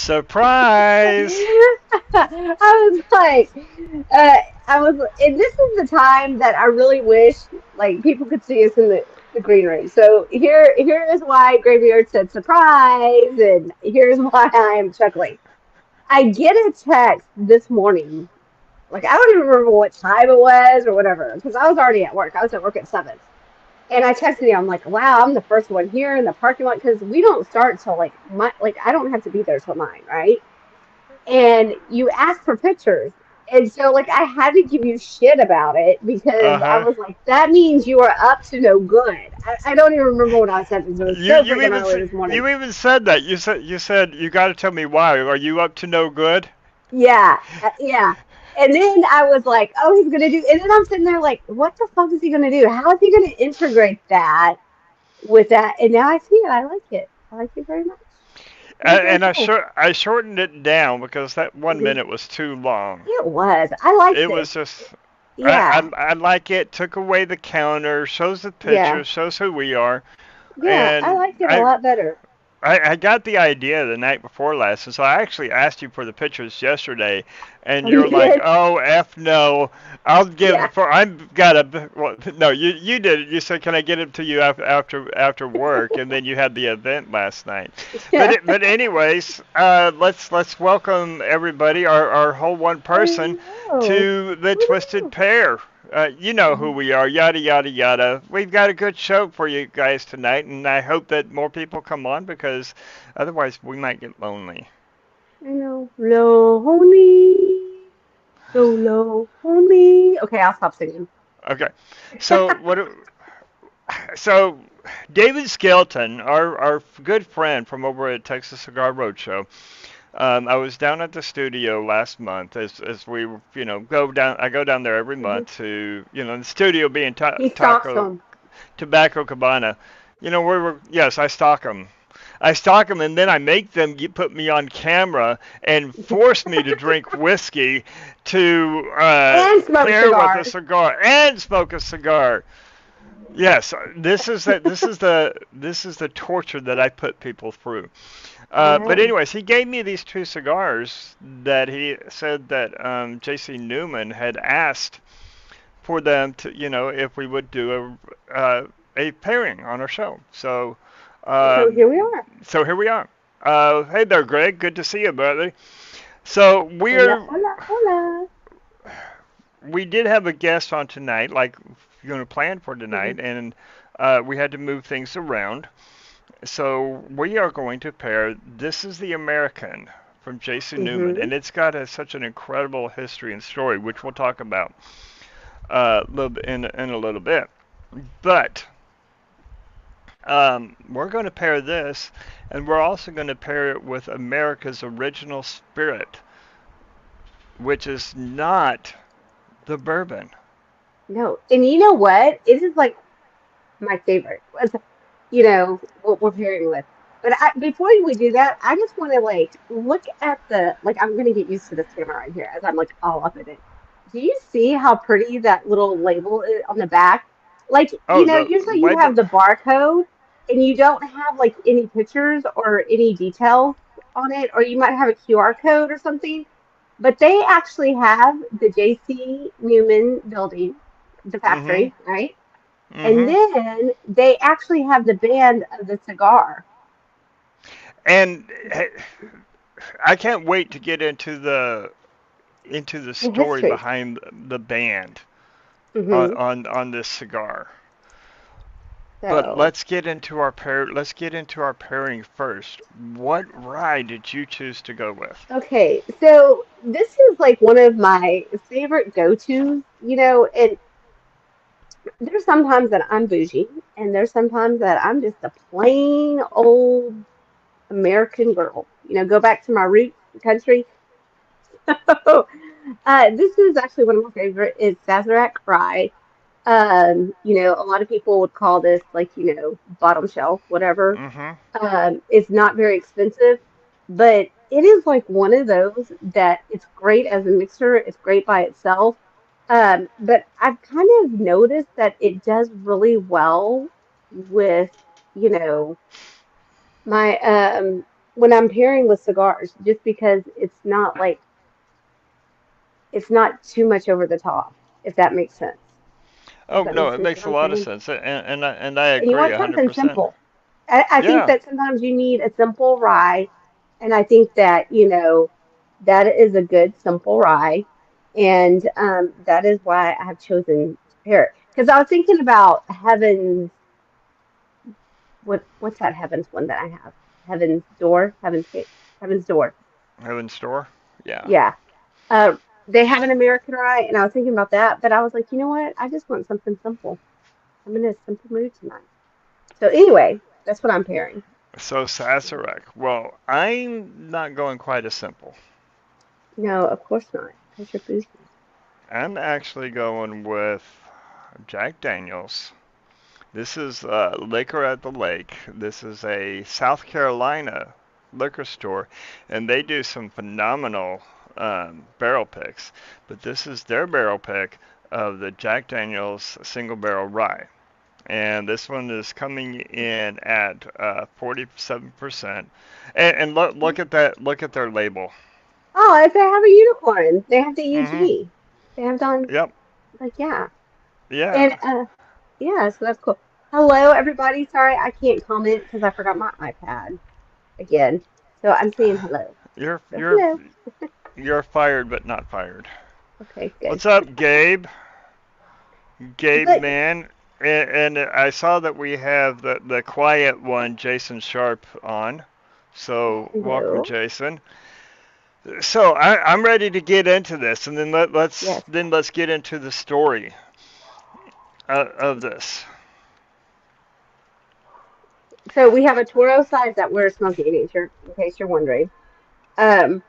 Surprise! I was like, and this is the time that I really wish like people could see us in the green room. So here is why Graveyard said surprise, and here's why I am chuckling. I get a text this morning. Like I don't even remember what time it was or whatever, because I was already at work. I was at work at 7. And I texted you. I'm like, wow, I'm the first one here in the parking lot because we don't start till like I don't have to be there till 9, right? And you asked for pictures. And so like I had to give you shit about it because I Uh-huh. was like, that means you are up to no good. I don't even remember what I said because it was You so you freaking even early this morning. you even said that. You said you got to tell me why. Are you up to no good? Yeah, yeah. And then I was like, oh, he's gonna do. And then I'm sitting there like, what the fuck is he gonna do? How is he gonna integrate that with that? And now I see it. I like it. I like it very much. It was very And cool. I shortened it down because that one Mhm. minute was too long. It was. I liked It it. was just Yeah, I like it. Took away the counter, shows the yeah, pictures, shows who we are, yeah. I and liked it a lot better. I got the idea the night before last, and so I actually asked you for the pictures yesterday, and Oh, you you're like, did? "Oh, f no, I'll Yeah. give for I've got a well, no, you did it. You said, can I get them to you after work?" And then you had the event last night. Yeah. But anyways, let's welcome everybody, our whole one person, Hello. to the Twisted Woo. Pair. You know who we are, yada yada yada. We've got a good show for you guys tonight, and I hope that more people come on because otherwise we might get lonely. I know. Lonely. So lonely. Okay, I'll stop singing. Okay, so what? So David Skelton, our good friend from over at Texas Cigar Roadshow. I was down at the studio last month as we go down. I go down there every Hmm. month to the studio being He stalks Taco them. Tobacco Cabana. We were, yes, I stalk them. I stalk them and then I make them put me on camera and force me to drink whiskey to And smoke pair with a cigars. cigar and smoke a cigar. Yes, this is the torture that I put people through. I But know. anyways, he gave me these two cigars that he said that J.C. Newman had asked for them to, if we would do a pairing on our show. So Um, here we are. so here we are. Hey there, Greg. Good to see you, brother. So Hola, hola, hola. we did have a guest on tonight, like planned for Hmm. tonight, and we had to move things around. So we are going to pair. This is the American from Jason Newman, Hmm. and it's got such an incredible history and story, which we'll talk about little bit in a little bit. But we're going to pair this, and we're also going to pair it with America's original spirit, which is not the bourbon. No, and you know what? It is like my favorite. What we're pairing with. But before we do that, I just want to like look at the like. I'm gonna get used to this camera right here as I'm like all up in it. Do you see how pretty that little label is on the back? Like, Oh, the usually you label. have the barcode and you don't have like any pictures or any details on it, or you might have a QR code or something. But they actually have the JC Newman building, the Mhm. factory, right? And Mhm. then they actually have the band of the cigar. And I can't wait to get into the The story history. behind the band Hmm. on this cigar. But So, let's get into our pairing first. What rye did you choose to go with? okay. So this is like one of my favorite go-tos, and there's sometimes that I'm bougie, and there's sometimes that I'm just a plain old American girl. Go back to my roots, country. This is actually one of my favorite. It's Sazerac rye. A lot of people would call this like, bottom shelf, whatever. Mhm. It's not very expensive, but it is like one of those that it's great as a mixer. It's great by itself. But I've kind of noticed that it does really well with, you know, my when I'm pairing with cigars, just because it's not too much over the top, if that makes sense. Does Oh that no, make it sense what makes a I'm lot of saying? sense, and I And you agree want a hundred something percent. simple. I think Yeah. that sometimes you need a simple rye, and I think that, that is a good simple rye, and that is why I have chosen to pair it. Because I was thinking about Heaven's, what's that Heaven's one that I have? Heaven's Door, Heaven's Gate, Heaven's Door. Heaven store. Yeah. Yeah. Uh, they have an American rye, and I was thinking about that, but I was like, you know what? I just want something simple. I'm in a simple mood tonight. So anyway, that's what I'm pairing. So Sazerac. Well, I'm not going quite as simple. No, of course not, because you're bougie. I'm actually going with Jack Daniels. This is Liquor at the Lake. This is a South Carolina liquor store, and they do some phenomenal barrel picks. But this is their barrel pick of the Jack Daniels single barrel rye. And this one is coming in at 47%. And look at that. Look at their label. Oh, if they have a unicorn, they have the Mhm. EG. They have done Yep. like yeah, Yeah. and yeah, so that's cool. Hello, everybody. Sorry, I can't comment because I forgot my iPad again. So I'm saying hello. You're So you're hello. you're fired, but not fired. Okay, good. What's up, Gabe? Gabe, But man. And I saw that we have the quiet one, Jason Sharp, on. So welcome, hello. Jason. So I'm ready to get into this, and then Yes. let's get into the story of this. So we have a Toro size that we're smoking in case you're wondering. Um,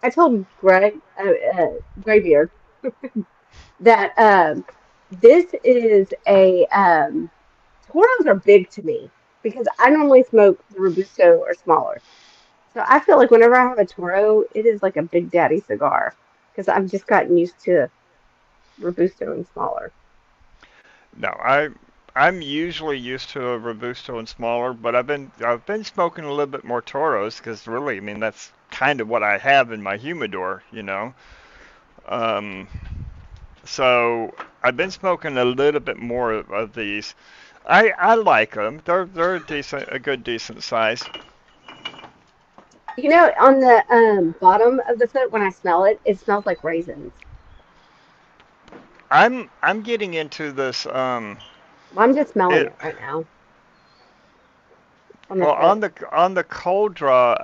I told Graybeard that this is a Toros are big to me because I normally smoke the Robusto or smaller. So I feel like whenever I have a Toro, it is like a Big Daddy cigar because I've just gotten used to Robusto and smaller. No, I'm usually used to a Robusto and smaller, but I've been smoking a little bit more Toros because really, I mean, that's kind of what I have in my humidor. Um, so I've been smoking a little bit more of these. I like them. They're a good decent size. On the bottom of the foot, when I smell it, it smells like raisins. I'm getting into this. Well, I'm just smelling It it right now on the well foot. on the cold draw,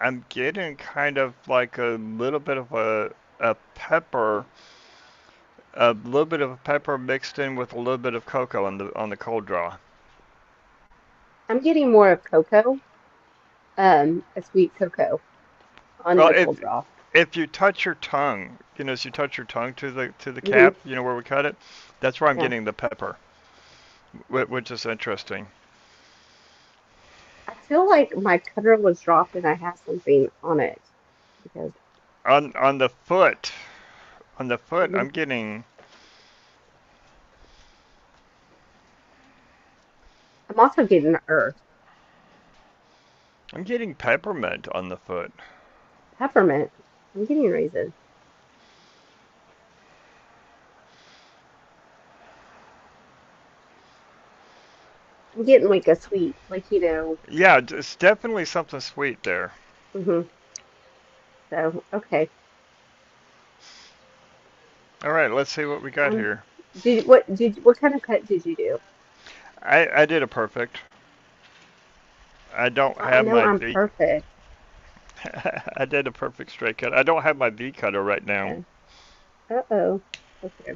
I'm getting kind of like a little bit of a pepper, a little bit of a pepper mixed in with a little bit of cocoa on the cold draw. I'm getting more of cocoa, a sweet cocoa on Well, the cold draw. if you touch your tongue, as you touch your tongue to the Hmm. cap, where we cut it, that's where I'm Yeah. getting the pepper, which is interesting. I feel like my cutter was dropped and I have something on it because On the foot, mhm. I'm also getting earth, I'm getting peppermint on the foot. peppermint. I'm getting raisin. I'm getting like a sweet, Yeah, it's definitely something sweet there. hmm. So okay. All right, let's see what we got Um, here. what kind of cut did you do? I did a perfect. I don't Well, I have know my I'm V. perfect. I did a perfect straight cut. I don't have my V cutter right now. Okay. Uh-oh. Okay.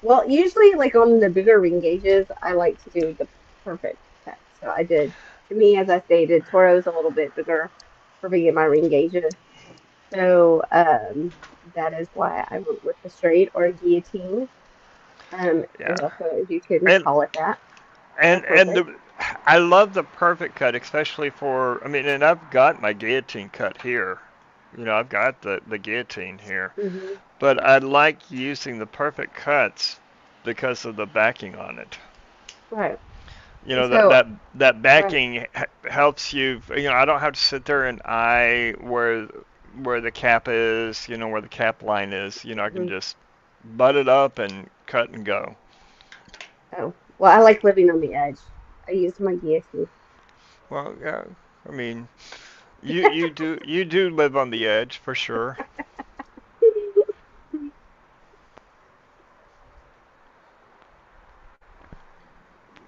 Well, usually, like on the bigger ring gauges, I like to do the perfect cut. So I did. To me, as I stated, Toro's a little bit bigger for me in my ring gauges. So that is why I went with the straight or guillotine, Yeah, as also as you can and call it that, or and perfect. the I love the perfect cut, especially for I mean, and I've got my guillotine cut here. I've got the guillotine here, Hmm. but I like using the perfect cuts because of the backing on it. Right. You know that So, that right. backing helps you. You know, I don't have to sit there and eye where the cap is. You know, where the cap line is. You know, I can Mhm. just butt it up and cut and go. Oh, well, I like living on the edge. I use my deity. Well, yeah. I mean, you do live on the edge for sure.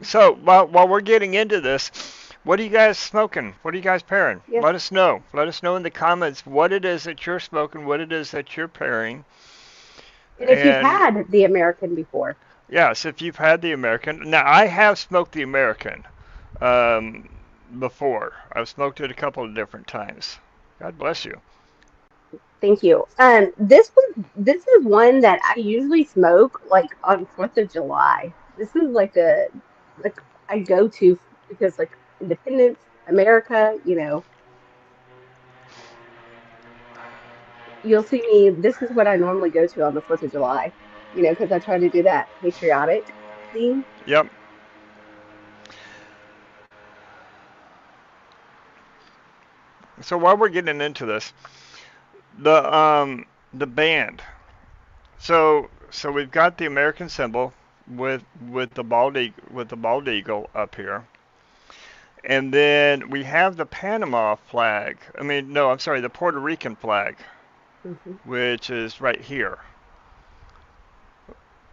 So while we're getting into this, what are you guys smoking? What are you guys pairing? Yes. Let us know. Let us know in the comments what it is that you're smoking, what it is that you're pairing, And if you've and had the American before, yes, if you've had the American. Now I have smoked the American um, before. I've smoked it a couple of different times. God bless you. thank you. This is one that I usually smoke like on 4th of July. This is like I go to because like Independence, America, you'll see me. This is what I normally go to on the 4th of July, because I try to do that patriotic theme. Yep. So while we're getting into this, the band. So we've got the American symbol with the bald eagle up here, and then we have the Panama flag. I mean, no, I'm sorry, the Puerto Rican flag, Hmm. which is right here,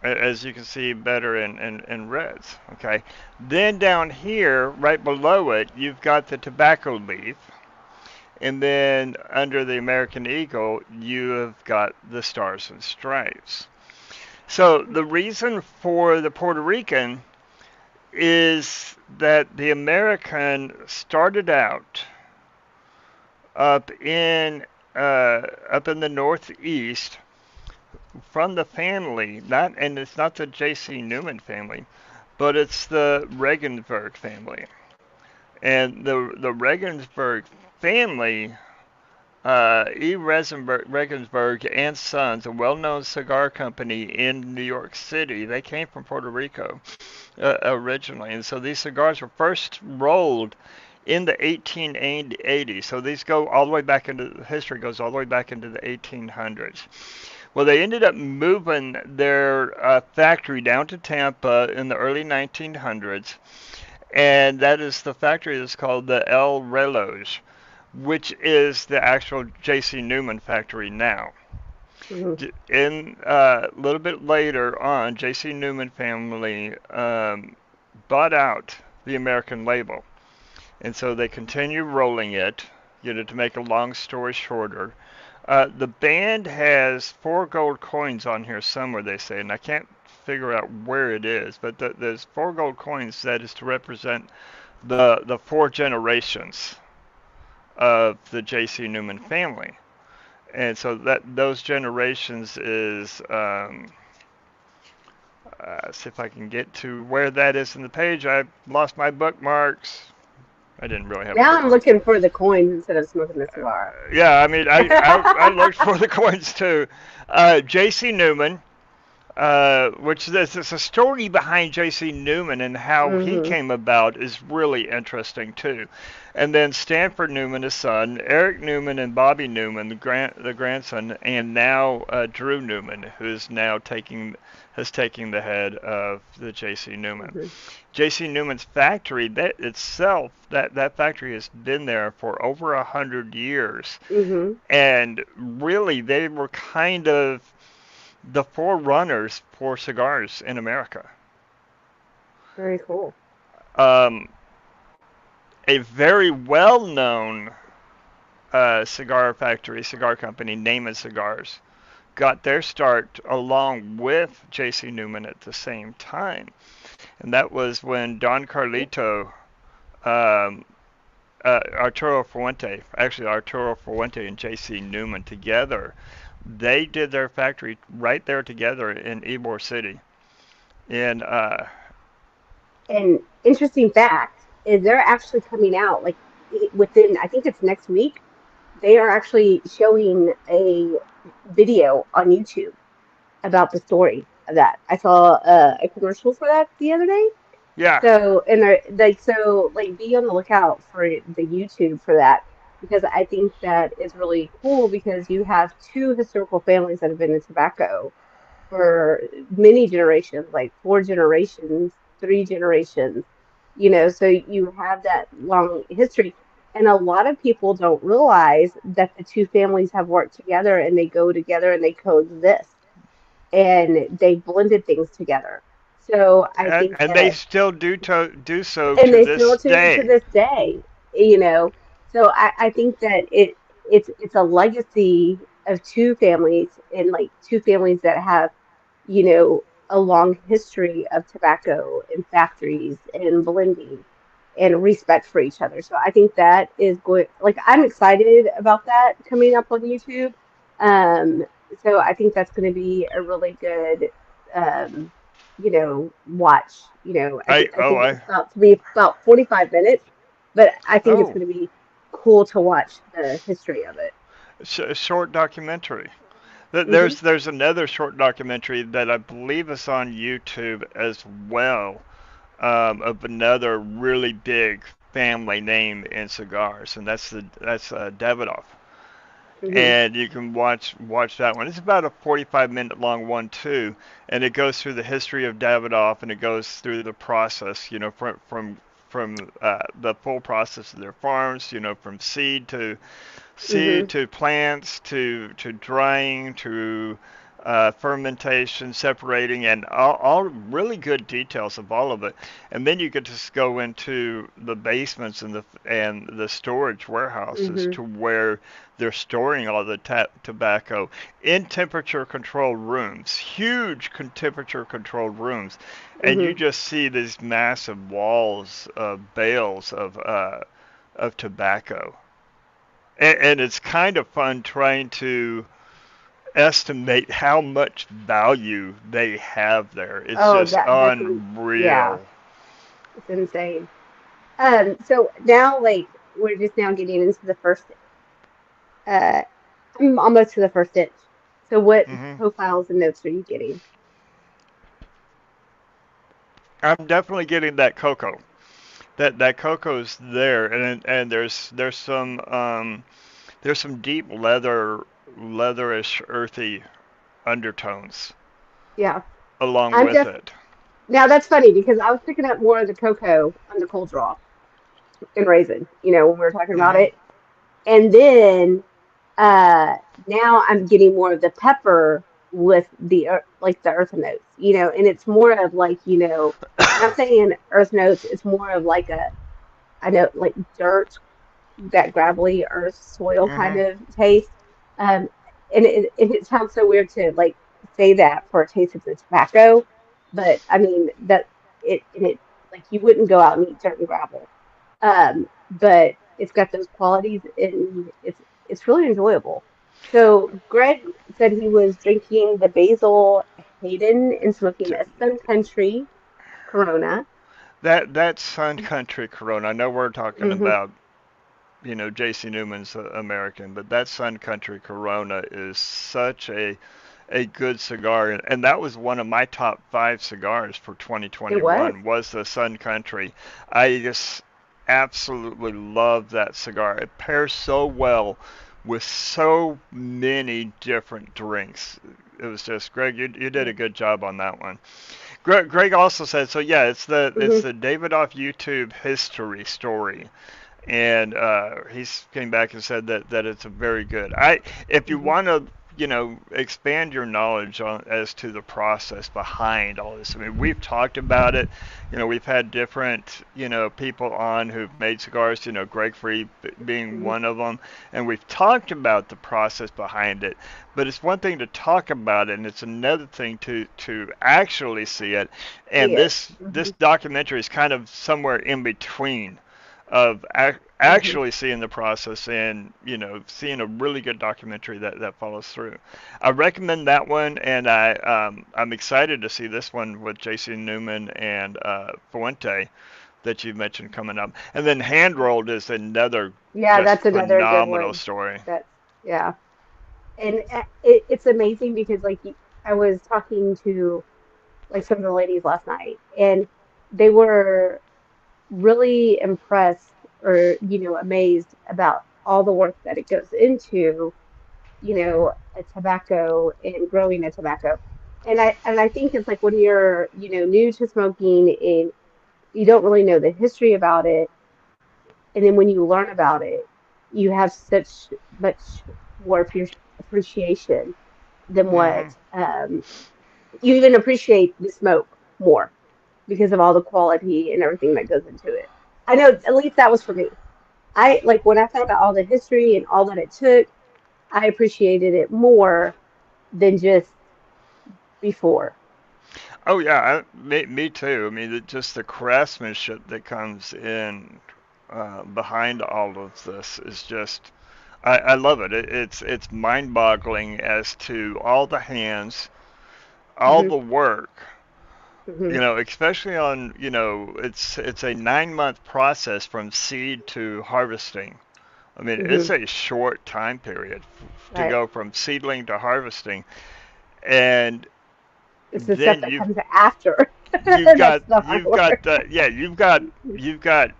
as you can see better in reds. Okay. Then down here, right below it, you've got the tobacco leaf, and then under the American eagle, you have got the stars and stripes. So the reason for the Puerto Rican is that the American started out up in up in the Northeast from the family, not and it's not the J.C. Newman family, but it's the Regensburg family, and the Regensburg family. Regensburg and Sons, a well-known cigar company in New York City. They came from Puerto Rico originally, and so these cigars were first rolled in the 1880s. So these go all the way back into history goes all the way back into the 1800s. Well, they ended up moving their factory down to Tampa in the early 1900s, and that is the factory that's called the El Reloj, which is the actual J.C. Newman factory now. Hmm. In a little bit later on, J.C. Newman family bought out the American label, and so they continue rolling it. To make a long story shorter, the band has 4 gold coins on here somewhere. They say, and I can't figure out where it is, but there's 4 gold coins that is to represent the 4 generations of the J.C. Newman family. And so that those generations is see if I can get to where that is in the page. I lost my bookmarks. I didn't really have Now I'm bookmarks. looking for the coins instead of smoking the cigar. Yeah, I mean, I looked for the coins too. J.C. Newman, which there's a story behind J.C. Newman and how he Hmm. came about is really interesting too. And then Stanford Newman, his son, Eric Newman and Bobby Newman, the grandson, and now Drew Newman, who's now taking has taken the head of the J.C. Newman. Hmm. J.C. Newman's factory, that itself, that factory has been there for over 100 years, Hmm. and really they were kind of the forerunners for cigars in America. Very cool. Um, a very well-known cigar company, Neyman Cigars, got their start along with J.C. Newman at the same time, and that was when Don Carlito, um, Arturo Fuente and J.C. Newman together, they did their factory right there together in Ybor City, and And interesting fact is they're actually coming out like within, I think it's next week. They are actually showing a video on YouTube about the story of that. I saw a commercial for that the other day. Yeah. So, and they're like, so like be on the lookout for the YouTube for that, because I think that is really cool because you have two historical families that have been in tobacco for many generations, like four generations, three generations, so you have that long history. And a lot of people don't realize that the two families have worked together and they go together and they coexist and they blended things together. So I think And they that, still do so and to they still this to day. this day, you know. So I think that it's a legacy of two families, and like two families that have, a long history of tobacco and factories and blending and respect for each other. So I think that is going, like, I'm excited about that coming up on YouTube. Um, so I think that's going to be a really good, um, watch. I I think oh it's I about to be about 45 minutes, but I think it's oh going to be cool to watch the history of it. short documentary. Hmm. There's another short documentary that I believe is on YouTube as well, of another really big family name in cigars, and that's Davidoff. Hmm. And you can watch that one. It's about a 45-minute long one too, and it goes through the history of Davidoff, and it goes through the process, from the full process of their farms, from seed Hmm. to plants to drying to fermentation, separating, and all really good details of all of it. And then you get to go into the basements and the storage warehouses Hmm. to where they're storing all the tobacco in temperature controlled rooms, huge temperature controlled rooms, and you Hmm. just see these massive walls of bales of tobacco, and it's kind of fun trying to estimate how much value they have there. It's Oh, just that's yeah, unreal. it's insane. So now, like, we're just now getting into the first, uh, I'm almost to the first inch. So what Hmm. profiles and notes are you getting? I'm definitely getting that cocoa. That cocoa's there, and there's some deep leatherish earthy undertones Yeah, along I'm with just it. now that's funny because I was picking up more of the cocoa on the cold draw and raisin, when we were talking about Hmm. it. And then uh now I'm getting more of the pepper with the like the earth notes, and it's more of like, when I'm saying earth notes, it's more of like a, I know, like dirt, that gravelly earth soil kind Hmm. of taste. Um, and it sounds so weird to like say that for a taste of the tobacco, but I mean that it like you wouldn't go out and eat dirt and gravel. But it's got those qualities, and it's really enjoyable. So Greg said he was drinking the Basil Hayden and smoking a Sun Country Corona. That Sun Country Corona. I know we're talking Hmm. about J.C. Newman's American, but that Sun Country Corona is such a good cigar, and that was one of my top five cigars for It was. 2021 was the Sun Country. I just absolutely love that cigar. It pairs so well with so many different drinks. It was just Greg, you did a Yeah. good job on that one. Greg also said so. Yeah, it's Hmm. the Davidoff YouTube history story, and he's came back and said that it's a very good. If you Hmm. want to expand your knowledge on as to the process behind all this. I mean, we've talked about it. We've had different people on who've made cigars. Greg Free being Hmm. one of them, and we've talked about the process behind it. But it's one thing to talk about it, and it's another thing to actually see it. See And it. this Hmm. documentary is kind of somewhere in between of Hmm. actually seeing the process and seeing a really good documentary that follows through. I recommend that one, and I'm excited to see this one with Jason Newman and Fuente that you mentioned coming up. And then Hand Rolled is another Yeah, just that's another good phenomenal one. story. That's Yeah, and it's amazing because like I was talking to like some of the ladies last night, and they were really impressed or, amazed about all the work that it goes into, a tobacco and growing a tobacco. And I think it's like when you're, new to smoking and you don't really know the history about it, and then when you learn about it, you have such much more appreciation than what Mhm. you even appreciate the smoke more because of all the quality and everything that goes into it. I know at least that was for me. I like when I found out all the history and all that it took, I appreciated it more than just before. Oh yeah, me too. I mean, just the craftsmanship that comes in behind all of this is just, I love it. It's mind-boggling as to all the hands, all Hmm. the work. Hmm. Especially on, it's a 9-month process from seed to harvesting. I mean, Hmm. it's a short time period to Right. go from seedling to harvesting, and It's the stuff then that comes after. you've That's got the hard you've got work. yeah you've got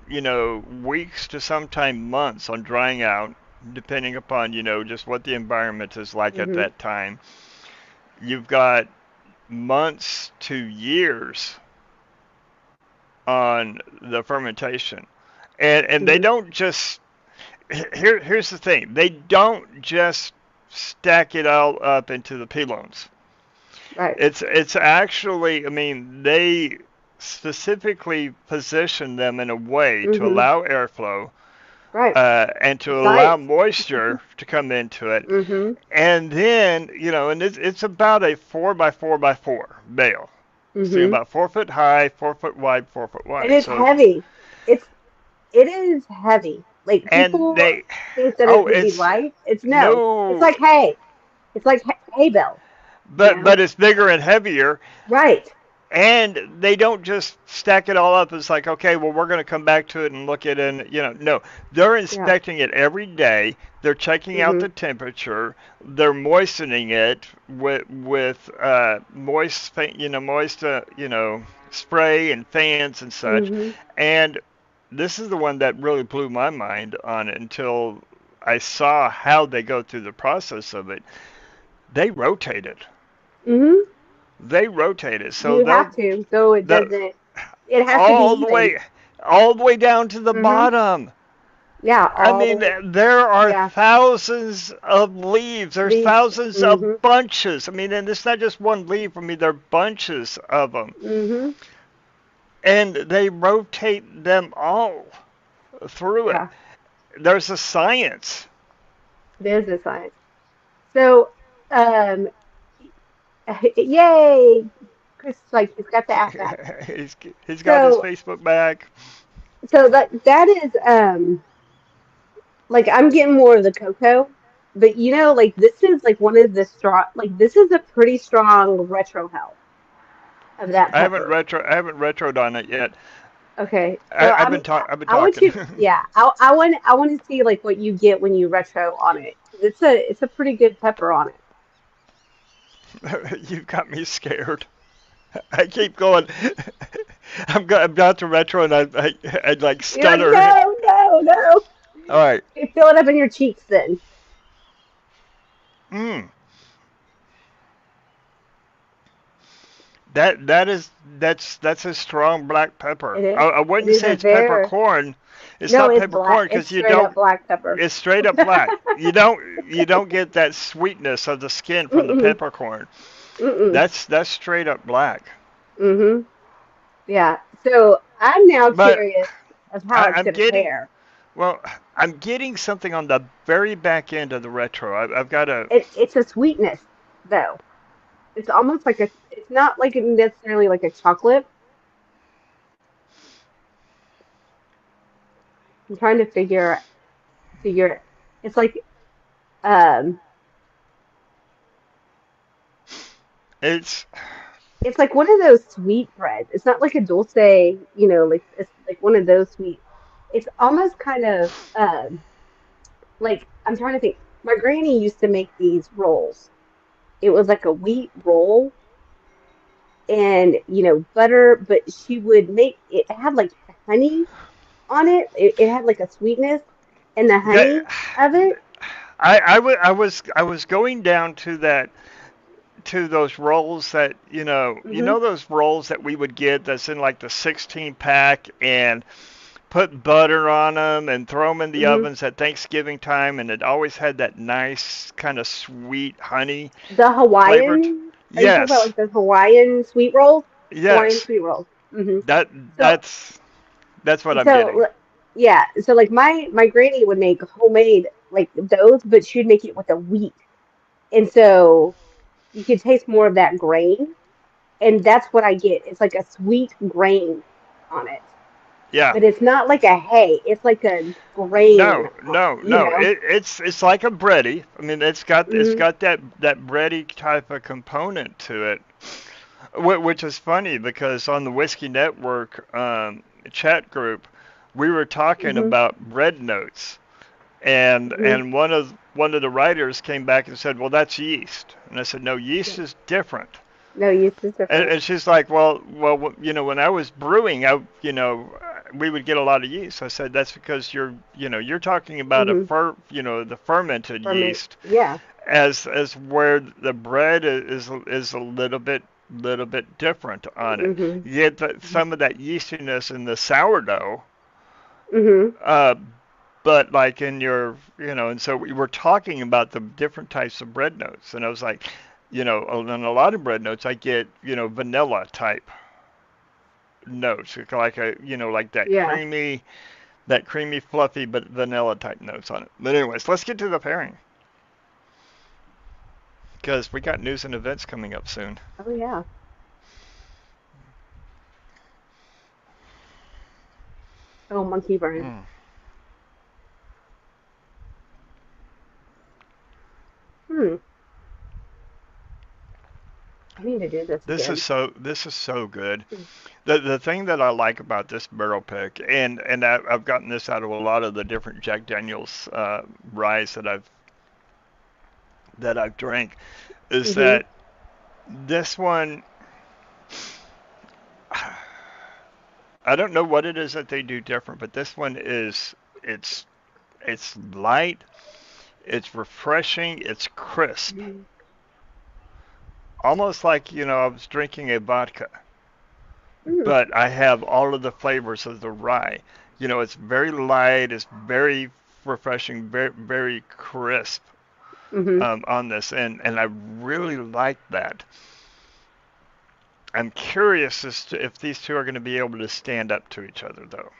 weeks to sometime months on drying out, depending upon just what the environment is like at Hmm. that time. You've got months to years on the fermentation, and they Hmm. don't just here's the thing, they don't just stack it all up into the pilons. Right. It's actually, I mean, they specifically position them in a way to Hmm. allow airflow, Right. and to allow Science. moisture to come into it, Hmm. and then and it's about a 4 by 4 by 4 bale. See, Hmm. about 4 foot high, 4 foot wide, 4 foot And wide. it's So, heavy. It is heavy. Like and people they, think that it oh, would be it's light. It's no. It's no, like hay. It's like hay bale. You but know. it's bigger and heavier. Right. And they don't just stack it all up. It's like, okay, well, we're going to come back to it and look at it. And, no, they're Yeah. inspecting it every day. They're checking out Hmm. the temperature. They're moistening it with moist, spray and fans and such. Hmm. And this is the one that really blew my mind on it until I saw how they go through the process of it. They rotate it. Hmm. They rotate it. So You have they'll to, so it the doesn't. It has to be all the even. way all the way down to the Hmm. bottom. Yeah, I all the mean, way. there are Yeah, thousands of leaves. There's leaves. thousands Hmm. of bunches. I mean, and it's not just one leaf. I mean, there are bunches of them, Hmm. and they rotate them all through it. Yeah, There's a science. there's a science. So, um, yay! Chris is like he's got the app back. he's he's got his So, Facebook back. that is like I'm getting more of the cocoa, but like this is like one of the strong. Like this is a pretty strong retro hell of that pepper. I haven't retroed on it yet. Okay, so I've been I want talking. you, yeah, I want to see like what you get when you retro on it because it's a pretty good pepper on it. You've got me scared. I keep going. I'm about to retro and I like You're like, stutter. no, no, no. All right. You feel it up in your cheeks then. Mm. That's a strong black pepper. It is. I It wouldn't is say a it's very peppercorn. It's no. not It's black. peppercorn It's because you straight up don't. black pepper. It's straight up black. You don't get that sweetness of the skin from the Mm-mm, peppercorn. mm-mm, That's straight up black. mm-hmm. Yeah. So I'm now But curious of how I, it's I'm gonna getting pair. well. I'm getting something on the very back end of the retro. I've got a. It's a sweetness though. It's almost like a. It's not like necessarily like a chocolate. I'm trying to figure. It's like um. It's It's like one of those sweet breads. It's not like a dulce, like it's like one of those sweet. It's almost kind of like I'm trying to think. My granny used to make these rolls. It was like a wheat roll, and butter, but she would make it had like honey on it. It had like a sweetness and the That, honey of it. I was going down to that to those rolls that you Hmm. know those rolls that we would get that's in like the 16 pack and put butter on them and throw them in the Hmm. ovens at Thanksgiving time, and it always had that nice kind of sweet honey The flavored. Hawaiian. Are you talking about Yes, like the Hawaiian sweet rolls? Hawaiian yes, sweet rolls. that So that's what I'm so getting. yeah. So like my granny would make homemade like those, but she'd make it with the wheat, and so you could taste more of that grain, and that's what I get. It's like a sweet grain on it, Yeah. but it's not like a hay. It's like a grain. No, no, You no. know. It's like a bready. I mean, it's Hmm. got that bready type of component to it, which is funny because on the Whiskey Network chat group, we were talking Hmm. about bread notes, and Hmm. one of the writers came back and said, "Well, that's yeast," and I said, "No, yeast Yeah. is different." No, yeast is different. And she's like, well, when I was brewing, we would get a lot of yeast. I said, that's because you're talking about Hmm. the fermented Ferment. yeast, Yeah. as where the bread is a little bit different on it. Hmm. You get some of that yeastiness in the sourdough, Hmm. uh, but like in and so we were talking about the different types of bread notes, and I was like, in a lot of bread notes, I get, vanilla type notes, like like Yeah. that creamy, fluffy, but vanilla type notes on it. But anyways, let's get to the pairing because we got news and events coming up soon. Oh yeah. Oh, monkey brain. Mm. Hmm. I need to do this again. This is so good. The thing that I like about this barrel pick, and I've gotten this out of a lot of the different Jack Daniel's ryes that I've drank, is Hmm. that this one, I don't know what it is that they do different, but this one it's it's light, it's refreshing, it's crisp, almost like I was drinking a vodka, Hmm. but I have all of the flavors of the rye. It's very light, it's very refreshing, very very crisp Hmm. on this, and I really like that. I'm curious as to if these two are going to be able to stand up to each other, though.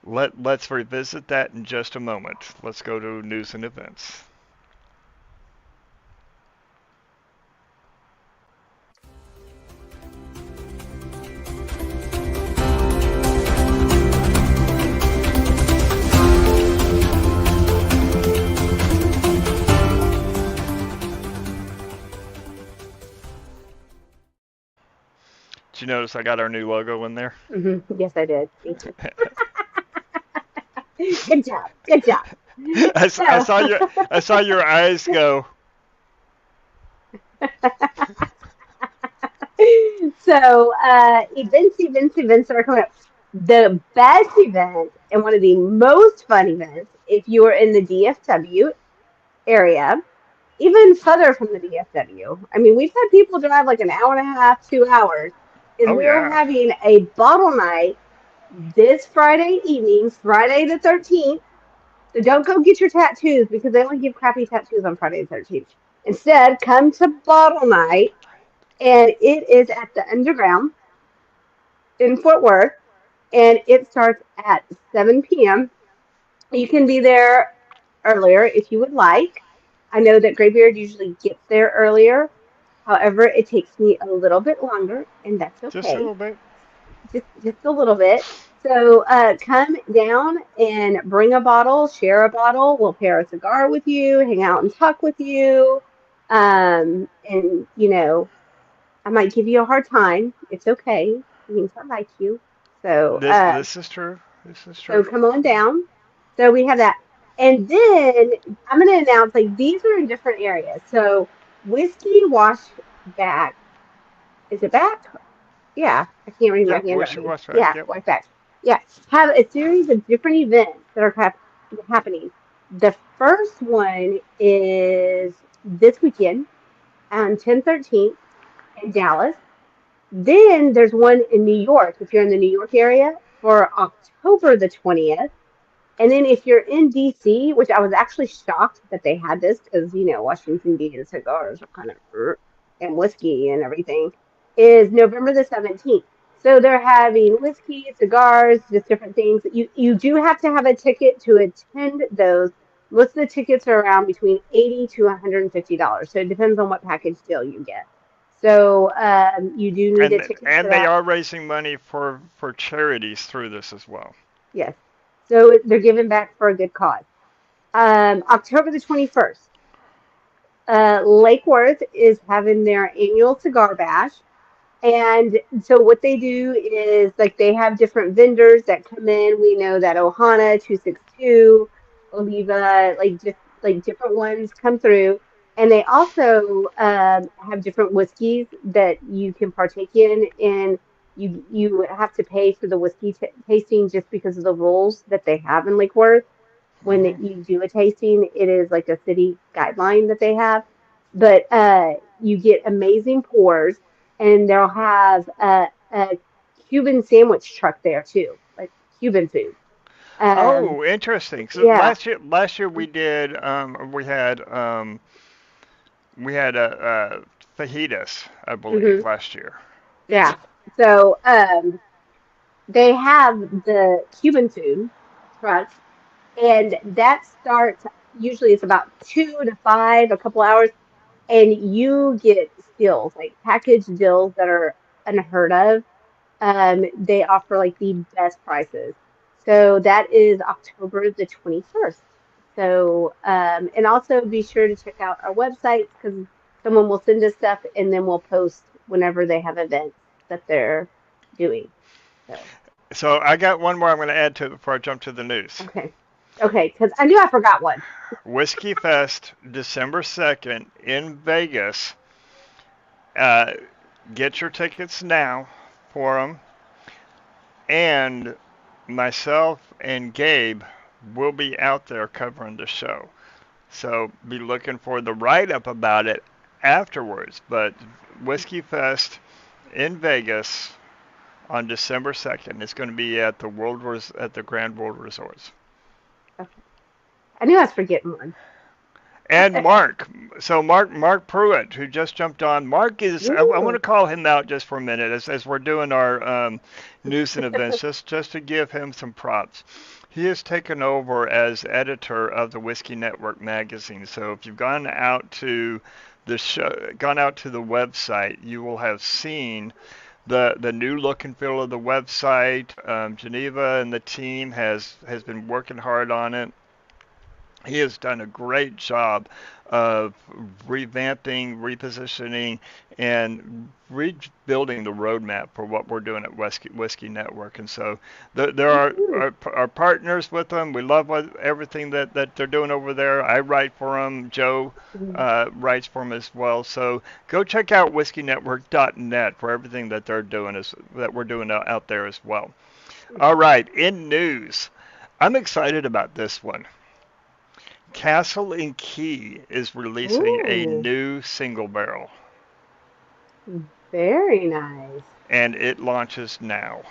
Let's revisit that in just a moment. Let's go to news and events. Did you notice I got our new logo in there? Hmm. Yes, I did. Thank you. Good job. Good job. I So, saw your eyes go. events are coming up. The best event and one of the most fun events, if you are in the DFW area, even further from the DFW. I mean, we've had people drive like an hour and a half, 2 hours. Is Oh we are yeah. having a bottle night this Friday evening, Friday the 13th. So don't go get your tattoos because they only give crappy tattoos on Friday the 13th. Instead, come to bottle night, and it is at the Underground in Fort Worth, and it starts at 7 p.m. You can be there earlier if you would like. I know that Graybeard usually gets there earlier. However, it takes me a little bit longer, and that's Just a okay. little bit. Just a little bit. So come down and bring a bottle, share a bottle. We'll pair a cigar with you, hang out and talk with you. And I might give you a hard time. It's okay. It means I like you. So This is true. This is so true. come on down. So we have that. And then I'm going to announce like these are in different areas. So whiskey wash back. Is it back? Yeah, I can't read my Yep, handwriting. what's back? Yeah, Yep. wash back. Yeah, have a series of different events that are happening. The first one is this weekend on 10/13 in Dallas. Then there's one in New York, if you're in the New York area, for October the 20th. And then if you're in DC, which I was actually shocked that they had this because, Washington, D. and cigars are kind of, and whiskey and everything, is November the 17th. So they're having whiskey, cigars, just different things. You do have to have a ticket to attend those. Most of the tickets are around between $80 to $150. So it depends on what package deal you get. So you do need a ticket for They that. are raising money for charities through this as well. Yes. So they're giving back for a good cause. October the 21st, Lake Worth is having their annual cigar bash. And so what they do is like they have different vendors that come in. We know that Ohana 262, Oliva, like different ones come through. And they also have different whiskeys that you can partake in. And you have to pay for the whiskey tasting just because of the rules that they have in Lake Worth when Hmm. you do a tasting, it is like a city guideline that they have. But you get amazing pours, and they'll have a Cuban sandwich truck there too, like Cuban food. Um, Oh, interesting. So yeah. last year we did we had fajitas, I Hmm. believe, last year. Yeah. So they have the Cuban food trucks, and that starts usually it's about 2 to 5, a couple hours, and you get deals like package deals that are unheard of. They offer like the best prices. So that is October the 21st. So, and also be sure to check out our websites because someone will send us stuff and then we'll post whenever they have events that they're doing. So, So I got one more I'm going to add to it before I jump to the news. okay. Okay. Because I knew I forgot one. Whiskey Fest, December 2nd in Vegas. Uh, get your tickets now for them. And myself and Gabe will be out there covering the show. So be looking for the write up about it afterwards. But Whiskey Fest in Vegas on December 2nd. It's going to be at the at the Grand World Resorts. Okay. I knew I was forgetting one. And Mark, so Mark Pruitt, who just jumped on. Mark is I want to Ooh. call him out just for a minute as we're doing our news and events, just to give him some props. He has taken over as editor of the Whiskey Network magazine. So if you've gone out to the website, you will have seen the new look and feel of the website. Geneva and the team has been working hard on it. He has done a great job of revamping, repositioning, and rebuilding the roadmap for what we're doing at Whiskey Network. And so there are Ooh. our partners with them. We love everything that they're doing over there. I write for them. Joe writes for them as well. So go check out whiskeynetwork.net for everything that they're doing that we're doing out there as well. All right, in news, I'm excited about this one. Castle and Key is releasing a Ooh. new single barrel, Very nice. and it launches now.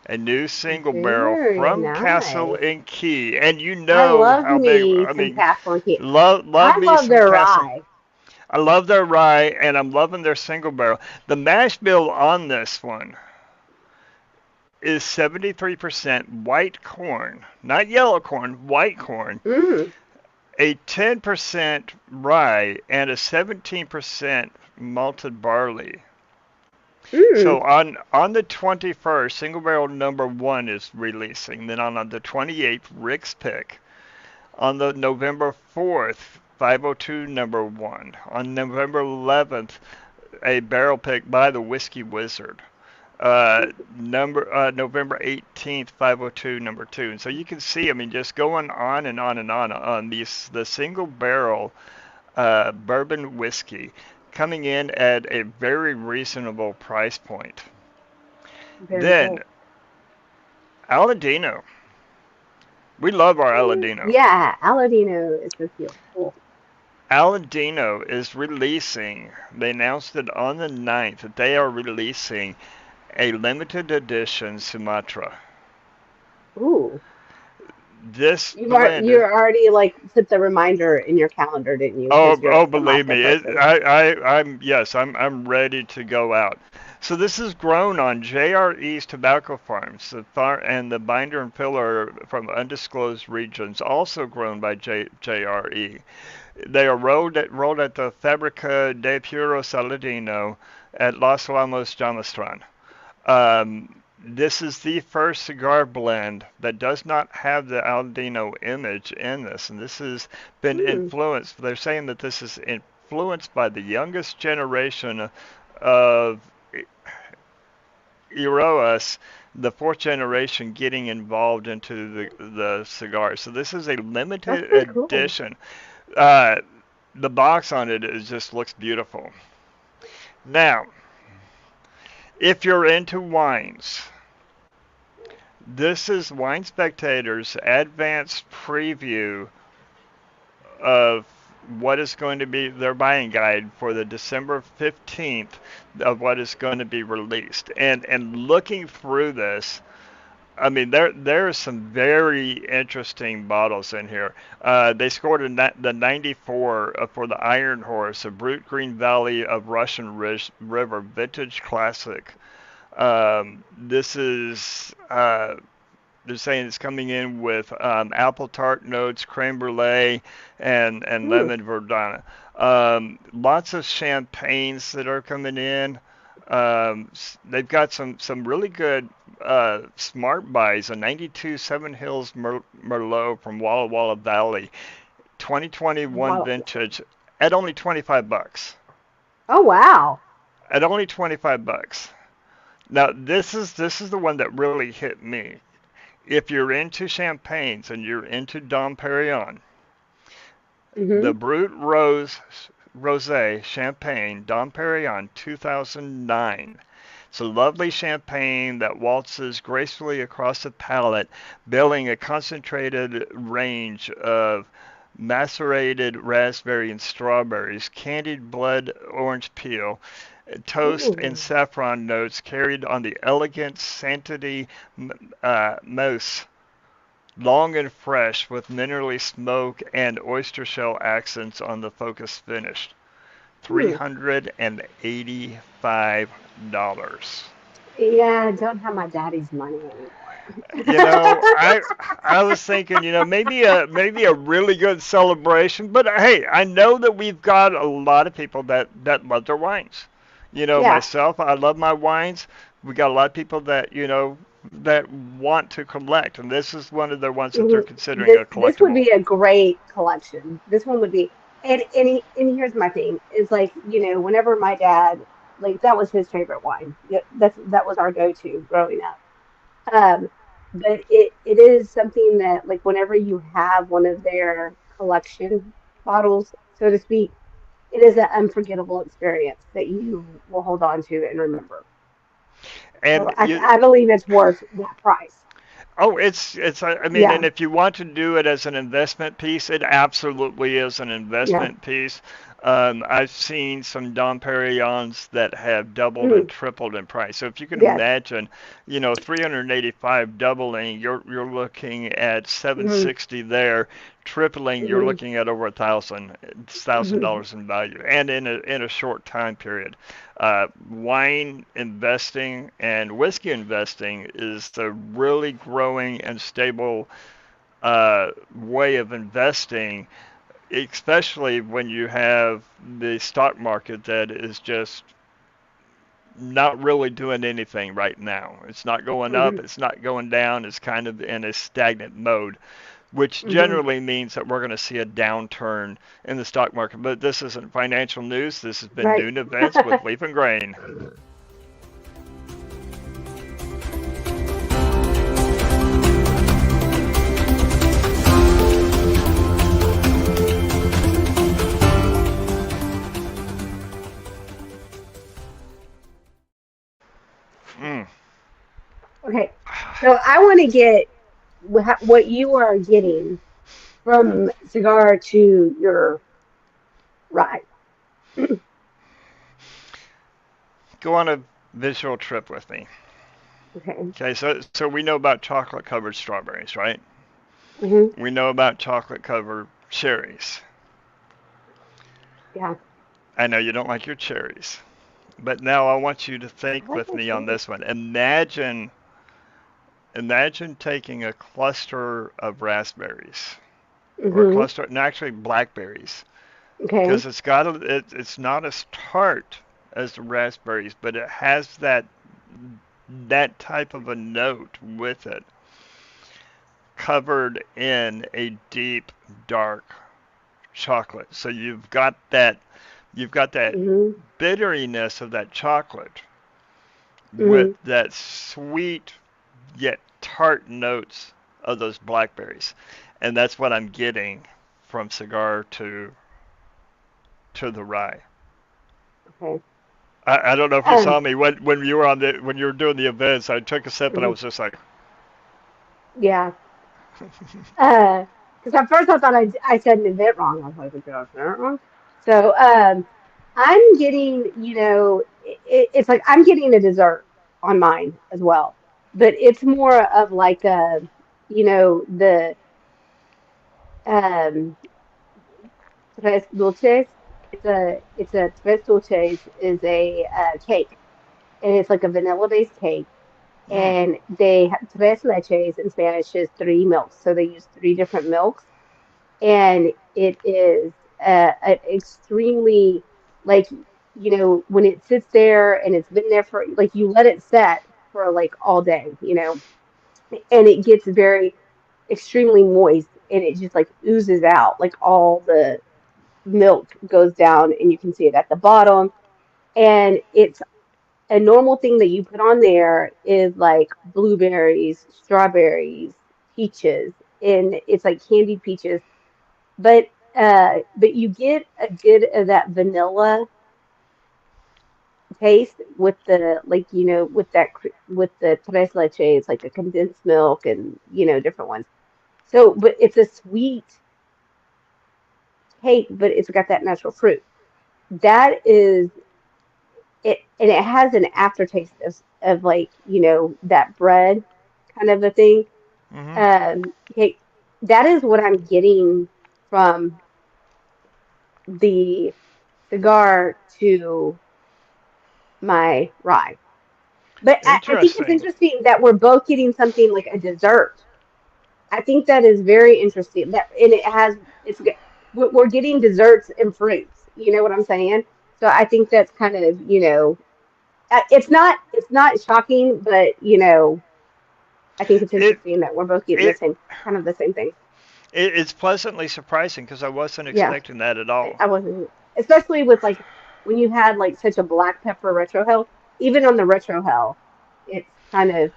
A new single barrel Very from Castle nice. and Key, and you I know love how they. me I some mean, Castle and Key. love I me love some their Castle. rye. I love their rye, and I'm loving their single barrel. The mash bill on this one is 73% white corn, not yellow corn, white corn, Mm, a 10% rye, and a 17% malted barley. mm, So on the 21st, single barrel number one is releasing. Then on the 28th, Rick's Pick. On the November 4th, 502 number one. On November 11th, a barrel pick by the Whiskey Wizard. November 18th, 502 number two. And so you can see, I mean, just going on and on and on these the single barrel bourbon whiskey, coming in at a very reasonable price point. Very Then cool. Aladino. We love our Aladino. Yeah, Aladino is so cute. Cool. Aladino is releasing, they announced it on the 9th that they are releasing a limited edition Sumatra. Ooh. This You blend, already like put the reminder in your calendar, didn't you? oh, Because you're a oh, believe Sumatra me, person. I'm ready to go out. So this is grown on JRE's tobacco farms. And the binder and filler from undisclosed regions, also grown by JRE. They are rolled at the Fábrica de Puro Saladino at Los Alamos, Jamastran. This is the first cigar blend that does not have the Aldino image in this, and this has been Hmm. influenced. They're saying that this is influenced by the youngest generation of Iroas, the fourth generation getting involved into the cigars. So this is a That's limited pretty cool. edition. Uh, the box on it is just looks beautiful. Now, if you're into wines, this is Wine Spectator's advanced preview of what is going to be their buying guide for the December 15th of what is going to be released. And looking through this, I mean, there are some very interesting bottles in here. They scored the 94 for the Iron Horse, a Brute Green Valley of Russian River Vintage Classic. This is they're saying it's coming in with apple tart notes, creme brulee, and Hmm. lemon verdana. Lots of champagnes that are coming in. They've got some really good smart buys. A 92 Seven Hills Merlot from Walla Walla Valley, 2021 Wow. vintage, at only 25 bucks. Oh wow. At only 25 bucks. Now this is the one that really hit me. If you're into champagnes and you're into Dom Perignon, Hmm. the Brut Rosé Champagne Dom Perignon 2009. It's a lovely champagne that waltzes gracefully across the palate, building a concentrated range of macerated raspberry and strawberries, candied blood orange peel, toast and Ooh. saffron notes carried on the elegant Sanctity mousse, long and fresh with minerally smoke and oyster shell accents on the focus finish. Hmm. $385. Yeah, I don't have my daddy's money You anymore. know, I was thinking, maybe a really good celebration, but hey, I know that we've got a lot of people that love their wines. Yeah. Myself, I love my wines. We got a lot of people that want to collect, and this is one of the ones that they're Mhm. considering This a this would collectible. be a great collection. This one would be, and here's my thing is like whenever my dad like that was his favorite wine. Yeah, that was our go-to growing up. Um, but it is something that like whenever you have one of their collection bottles, so to speak, it is an unforgettable experience that you will hold on to and remember. So And I believe it's worth that price. oh, I mean, and Yeah, if you want to do it as an investment piece, it absolutely is an yeah. investment piece. I've seen some Dom Perignons that have doubled and Mm, tripled in price. So if you can yes. imagine, 385 doubling, you're looking at Hmm. 760 there. Tripling, you're Hmm. looking at over thousand Hmm. dollars in value, and in a short time period. Wine investing and whiskey investing is a really growing and stable way of investing, especially when you have the stock market that is just not really doing anything right now. It's not going up, Hmm. it's not going down, it's kind of in a stagnant mode, which Hmm. generally means that we're going to see a downturn in the stock market. But this isn't financial news. This has been Right. Noon Events with Leaf and Grain. So I want to get what you are getting from cigar to your rye. Go on a visual trip with me. Okay. Okay, so we know about chocolate covered strawberries, right? Hmm. We know about chocolate covered cherries. Yeah. I know you don't like your cherries, but now I want you to I think like with my me on cherries. this one. Imagine taking a cluster of raspberries or a Hmm. cluster, no, actually blackberries, Okay. because it's not as tart as the raspberries, but it has that type of a note with it, covered in a deep dark chocolate. So you've got that Hmm. bitteriness of that chocolate with Hmm. that sweet yet tart notes of those blackberries. And that's what I'm getting from cigar to the rye. Okay. I don't know if you Um. saw me when you were when you were doing the events. I took a sip and I Mhm. was just like, Yeah. Because at first I thought I said an event wrong. I was like, did I say it wrong? So I'm getting, it's like I'm getting a dessert on mine as well, but it's more of like the um tres dulces. It's a tres dulces is a cake, and it's like a vanilla based cake, mm, and they have tres leches in Spanish is three milks, so they use three different milks, and it is an extremely like when it sits there and it's been there for like you let it set for like all day, and it gets very extremely moist and it just like oozes out like all the milk goes down and you can see it at the bottom, and it's a normal thing that you put on there is like blueberries, strawberries, peaches, and it's like candied peaches, but you get a good of that vanilla taste with the like with with the tres leches, like the condensed milk and different ones. So, but it's a sweet cake, but it's got that natural fruit. That is it, and it has an aftertaste of like that bread kind of a thing. mm-hmm. Okay, that is what I'm getting from the cigar to my rye. But I think it's Interesting. interesting that we're both getting something like a dessert. I think that is very interesting. That and it has we're getting desserts and fruits. You know what I'm saying? So I think that's kind of it's not shocking, but I think it's It interesting that we're both getting the it same kind of the same thing. it's pleasantly surprising because I wasn't Yeah, expecting that at all. I wasn't, especially with like when you had like such a black pepper retro hell. Even on the retro hell, it's kind of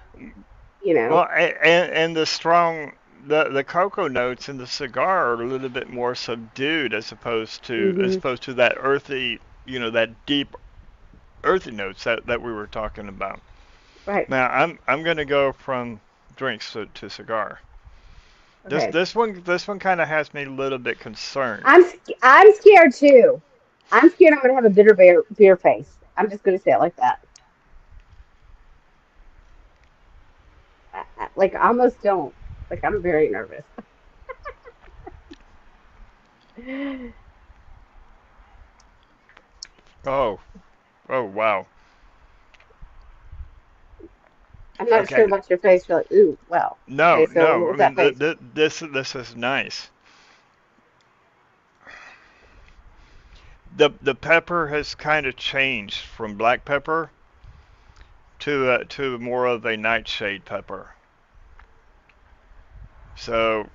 you know. Well, and the strong the cocoa notes in the cigar are a little bit more subdued as Hmm. opposed to that earthy, that deep earthy notes that we were talking about. Right. Now I'm gonna go from drinks to cigar. This Okay. this one this one kind of has me a little bit concerned. I'm scared too. I'm scared I'm gonna have a bitter beer face. I'm just gonna say it like that. Like I almost don't. Like I'm very nervous. I'm Oh, oh wow. not sure Okay. about your face. You're like, ooh, well. No, Okay, so what no. I was that mean, face? this is nice. The pepper has kind of changed from black pepper to more of a nightshade pepper. So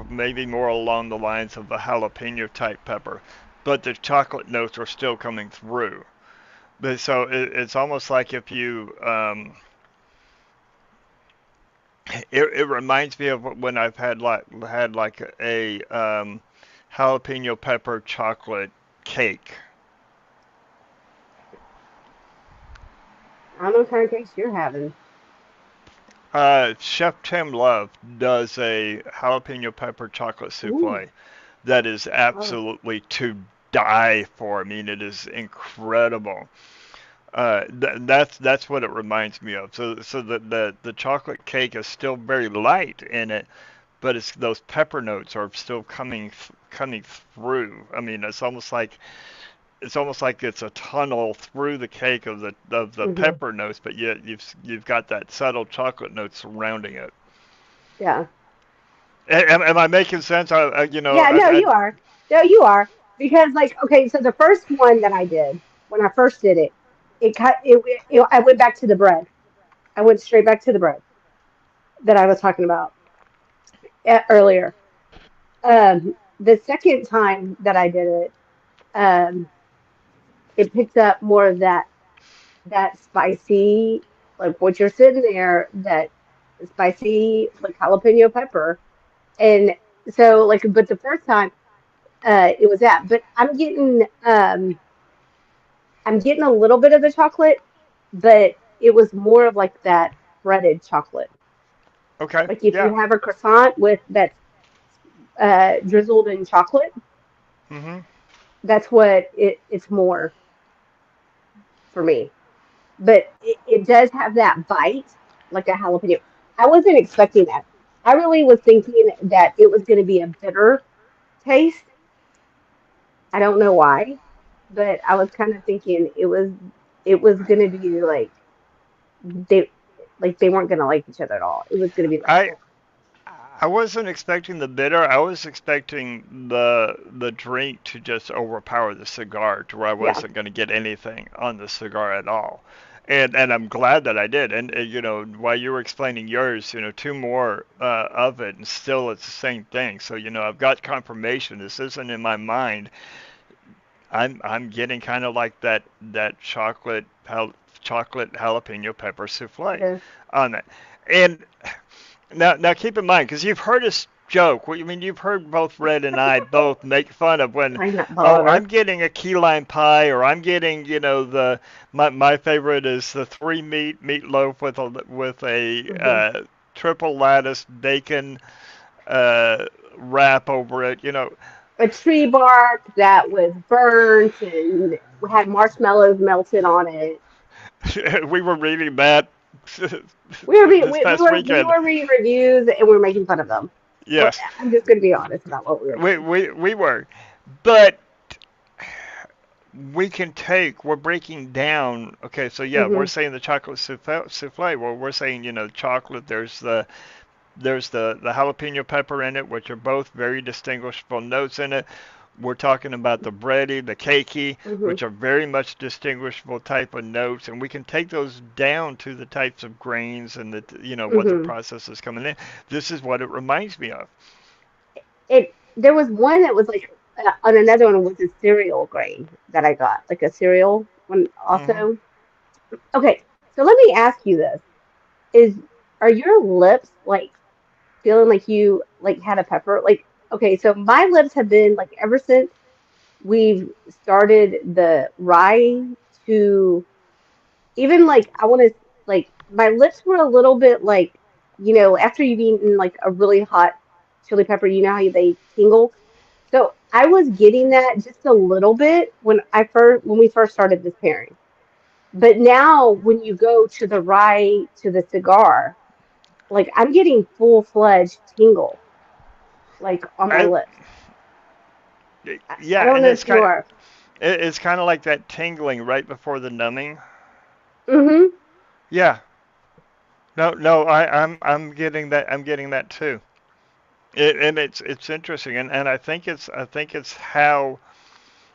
maybe more along the lines of a jalapeno type pepper, but the chocolate notes are still coming through. But so it's almost like if you it reminds me of when I've had like a jalapeno pepper chocolate cake. I don't know what kind of case you're having. Chef Tim Love does a jalapeno pepper chocolate Ooh. souffle that is Oh. absolutely to die for. I mean, it is incredible. That's what it reminds me of. So the chocolate cake is still very light in it, but it's those pepper notes are still coming through. I mean, it's almost like it's a tunnel through the cake of the Hmm. pepper notes, but yet you've got that subtle chocolate note surrounding it. Yeah. Am I making sense? Yeah. No, you are. No, you are. Because like, okay, so the first one that I did when I first did it, it cut. I went back to the bread. I went straight back to the bread that I was talking about earlier. The second time that I did it, um, it picked up more of that spicy, like what you're sitting there, that spicy like jalapeno pepper. And so like, but the first time it was that, but I'm getting a little bit of the chocolate, but it was more of like that breaded chocolate. Okay, Like if yeah. you have a croissant with that's drizzled in chocolate, Hmm. that's what it's more for me. But it does have that bite, like a jalapeno. I wasn't expecting that. I really was thinking that it was going to be a bitter taste. I don't know why, but I was kind of thinking it was going to be they they weren't going to like each other at all. It was going to be like, I I wasn't expecting the bitter. I was expecting the drink to just overpower the cigar to where I yeah, wasn't going to get anything on the cigar at all. And I'm glad that I did. And while you were explaining yours, two more of it, and still it's the same thing. So I've got confirmation. This isn't in my mind. I'm getting kind of like that chocolate jalapeno pepper it souffle is. on that. And now keep in mind, because you've heard us joke. I mean, you've heard both Red and I both make fun of when, Peanut oh, I'm butter. getting a key lime pie, or I'm getting, my favorite is the three meatloaf with a Hmm. triple lattice bacon uh, wrap over it. A tree bark that was burnt and had marshmallows melted on it. We were reading that We were this past we weekend. were reading reviews and we were making fun of them. Yes, I'm just going to be honest about what we were we doing. we we were, but we're breaking down. Okay, so yeah, we're Hmm. saying the chocolate souffle. Well, we're saying chocolate. There's the jalapeno pepper in it, which are both very distinguishable notes in it. We're talking about the bready, the cakey, Hmm. which are very much distinguishable type of notes, and we can take those down to the types of grains and what the Hmm. process is coming in. This is what it reminds me of. There was one that was like on another one was a cereal grain that I got, like a cereal one Hmm. also. Okay, so let me ask you this: Is are your lips like feeling like you like had a pepper? Like, okay, so my lips have been like ever since we've started the rye to even like I want to like my lips were a little bit like after you've eaten like a really hot chili pepper, you know how they tingle. So I was getting that just a little bit when we first started this pairing. But now when you go to the rye to the cigar, like I'm getting full-fledged tingle like on my I, lips. I yeah, don't and know if you are. it's kind of like that tingling right before the numbing. Mm-hmm. Yeah. No, no, I'm getting that too. And it's interesting, and I think it's how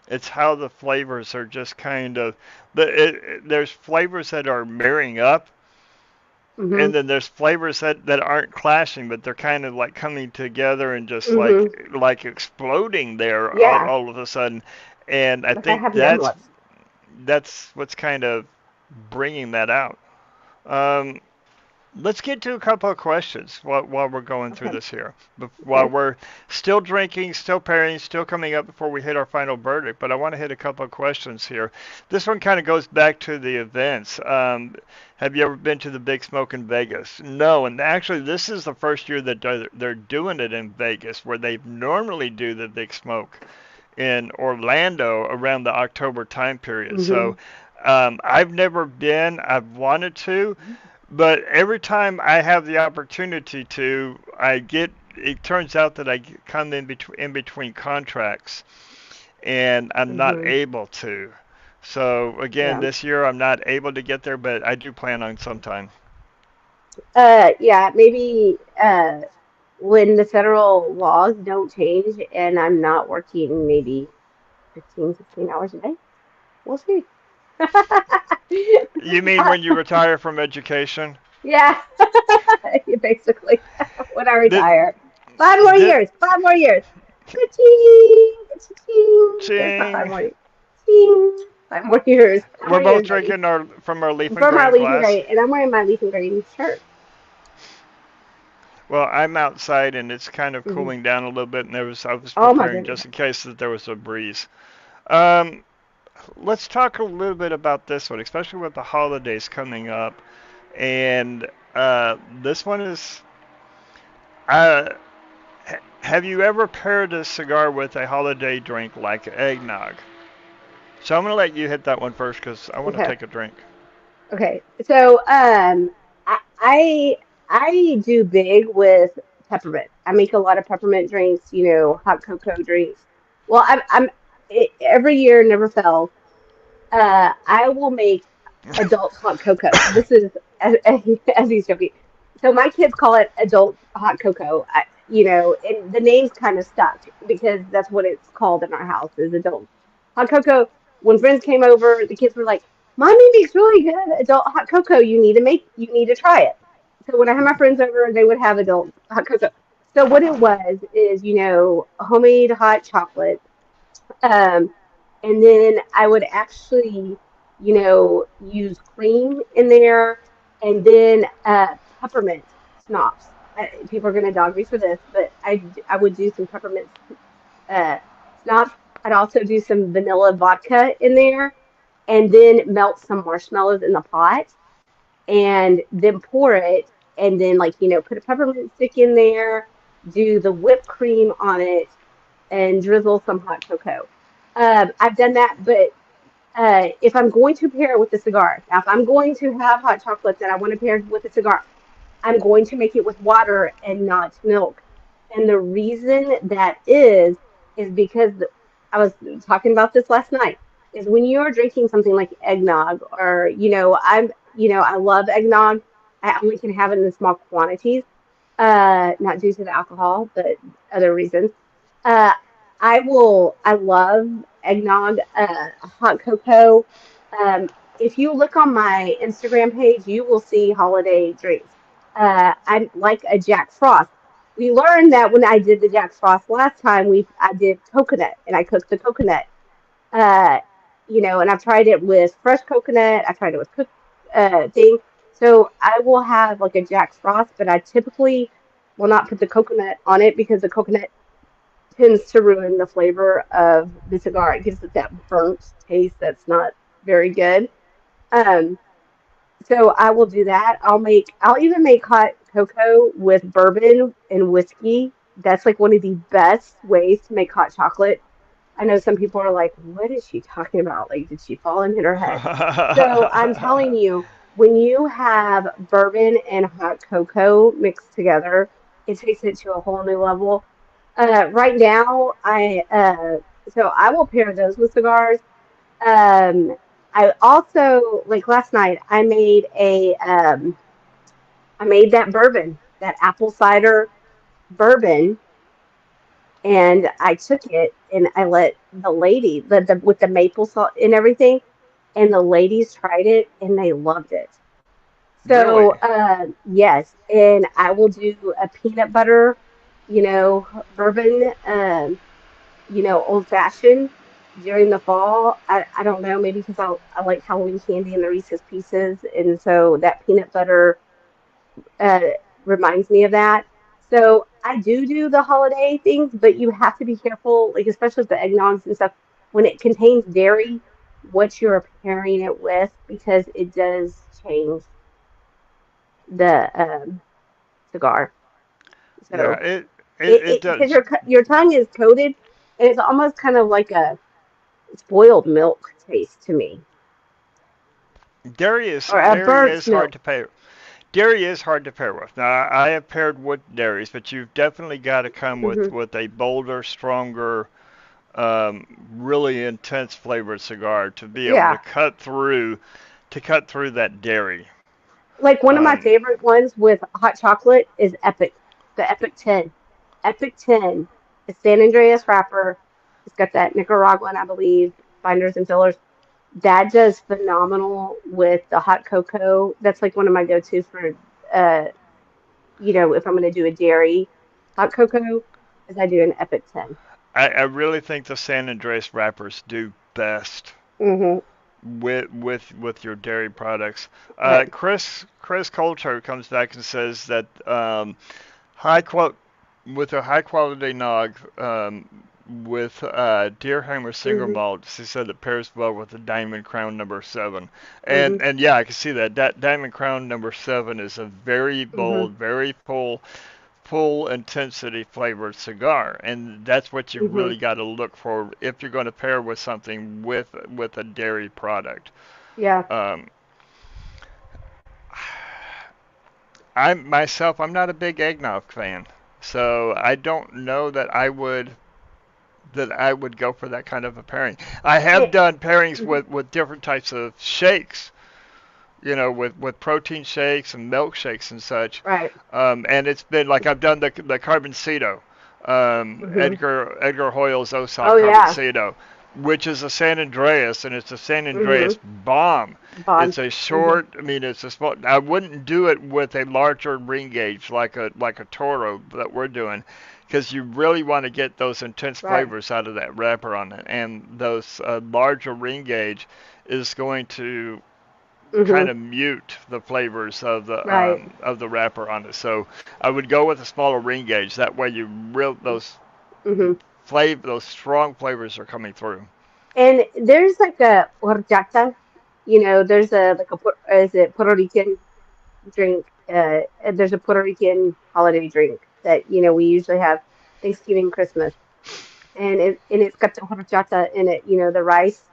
the flavors are just kind of there's flavors that are marrying up, Mm-hmm. and then there's flavors that aren't clashing, but they're kind of like coming together and just Mm-hmm. like exploding there Yeah. all of a sudden. And I Like I think have numb that's lips. that's what's kind of bringing that out. Um, let's get to a couple of questions while we're going through Okay. this here. While Okay. we're still drinking, still pairing, still coming up before we hit our final verdict, but I want to hit a couple of questions here. This one kind of goes back to the events. Have you ever been to the Big Smoke in Vegas? No, and actually, this is the first year that they're doing it in Vegas, where they normally do the Big Smoke in Orlando around the October time period. So Mhm. I've never been. I've wanted to, but every time I have the opportunity to, I get. It turns out that I come in between contracts, and I'm not Mhm. able to. So again, Yeah. this year I'm not able to get there, but I do plan on sometime. Yeah. Maybe when the federal laws don't change and I'm not working maybe 15, 16 hours a day, we'll see. You mean when you retire from education? Yeah. Basically, when I Did, retire. 5 more did, years. 5 more years. Ka-ching, ka-ching. There's my five ching. more years. Ching. 5 more years. Five We're more both years, baby. drinking our from our leaf and From our grain leaf and glass. green, and I'm wearing my leaf and green shirt. Well, I'm outside and it's kind of Hmm. cooling down a little bit, and I was Oh my preparing goodness. just in case that there was a breeze. Um, let's talk a little bit about this one, especially with the holidays coming up. And this one is, uh, have you ever paired a cigar with a holiday drink like eggnog? So I'm gonna let you hit that one first because I want to Okay. take a drink. Okay. So I do big with peppermint. I make a lot of peppermint drinks. Hot cocoa drinks. Well, every year never fails. I will make adult hot cocoa. This is as he's joking. So my kids call it adult hot cocoa. And the name's kind of stuck because that's what it's called in our house is adult hot cocoa. When friends came over, the kids were like, "Mommy makes really good adult hot cocoa. You need to try it." So when I had my friends over, they would have adult hot cocoa. So what it was is, homemade hot chocolate, um, and then I would actually, use cream in there and then peppermint schnapps. People are going to dog me for this, but I would do some peppermint uh, schnapps. I'd also do some vanilla vodka in there and then melt some marshmallows in the pot and then pour it and then, like, put a peppermint stick in there, do the whipped cream on it, and drizzle some hot cocoa. I've done that, but if I'm going to pair it with a cigar, now if I'm going to have hot chocolate that I want to pair with a cigar, I'm going to make it with water and not milk. And the reason that is because I was talking about this last night. Is when you are drinking something like eggnog, or I love eggnog. I only can have it in small quantities, not due to the alcohol, but other reasons. Uh, I love eggnog, hot cocoa. If you look on my Instagram page, you will see holiday drinks. I like a Jack Frost. We learned that when I did the Jack Frost last time, I did coconut and I cooked the coconut. Uh, and I've tried it with fresh coconut. I tried it with cooked thing. So I will have like a Jack Frost, but I typically will not put the coconut on it because the coconut tends to ruin the flavor of the cigar. It gives it that burnt taste that's not very good. Um, so I will do that. I'll even make hot cocoa with bourbon and whiskey. That's like one of the best ways to make hot chocolate. I know some people are like, what is she talking about? Like, did she fall and hit her head? So I'm telling you, when you have bourbon and hot cocoa mixed together, it takes it to a whole new level. Right now, I will pair those with cigars. Um, I also like last night. I made that bourbon, that apple cider bourbon, and I took it and I let the lady, with the maple salt and everything, and the ladies tried it and they loved it. So, Really? yes, and I will do a peanut butter, bourbon, old fashioned during the fall. I don't know, maybe because I like Halloween candy and the Reese's Pieces, and so that peanut butter uh, reminds me of that. So I do the holiday things, but you have to be careful, like especially with the eggnogs and stuff, when it contains dairy, what you're pairing it with, because it does change the cigar. Yeah, So it because does. your tongue is coated, and it's almost kind of like a spoiled milk taste to me, or a Dairy burnt is hard milk. to pair. Dairy is hard to pair with. Now I have paired with dairies, but you've definitely got to come Hmm. with a bolder, stronger, really intense flavored cigar to be able Yeah, to cut through that dairy. like one of my Um, favorite ones with hot chocolate is Epic, the Epic 10. Epic 10, the San Andreas wrapper. It's got that Nicaraguan, I believe, binders and fillers. That does phenomenal with the hot cocoa. That's like one of my go-tos for, uh, if I'm going to do a dairy hot cocoa, is I do an Epic 10. I really think the San Andreas wrappers do best Hmm. with your dairy products. Right. Chris Coulter comes back and says that high qual with a high quality nog with Deerhammer single Hmm. malt, he said it pairs well with the Diamond Crown number seven. Hmm. And yeah, I can see that. That Diamond Crown number seven is a very Hmm. bold, very full intensity flavored cigar, and that's what you Hmm. really got to look for if you're going to pair with something with a dairy product. Yeah. Um, I myself, I'm not a big eggnog fan, so I don't know that I would go for that kind of a pairing. I have It, done pairings mhm. with different types of shakes, with protein shakes and milkshakes and such. Right. And it's been like I've done the Carboncito, Hmm. Edgar Hoyle's Osage Oh yeah. Carboncito, which is a San Andreas, and it's a San Hmm. Andreas bomb. Bond. It's a Hmm. short. I mean, it's a small. I wouldn't do it with a larger ring gauge like a Toro that we're doing, because you really want to get those intense Right. flavors out of that wrapper on it, and those larger ring gauge is going to kind Hmm. of mute the flavors Right. of the wrapper on it. So I would go with a smaller ring gauge. That way, you real Hmm. those strong flavors are coming through. And there's like a horchata. There's a like a is it Puerto Rican drink? And there's a Puerto Rican holiday drink that we usually have Thanksgiving, Christmas, and it's got the horchata in it. The rice,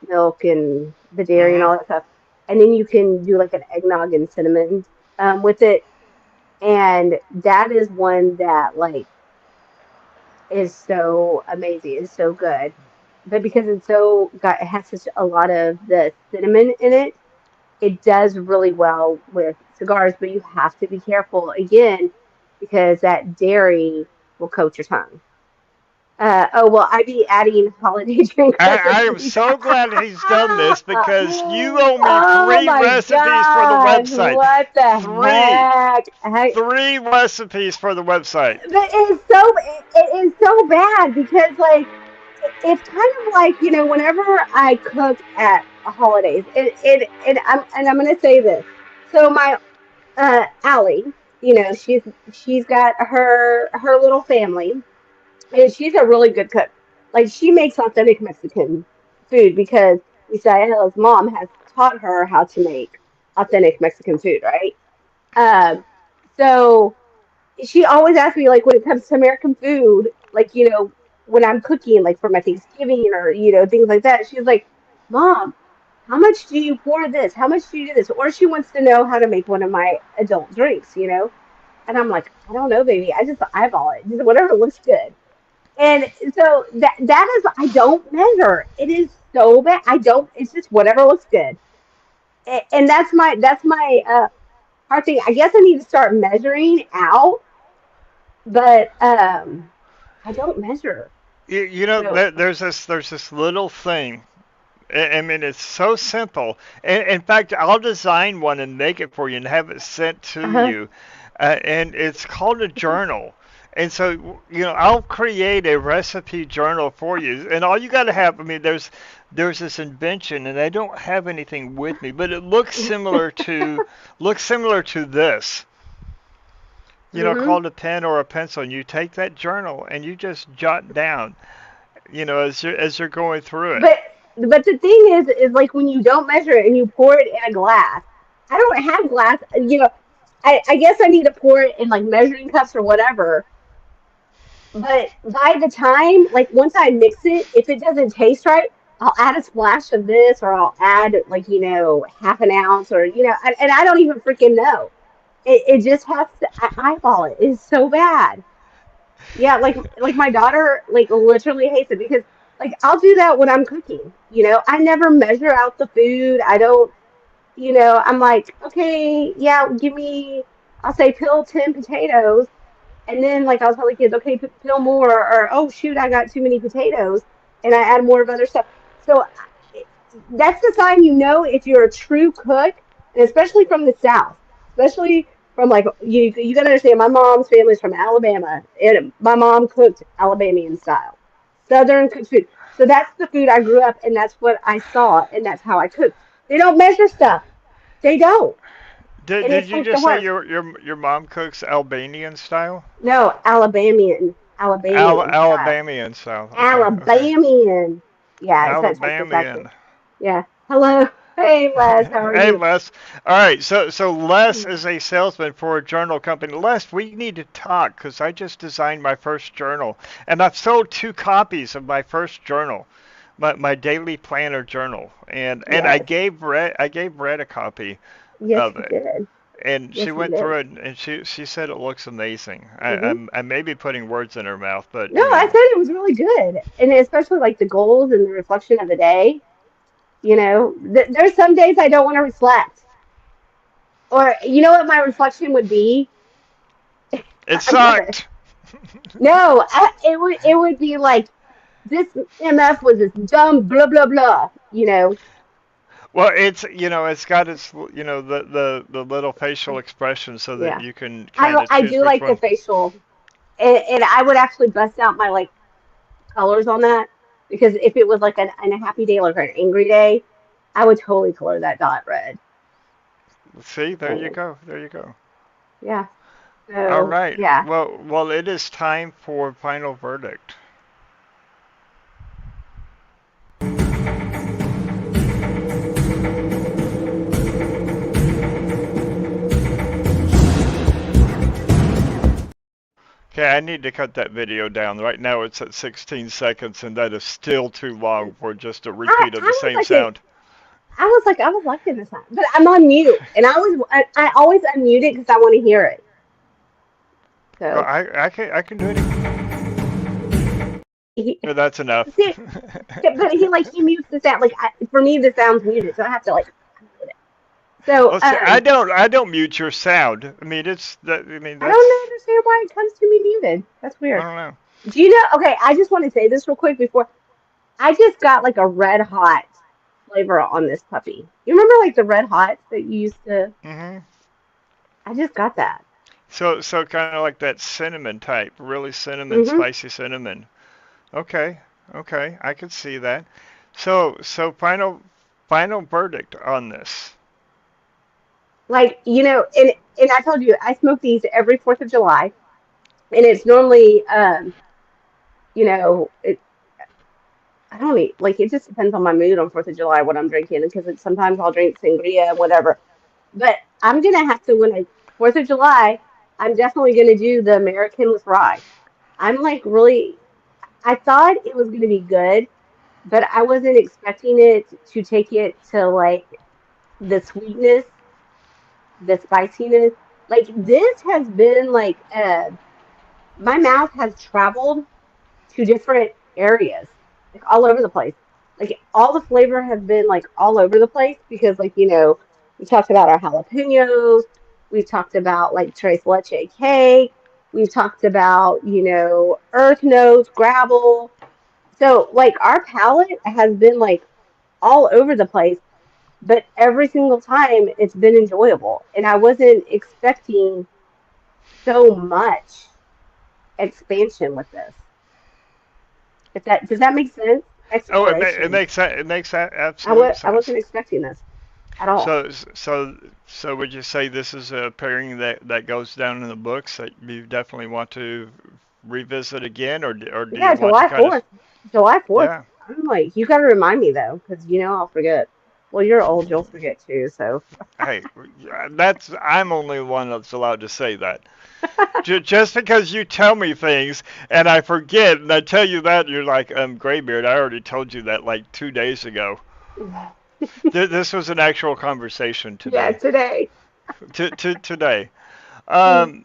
milk, and the dairy and Hmm. all that stuff. And then you can do like an eggnog and cinnamon with it, and that is one that like is so amazing. It's so good. But because it has such a lot of the cinnamon in it, it does really well with cigars, but you have to be careful again because that dairy will coat your tongue. Oh well, I'd be adding holiday drink I am recipes. so glad he's done this because you owe me Oh three my recipes for the gosh, website. what the Three, heck? three recipes for the website. But it is so bad because like it's kind of like whenever I cook at holidays, I'm gonna say this. So my Allie, she's got her little family, and she's a really good cook. Like she makes authentic Mexican food because Misael's mom has taught her how to make authentic Mexican food, right? Um, so she always asks me like when it comes to American food, like when I'm cooking like for my Thanksgiving or things like that. She's like, "Mom, how much do you pour this? How much do you do this?" Or she wants to know how to make one of my adult drinks. And I'm like, I don't know, baby. I just eyeball it, just whatever looks good. And so that is I don't measure. It is so bad. I don't. It's just whatever looks good. And that's my hard thing. I guess I need to start measuring out, but I don't measure. So There's this little thing. I mean, it's so simple. In fact, I'll design one and make it for you and have it sent to uh-huh. you. And it's called a journal. And so, I'll create a recipe journal for you. And all you got to have, I mean, there's this invention, and I don't have anything with me, but it looks similar to this. Hmm. called a pen or a pencil, and you take that journal and you just jot down, as you're going through it. But the thing is like when you don't measure it and you pour it in a glass. I don't have glass. I guess I need to pour it in like measuring cups or whatever. But by the time, like once I mix it, if it doesn't taste right, I'll add a splash of this, or I'll add like half an ounce, or and I don't even freaking know. It just has to eyeball it. It's so bad. Yeah, like my daughter like literally hates it because like I'll do that when I'm cooking. I never measure out the food. I don't. I'm like, okay, yeah, give me. I'll say peel 10 potatoes, and then like I'll tell the kids, okay, peel more, or oh shoot, I got too many potatoes, and I add more of other stuff. So that's the sign if you're a true cook, and especially from the South, especially from like you gotta understand. My mom's family's from Alabama, and my mom cooked Alabamian style, Southern cooked food. So that's the food I grew up, and that's what I saw, and that's how I cook. They don't measure stuff. They don't, Did and did it's you like the just say worst. your mom cooks Albanian style? No, Alabamian style. Alabamian style. Okay, okay. Alabamian. Yeah, it's that Texas accent. Alabamian. Yeah. Hello. Hey, Les. How are Hey, you? Les. All right, so Les is a salesman for a journal company. Les, we need to talk because I just designed my first journal, and I've sold 2 copies of my first journal, my daily planner journal, and I Yes. gave Red a copy Yes, of you it, did. and she Yes, you went did. through it, and she said it looks amazing. Hmm. I may be putting words in her mouth, but No, I said it was really good, and especially like the goals and the reflection of the day. There's some days I don't want to reflect, or you know what my reflection would be. it I'm gonna. sucked. No, it would be like this MF was this dumb blah blah blah. Well, it's got the little facial expression so that Yeah. you can kind I of I choose do which like the one. facial, and I would actually bust out my like colors on that because if it was like a happy day, like an angry day, I would totally color that dot red. See, there you And go. There you go. yeah, All so right. yeah. Well, it is time for final verdict. Okay, I need to cut that video down. Right now it's at 16 seconds, and that is still too long for just a I repeat of the I was same like it. sound. I was liking this time, but I'm on mute, and I always unmute it because I want to hear it. Well, So I can do it. he, No, that's enough. see, but he mutes the sound. Like for me, the sound's muted, so I have to like unmute it. So Well, see, I don't mute your sound. I mean, I don't that's understand why it comes to me muted. That's I weird. don't know. Do you know? Okay, I just want to say this real quick before I just got like a red hot flavor on this puppy. You remember like the red hots that you used to? Hmm. I just got that. So kind of like that cinnamon type, really cinnamon, Hmm. spicy cinnamon. Okay, okay, I can see that. So final verdict on this. Like and I told you I smoke these every 4th of July, and it's normally it. I don't eat like it just depends on my mood on 4th of July what I'm drinking because sometimes I'll drink sangria whatever. But I'm gonna have to when I 4th of July. I'm definitely gonna do the American with rye. I'm like really. I thought it was gonna be good, but I wasn't expecting it to take it to like the sweetness, the spiciness. Like this has been like my mouth has traveled to different areas, like all over the place. Like all the flavor has been like all over the place because like we talked about our jalapenos, we've talked about like tres leche cake, we've talked about earth notes, gravel. So like our palate has been like all over the place, but every single time it's been enjoyable. And I wasn't expecting so much expansion with this. If that does that make sense? Oh, it Exploration. makes that it makes absolute I sense. wasn't expecting this. at all. So would you say this is a pairing that goes down in the books that you definitely want to revisit again, or do Yeah, you want to July kind of? 4th. July 4th. Yeah. I'm like, you got to remind me though, because I'll forget. Well, you're old, you'll forget too. So, Hey, I'm only one that's allowed to say that. Just because you tell me things and I forget, and I tell you that, you're like, Graybeard, I already told you that like 2 days ago. This was an actual conversation yeah, today. today. Today. Mm. Um,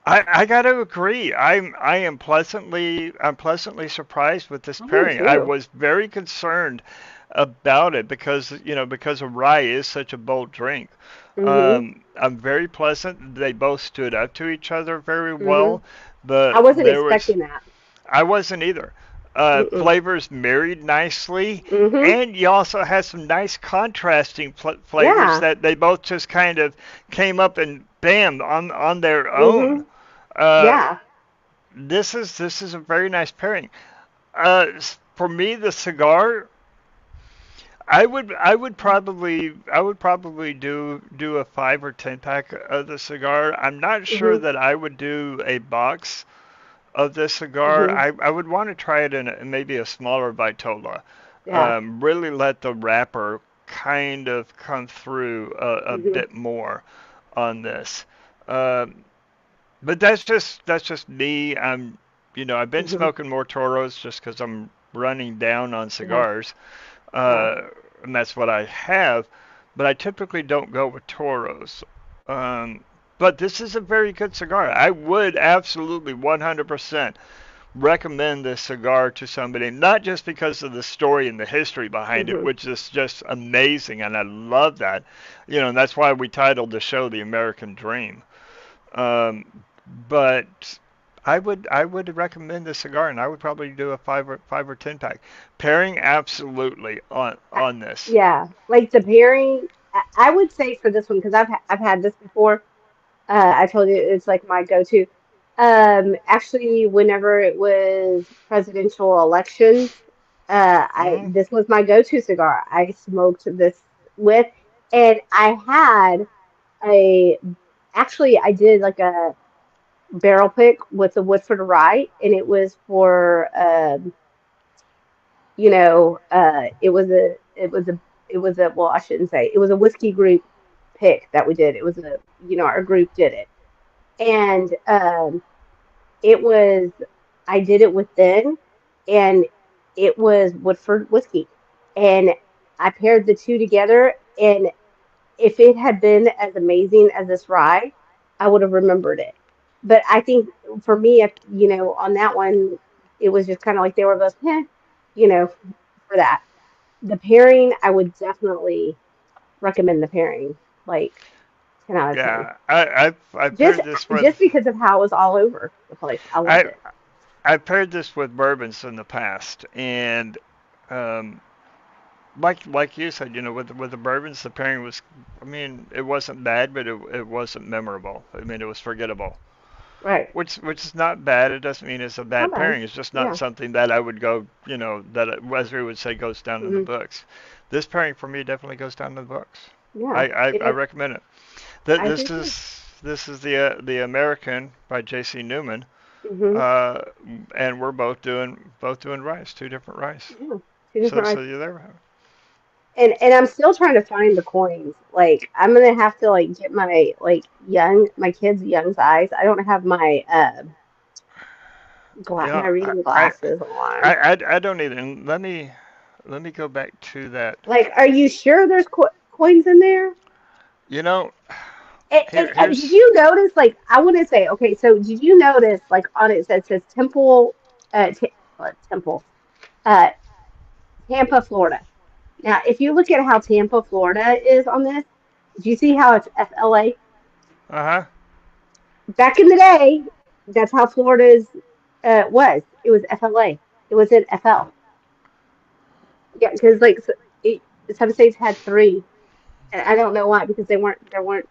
I got to agree. I'm pleasantly surprised with this I am pairing. I too. was very concerned about it because because a rye is such a bold drink. Mhm. I'm very pleasant. They both stood up to each other very Mhm. well, I but wasn't expecting that. I wasn't either. Mm-mm. Flavors married nicely, Mhm. and you also had some nice contrasting flavors Yeah. that they both just kind of came up and bam on their own. Mhm. Uh, Yeah. this is a very nice pairing. For me, the cigar, I would probably do a 5 or 10 pack of the cigar. I'm not sure Mhm. that I would do a box of this cigar. Mhm. I would want to try it in maybe a smaller vitola. Yeah. Really let the wrapper kind of come through a Mhm. bit more on this. Um, but that's just me. I've been Mhm. smoking more Toros just because I'm running down on Yeah. cigars, Yeah. uh, and that's what I have. But I typically don't go with Toros. Um, but this is a very good cigar. I would absolutely 100% recommend this cigar to somebody, not just because of the story and the history behind it, Mhm. which is just amazing, and I love that. And that's why we titled the show "The American Dream." Um, but I would recommend this cigar, and I would probably do a 5 or 10 pack pairing absolutely I, on this. yeah. Like the pairing, I would say for this one because I've had this before. I told you it's like my go-to. Actually, whenever it was presidential elections, I Mm, this was my go-to cigar. I smoked this with, and I had a actually I did like a barrel pick with the Woodford Rye, and it was for it was a well, I shouldn't say it was a whiskey group pick that we did. It was a our group did it, and it was I did it with then, and it was Woodford whiskey, and I paired the two together, and if it had been as amazing as this rye, I would have remembered it. But I think for me, if on that one, it was just kind of like they were both, you know, for that. The pairing, I would definitely recommend the pairing, like 10 out of 10. yeah, I've Just paired this with just because of how it was all over the place. I loved I it. I've paired this with bourbons in the past, and um, like you said, with the bourbons, the pairing was, I mean, it wasn't bad, but it wasn't memorable. I mean, it was forgettable. Right. Which is not bad. It doesn't mean it's a Not bad bad. pairing. It's just not Yeah. something that I would go, as we would say, goes down in the Hmm. books. This pairing for me definitely goes down in the books. Yeah. I It. recommend it. Th- I this do too. is this is the American by J.C. Newman, Hmm. uh, and we're both doing rice, two different rice. Yeah. Two So different. so you there. And I'm still trying to find the coins. Like I'm gonna have to like get my kids' young size. I don't have my my Yeah, reading glasses on. I don't either. And let me go back to that. Like, are you sure there's coins in there? You know, And did here's you notice? Like, I want to say, okay, so did you notice? Like on it says Temple, Temple, uh, Tampa, Florida. Now, if you look at how Tampa, Florida is on this, do you see how it's FLA? uh-huh. Back in the day, that's how Florida's was. It was FLA. It was in FL. Yeah, because some states had three, and I don't know why because there weren't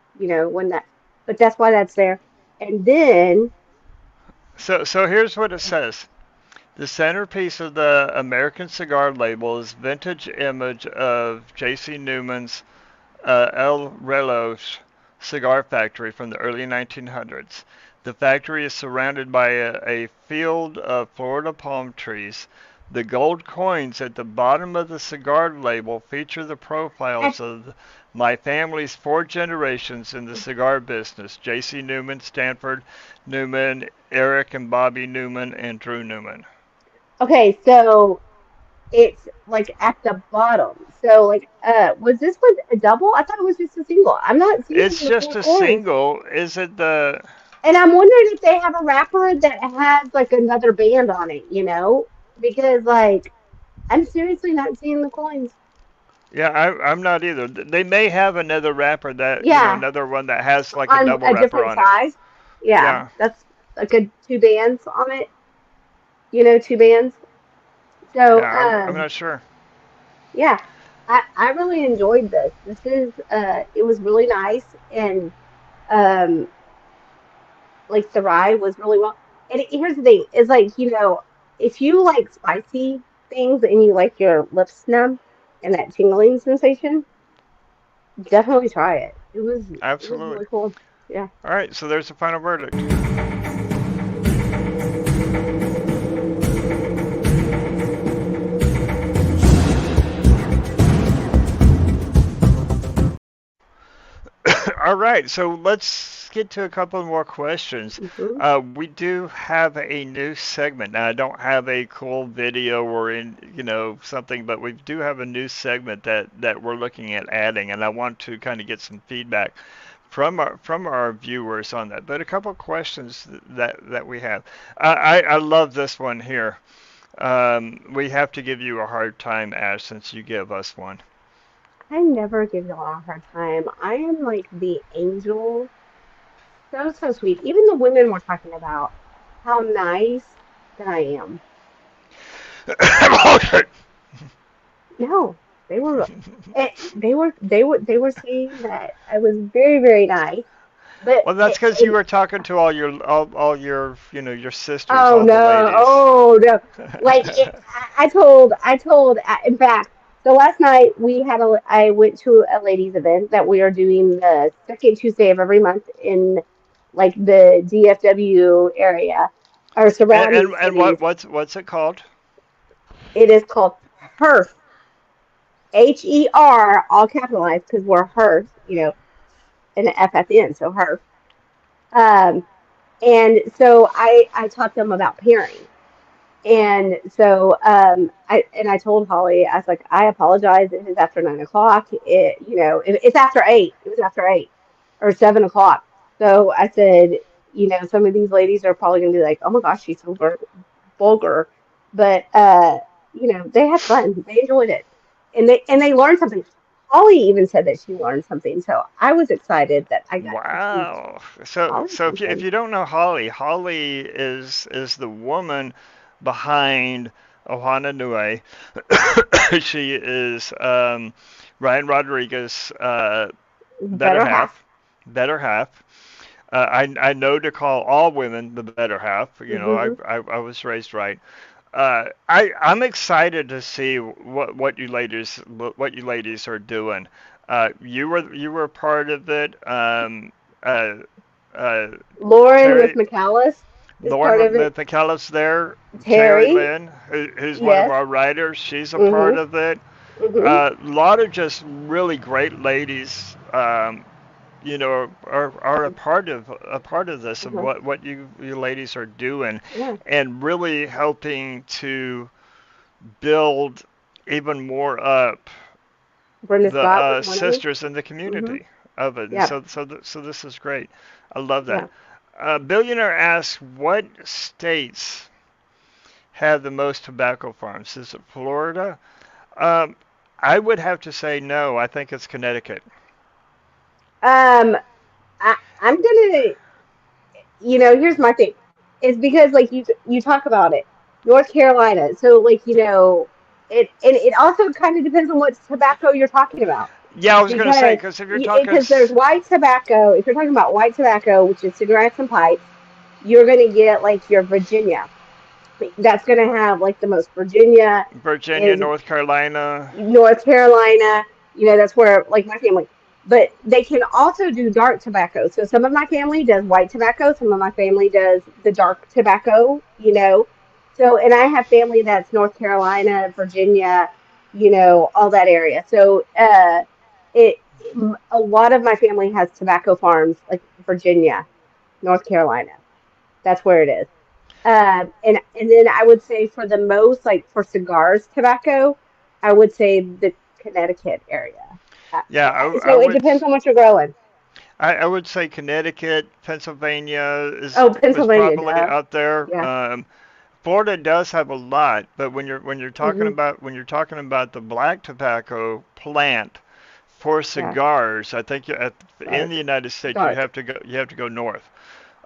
when that, but that's why that's there. And then, So here's what it says. The centerpiece of the American cigar label is vintage image of J.C. Newman's El Reloj cigar factory from the early 1900s. The factory is surrounded by a field of Florida palm trees. The gold coins at the bottom of the cigar label feature the profiles of my family's four generations in the cigar business: J.C. Newman, Stanford Newman, Eric and Bobby Newman, and Drew Newman. Okay, so it's like at the bottom. So like, was this one a double? I thought it was just a single. I'm not seeing It's the just four a coins. single. Is it the? And I'm wondering if they have a wrapper that has like another band on it, Because like I'm seriously not seeing the coins. Yeah, I'm not either. They may have another wrapper that, Yeah, another one that has like a on double a wrapper different on it. size. Yeah, Yeah, that's like a two bands on it, two bands. So, yeah, I'm not sure. yeah, I really enjoyed this. It was really nice, and um like the ride was really well. And here's the thing: is like if you like spicy things and you like your lips numb and that tingling sensation, definitely try it. It was Absolutely. really cool. Yeah. All right, so there's the final verdict. All right, so let's get to a couple more questions. Hmm. We do have a new segment. Now, I don't have a cool video or something, but we do have a new segment that we're looking at adding, and I want to kind of get some feedback from our viewers on that. But a couple of questions that we have. I love this one here. We have to give you a hard time, Ash, since you give us one. I never give y'all a hard time. I am like the angel. So, so sweet. Even the women were talking about how nice that I am. No, they were, they were saying that I was very, very nice. But Well, that's because you were talking to all your your sisters, oh all the no, ladies. oh no. In fact, so last night I went to a ladies event that we are doing the second Tuesday of every month in like the DFW area or And surrounding and, and cities. what's it called? It is called HERF, HER, all capitalized because we're HERF, and an F at the end, so HERF. Um, and so I taught them about pairing. And so I told Holly, I was like, I apologize. It is after 9 o'clock. It's after eight. It was after 8 or 7 o'clock. So I said, some of these ladies are probably gonna be like, oh my gosh, she's so vulgar. But they had fun. They enjoyed it. And they learned something. Holly even said that she learned something. So I was excited that I got to teach Wow. So Holly so if something. you don't know Holly, Holly is the woman behind Ohana Nue. She is Ryan Rodriguez' better Better half. half. Better half. I know to call all women the better half. Hmm. I was raised right. I'm excited to see what you ladies are doing. You were a part of it. Uh, uh, Lauren with Terry McAllis is Lauren part of it. McCullough's there. Terry Terry, Lynn, who's one of yes. our writers, she's a part Mhm. of it. Mhm. A lot of just really great ladies. Are a part of this of Mhm. what you ladies are doing, Yeah. and really helping to build even more up Brenda the Scott was one of them. sisters in the Mhm. community of it. And Yeah. so this is great. I love that. Yeah. Billionaire asks, what states have the most tobacco farms? Is it Florida? Um, I would have to say no. I think it's Connecticut. Um, I'm gonna. Here's my thing. It's because like you talk about it, North Carolina. So like it also kind of depends on what tobacco you're talking about. Yeah, I was gonna say because because if you're talking, there's white tobacco. If you're talking about white tobacco, which is cigarettes and pipes, you're gonna get like your Virginia. That's gonna have like the most. Virginia Virginia, is North Carolina. North Carolina. That's where like my family. But they can also do dark tobacco. So some of my family does white tobacco, some of my family does the dark tobacco, you know. So, and I have family that's North Carolina, Virginia, you know, all that area. So, it a lot of my family has tobacco farms like Virginia, North Carolina. That's where it is. And then I would say for the most, like for cigars, tobacco, I would say the Connecticut area. Yeah, So it depends on what you're growing. I would say Connecticut, Pennsylvania Oh, is Pennsylvania, probably duh. out there. Yeah. Florida does have a lot, but Hmm. when you're talking about the black tobacco plant for Yeah. cigars, I think in Dark. the United States Dark. you have to go north.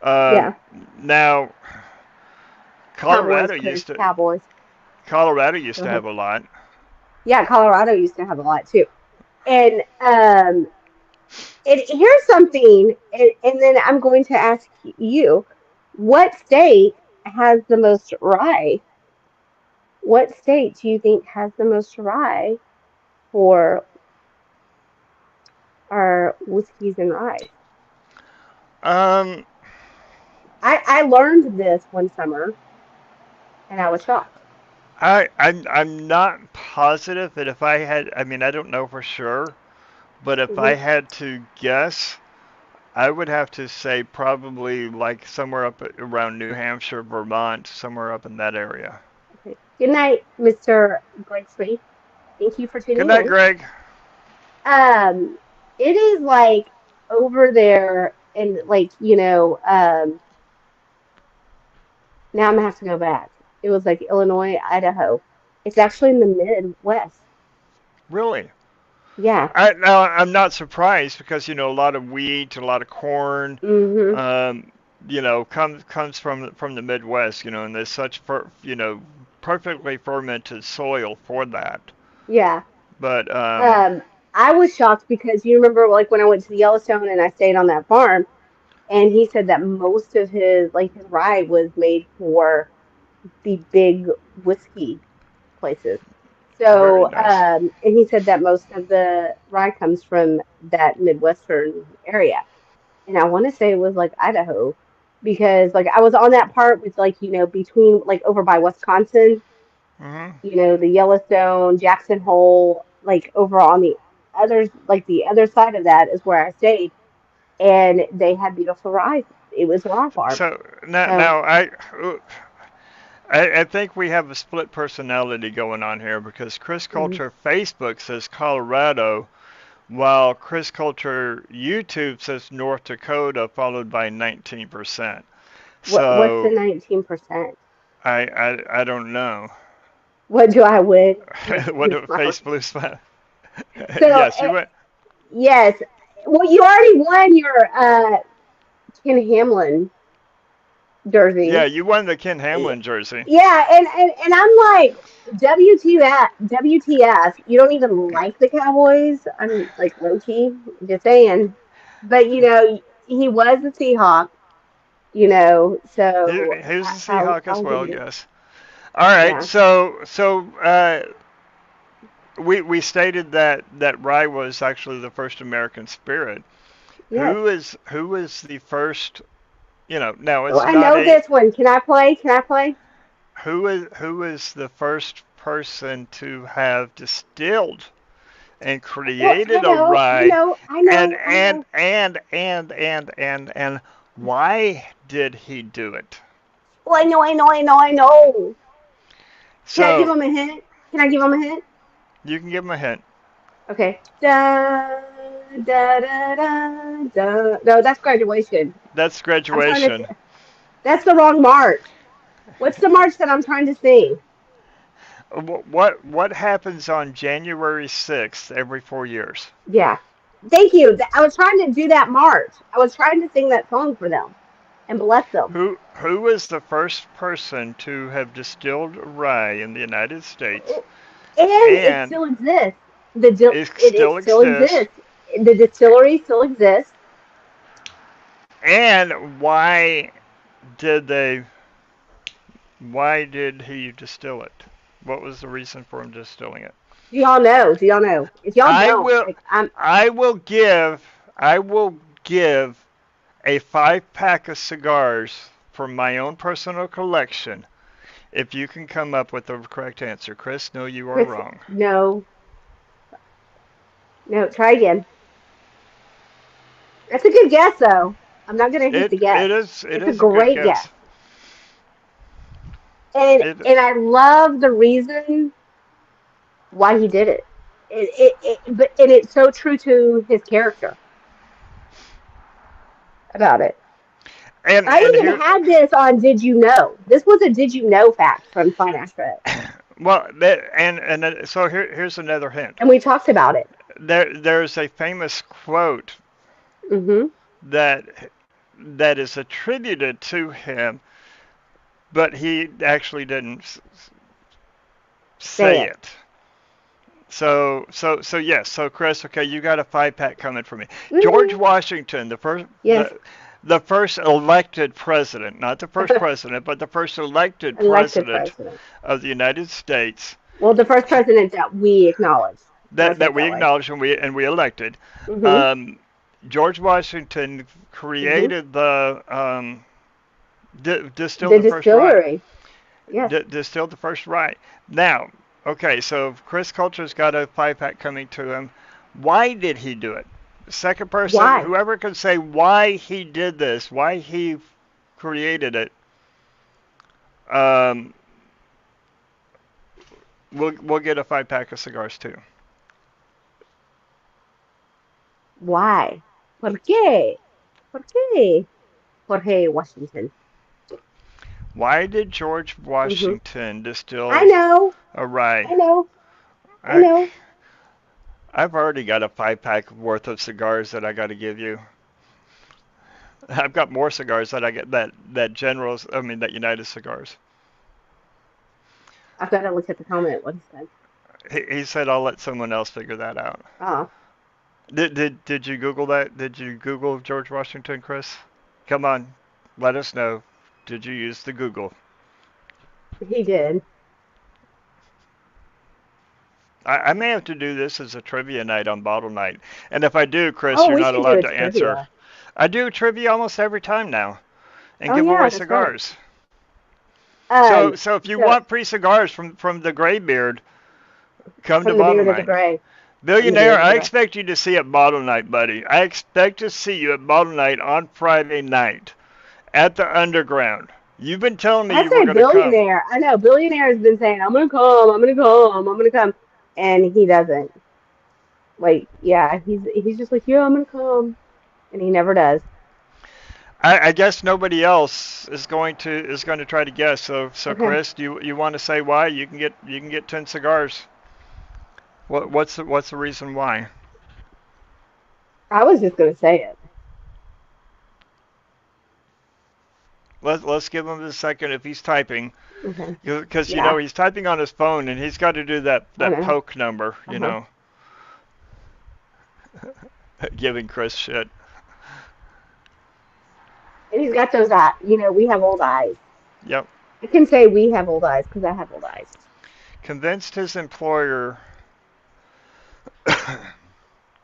Um, Yeah. now Cowboys, Colorado Chris. used to Cowboys. Colorado used Go to ahead. have a lot. Yeah, Colorado used to have a lot too. And here's something, and then I'm going to ask you, what state has the most rye? What state do you think has the most rye for our whiskeys and rye? Um, I learned this one summer and I was shocked. I'm not positive, but if I had, I mean, I don't know for sure, but if I Hmm. had to guess, I would have to say probably like somewhere up around New Hampshire, Vermont, somewhere up in that area. Okay. Good night, Mr. Grigsby. Thank you for Good tuning night, in. Greg. Um, it is like over there and like, now I'm gonna have to go back. It was like Illinois, Idaho. It's actually in the Midwest. Really? Yeah. Now I'm not surprised because you know a lot of wheat, a lot of corn, Hmm. um, comes from the Midwest, you know, and there's such perfectly fermented soil for that. Yeah. But Um, I was shocked because you remember like when I went to the Yellowstone and I stayed on that farm, and he said that most of his rye was made for the big whiskey places. very So, nice. and he said that most of the rye comes from that Midwestern area. And I want to say it was like Idaho because like I was on that part with like, between like over by Wisconsin, Hmm. the Yellowstone, Jackson Hole, like over on the the other side of that is where I stayed. And they had beautiful rye. It was a rye farm. So now, So, I think we have a split personality going on here because Chris mhm. Culture Facebook says Colorado, while Chris Culture YouTube says North Dakota, followed by 19%. What's the So 19%? I don't know. What do I win? Face What blue do smile. face blue spot? So, Yes, you went. yes. Well, you already won your Ken Hamlin Yeah, jersey. you won the Ken Hamlin jersey. Yeah, and I'm like, WTF, you don't even like the Cowboys. I'm like low key, just saying. But he was a Seahawk, so He was a I'll Seahawk as I'll give well, you. yes. All right, Yeah. so we stated that rye was actually the first American spirit. Yes. Who is the first? You know, now Oh, it's I not know a this one. Can I play? Can I play? who is the first person to have distilled and Well, I created a know, I rye, know, I and know, I and know. and and and and and why did he do it? Well, I know, I know, I know, I know. Can I give So him a hint? Can I give him a hint? you can give him a hint. Okay. Da da da da da. No, that's graduation. That's I'm trying to. graduation. That's the wrong march. What's the march that I'm trying to sing? What happens on January 6th every 4 years? Yeah. Thank you. I was trying to do that march. I was trying to sing that song for them and bless them. Who was the first person to have distilled rye in the United States And it and still exists. It still still exists? exists. The distillery still exists. And did they why did he distill it? What was the reason for him distilling it? Do y'all know? Do y'all know? If y'all I don't, will. like, I'm I will give. I will give a 5 pack of cigars from my own personal collection if you can come up with the correct answer. Chris, no, you are Chris. wrong. No, no. Try again. That's a good guess, though. I'm not gonna hate the guess. It It's a is a good great guess, guess. and It and I love the reason why he did it. But and it's so true to his character about it. and I even here had this on Did You Know? This was a Did You Know fact from Fine Ashford, well so here's another hint. and we talked about it. There's a famous quote Hmm. that is attributed to him, but he actually didn't Say say it. it. So yes. So Chris, okay, you got a 5 pack coming for me. George Hmm. Washington, the first Yes, the first elected president, not the first president, but the first elected elected president president. of the United States Well, the first president that we acknowledge. I'll say that it we that way. acknowledged and we elected. Hmm. Um, George Washington Hmm. created the distilled The the first rye. distillery. Yes. Distilled the first rye. Now, okay, so Chris Culture's got a 5 pack coming to him. Why did he do it? Second person, Why? whoever can say why he did this, why he created it, um, we'll get a 5 pack of cigars too. Why? ¿Por qué? ¿Por qué? Jorge Washington. Why did George Hmm. Washington I distill know. a rye? I know. I I, know. I've already got a 5 pack worth of cigars that I got to give you. I've got more cigars that I get that United cigars. I've got to look at the comment. What he said. He said I'll let someone else figure that out. Oh, Did you Google that? Did you Google George Washington, Chris? Come on, let us know. Did you use the Google? he did. I may have to do this as a trivia night on Bottle Night, and if I do, Chris, Oh, you're we not should do allowed a to answer. trivia. I do trivia almost every time now, and Oh give yeah, away that's right. cigars. Um, So if you so want free cigars from the Graybeard, come to from the Bottle beard of the Night. gray, from the Billionaire, beard of the I gray. expect you to see at Bottle Night, buddy. I expect to see you at Bottle Night on Friday night at the Underground. You've been telling me I you were say going to come. billionaire. I know billionaire has been saying, "I'm gonna come. I'm gonna come. I'm gonna come," and he doesn't. Like, yeah, he's just like, "Yeah, I'm gonna come," and he never does. I guess nobody else is going to try to guess. So Okay, Chris, do you want to say why? You can get 10 cigars. What's the reason why? I was just gonna say it. Let's give him a second if he's typing, Okay, because yeah, he's typing on his phone and he's got to do I that know. poke number. Uh-huh. Giving Chris shit. And he's got those eyes. We have old eyes. Yep. I can say we have old eyes because I have old eyes. Convinced his employer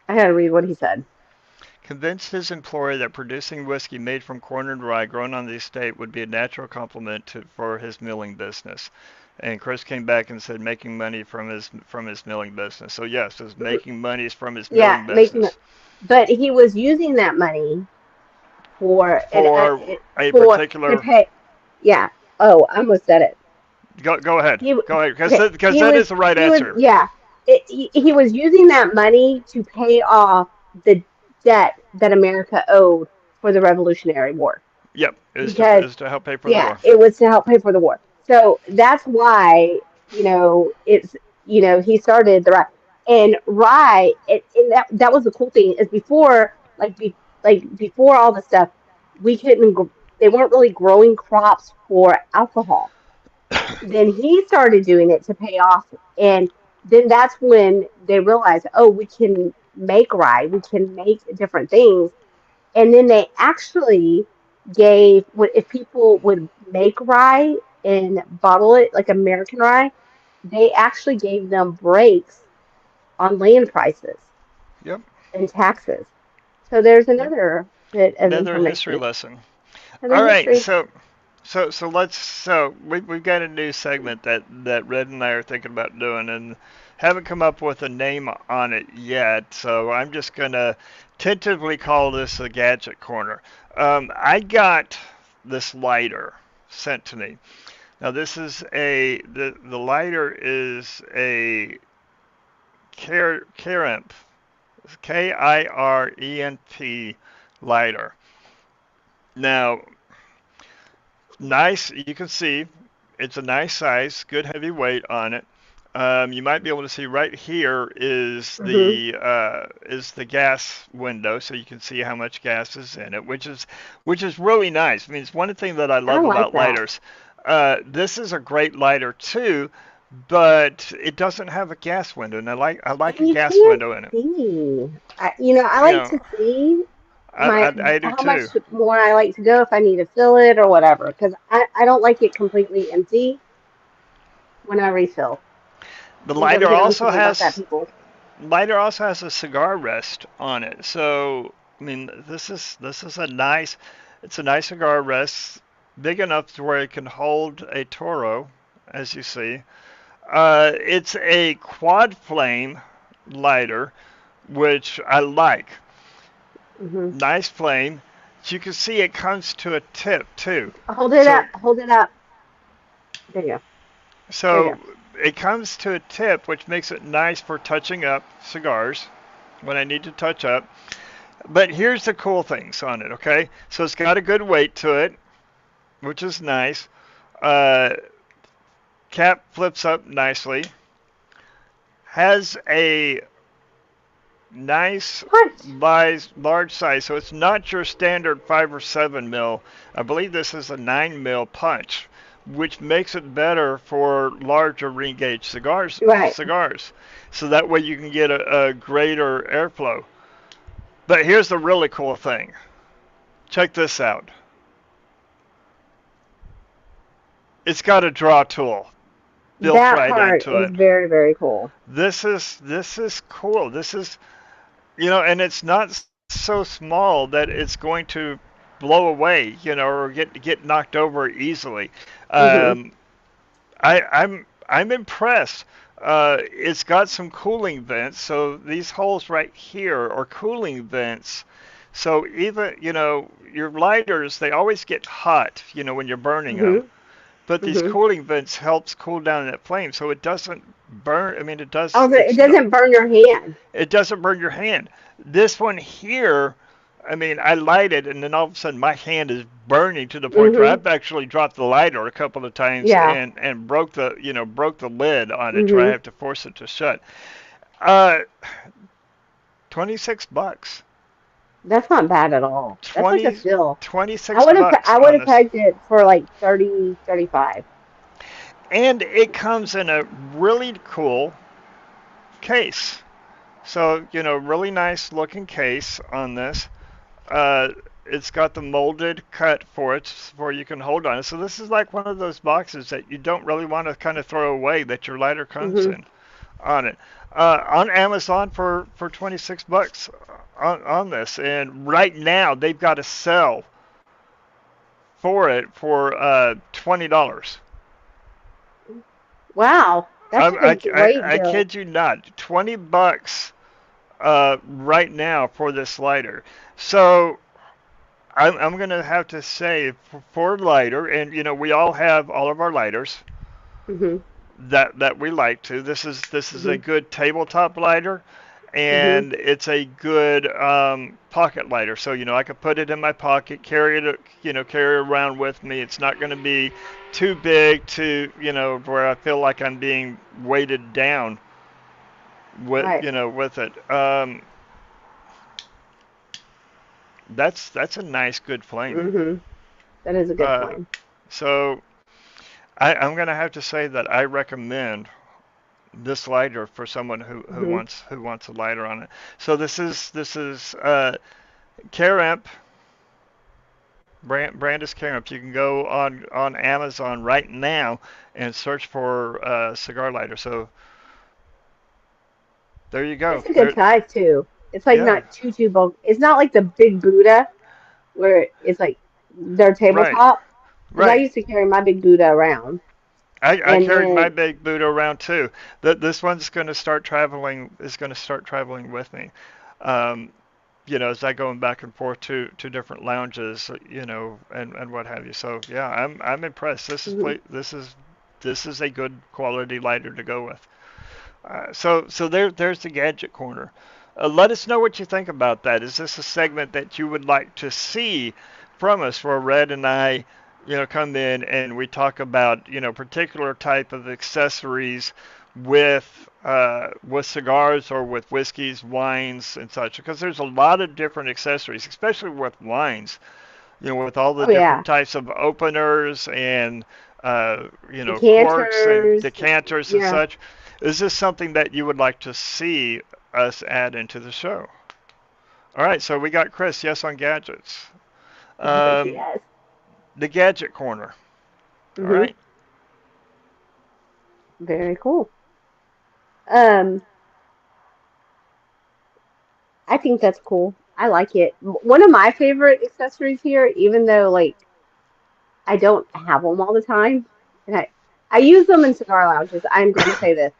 I gotta read what he said. convinced his employer that producing whiskey made from corn and rye grown on the estate would be a natural complement for his milling business. And Chris came back and said making money from his milling business. So yes, is making monies from his Yeah, milling making it. business But he was using that money for and for a for to particular. pay. Yeah. Oh, I almost said it. Go ahead, He because okay. that is the right He was answer. yeah. He was using that money to pay off the debt that America owed for the Revolutionary War Yep, because is to help pay for the yeah, war. it was to help pay for the war. So that's why it's he started the rye and rye. And that was the cool thing is before before all the stuff we couldn't they weren't really growing crops for alcohol. Then he started doing it to pay off, and then that's when they realized, oh, we can make rye, we can make different things, and then they actually gave if people would make rye and bottle it like American rye, they actually gave them breaks on land prices Yep. and taxes. So there's Yep. another bit of Another history information. lesson. Another All right. history. So we've got a new segment that Red and I are thinking about doing, and haven't come up with a name on it yet. So I'm just gonna tentatively call this a gadget corner. I got this lighter sent to me. Now this is the lighter is a Kiremp, KIRENP lighter. Now, nice. You can see it's a nice size, good heavy weight on it. You might be able to see right here Hmm. is the gas window, so you can see how much gas is in it, which is really nice. I mean, it's one thing that I I love like about that. lighters. This is a great lighter too, but it doesn't have a gas window, and I like a And you gas can't window in it. see. I You like know, to see I my I, I do how much too. more I like to go if I need to fill it or whatever. Because I don't like it completely empty when I refill. The And don't lighter get on to also me about that, has people. lighter also has a cigar rest on it. So I mean, this is it's a nice cigar rest, big enough to where it can hold a Toro, as you see. It's a quad flame lighter, which I like. Hmm. Nice flame. As you can see, it comes to a tip too. Hold it up. So Hold it up. There you go. There you so it comes to a tip, which makes it nice for touching up cigars when I need to touch up. But here's the cool things on it, okay? So it's got a good weight to it, which is nice. Uh, Cap flips up nicely. Has a nice go. Punch. large size, so it's not your standard 5 or 7 mil. I believe this is a 9 mil punch, which makes it better for larger ring gauge cigars. Right. Cigars, so that way you can get a greater airflow. But here's the really cool thing. Check this out. It's got a draw tool built That right part into is it. very, very cool. This is cool. This is and it's not so small that it's going to blow away, or get knocked over easily. Hmm. Um, I'm impressed. It's got some cooling vents, so these holes right here are cooling vents. So even your lighters, they always get hot, when you're burning them. Hmm. But these Hmm. cooling vents helps cool down that flame, so it doesn't burn. I mean, it does. Also, it doesn't burn your hand. It doesn't burn your hand. This one here, I mean, I light it, and then all of a sudden my hand is burning to the point where Hmm. I've actually dropped the lighter a couple of times Yeah. and broke the lid on it, where I Hmm. have to force it to shut. Uh, $26. That's not bad at all. That's like a 20, steal. 26 bucks I would on have this. pegged it for like 30, 35. And it comes in a really cool case. So, really nice looking case on this. Uh, it's got the molded cut for it where you can hold on it. So this is like one of those boxes that you don't really want to kind of throw away that your lighter comes Hmm. in on it. On Amazon for $26 on this. And right now they've got a sell for it for $20. Wow. That's a great I deal. kid you not. $20 right now for this lighter. So I'm gonna have to say for lighter, and we all have all of our lighters Hmm. that we like to. This is a Hmm. good tabletop lighter, Hmm. and it's a good pocket lighter. So I could put it in my pocket, carry it around with me. It's not gonna be too big to where I feel like I'm being weighted down Right. with it. That's a nice good flame. Hmm. That is a good Uh, flame. so I'm gonna have to say that I recommend this lighter for someone Hmm. who wants a lighter on it. So this is Caramp Brandis Carops. You can go on Amazon right now and search for cigar lighter. So there you go. It's a good There, size too. It's like yeah, not too bulky. It's not like the big Buddha where it's like their right, tabletop. Because I right. used to carry my big Buddha around, I and carried my then big Buddha around too. This one's going to start traveling. Is going to start traveling with me. Um, as I going back and forth to different lounges, and what have you. So yeah, I'm impressed. mhm. This is a good quality lighter to go with. So there's the gadget corner. Let us know what you think about that. Is this a segment that you would like to see from us, where Red and I, come in and we talk about particular type of accessories with cigars or with whiskeys, wines, and such? Because there's a lot of different accessories, especially with wines. With all the Oh different yeah, types of openers and corks and decanters. decanters and Yeah, such. Is this something that you would like to see us add into the show? All right, so we got Chris, yes on gadgets. Um, yes. the gadget corner. All Hmm. right. Very cool. Um, I think that's cool. I like it. One of my favorite accessories here, even though like I don't have them all the time, and I use them in cigar lounges. I'm going to say this.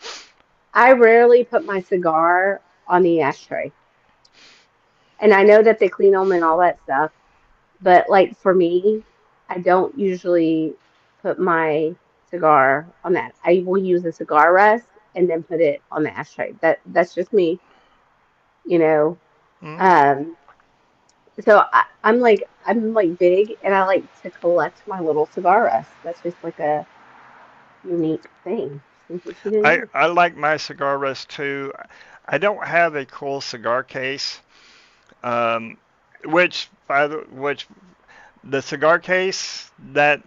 I rarely put my cigar on the ashtray. And I know that they clean them and all that stuff, but like for me, I don't usually put my cigar on that. I will use a cigar rest and then put it on the ashtray. That's just me, you know. Mm, Um, so I'm like big and I like to collect my little cigar rests. That's just like a unique thing. In case you didn't I know. I like my cigar rest too. I don't have a cool cigar case, um, which the cigar case that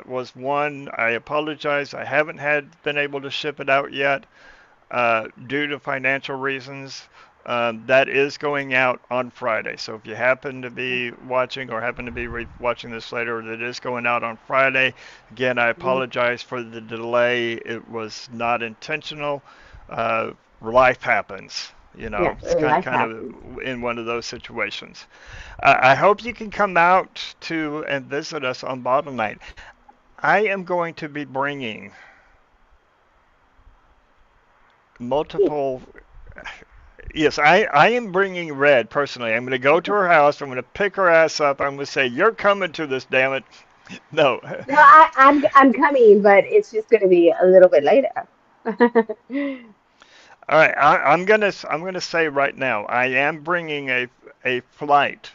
was one. I apologize. I haven't been able to ship it out yet due to financial reasons. That is going out on Friday. So if you happen to be watching or happen to be watching this later, it is going out on Friday. Again, I Mhm. apologize for the delay. It was not intentional. Uh, Life happens. Yes, It's life kind happens. of in one of those situations. I hope you can come out to and visit us on Bottle Night. I am going to be bringing Yeah. multiple. Yes, I am bringing Red personally. I'm going to go to her house. I'm going to pick her ass up. I'm going to say, "You're coming to this, damn it." No. No, I'm coming, but it's just going to be a little bit later. All right, I'm gonna say right now, I am bringing a flight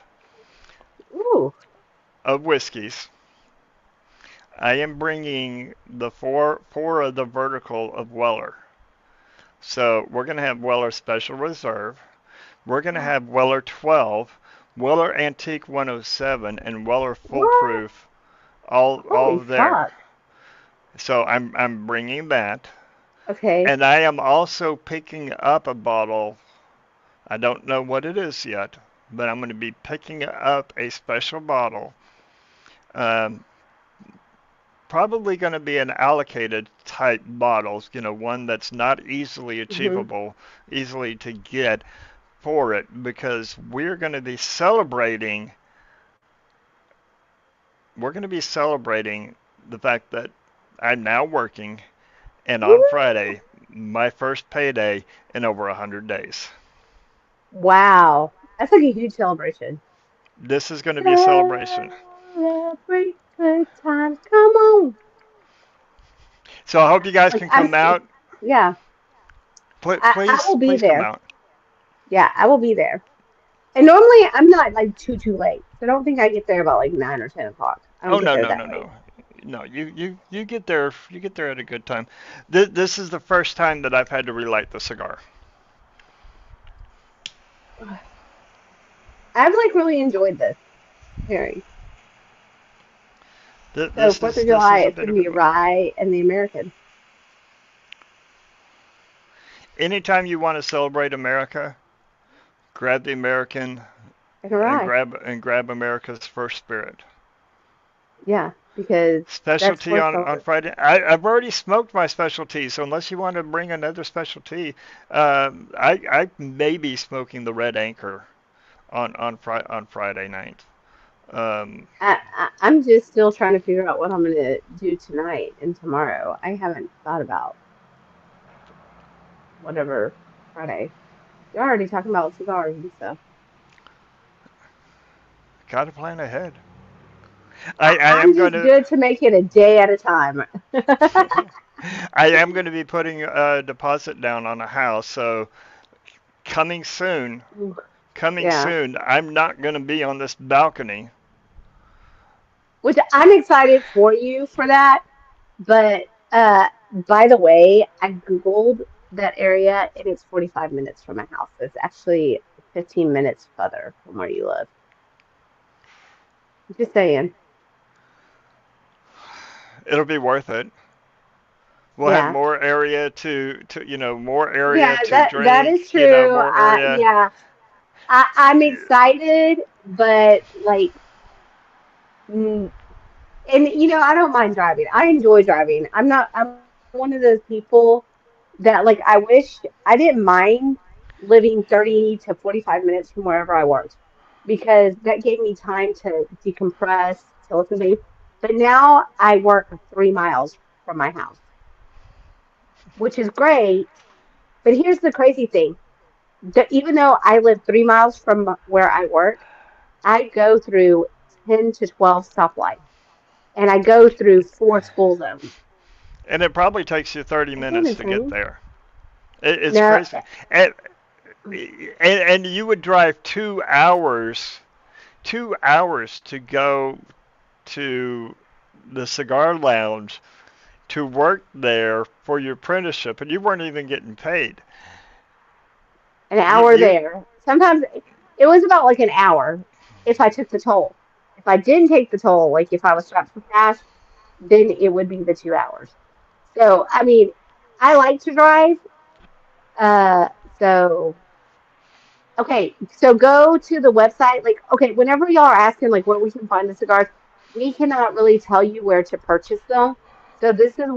Ooh, of whiskeys. I am bringing the four of the vertical of Weller. So we're gonna have Weller Special Reserve. We're gonna have Weller 12, Weller Antique 107, and Weller what? Foolproof all Holy there. fuck. So I'm bringing that, Okay. and I am also picking up a bottle. I don't know what it is yet, but I'm going to be picking up a special bottle. Um, Probably going to be an allocated type bottles, one that's not easily Hmm. achievable, easily to get for it, because we're going to be celebrating. We're going to be celebrating the fact that I'm now working, and on Woo! Friday, my first payday in over 100 days. Wow. That's like a huge celebration. This is going to be a celebration. Celebrate good times. Come on. So I hope you guys Like can come out. yeah, I will be Please come there. out. Yeah, I will be there. And normally I'm not like too late. So I don't think I get there about like 9 or 10 o'clock. I don't Oh get no there no that no late. no. No, you get there. You get there at a good time. This is the first time that I've had to relight the cigar. I've like really enjoyed this pairing. So Fourth of This July, is a it's bit gonna of a be fun. rye and the American. Anytime you want to celebrate America, grab the American and a rye. and grab America's First Spirit. Yeah, because that's Specialty worth on the. Friday. I've already smoked my specialty, so unless you want to bring another specialty, I may be smoking the Red Anchor on Friday night. Um, I'm just still trying to figure out what I'm gonna do tonight and tomorrow. I haven't thought about whatever Friday. You're already talking about cigars and stuff. Gotta plan ahead. I I'm am just gonna good to make it a day at a time. I am gonna be putting a deposit down on a house, so coming soon, Ooh, coming yeah. soon. I'm not gonna be on this balcony. Which I'm excited for you for that. But by the way, I Googled that area and it's 45 minutes from my house. So it's actually 15 minutes further from where you live. Just saying. It'll be worth it. We'll have Yeah. more area to more Yeah, area to that is drink. You know, true. more area. Yeah, I'm excited, but like, mm, and I don't mind driving. I enjoy driving. I'm one of those people that like I wish I didn't mind living 30 to 45 minutes from wherever I worked because that gave me time to decompress, to listen to. But now I work 3 miles from my house, which is great. But here's the crazy thing. Even though I live 3 miles from where I work, I go through 10 to 12 stoplights and I go through four school zones. And it probably takes you 30 Isn't that minutes to get insane? there. It's No, crazy. And, and you would drive 2 hours, 2 hours to go to the cigar lounge to work there for your apprenticeship, and you weren't even getting paid. an You, hour you, there. Sometimes it was about like an hour if I took the toll. If I didn't take the toll, like if I was strapped for cash, then it would be the 2 hours. So, I mean, I like to drive. Uh, so Okay, so go to the website. Like, okay, whenever y'all are asking like where we can find the cigars, we cannot really tell you where to purchase them. So this is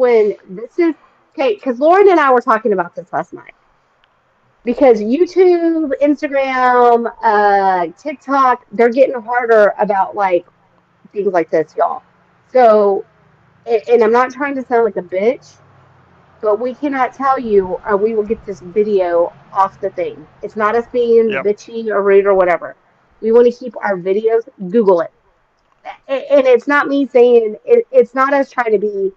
okay, because Lauren and I were talking about this last night. Because YouTube, Instagram, TikTok, they're getting harder about like things like this, y'all. So, and I'm not trying to sound like a bitch, but we cannot tell you or we will get this video off the thing. It's not us being yep, bitchy or rude or whatever. We want to keep our videos, Google it. And it's not me saying it's not us trying to be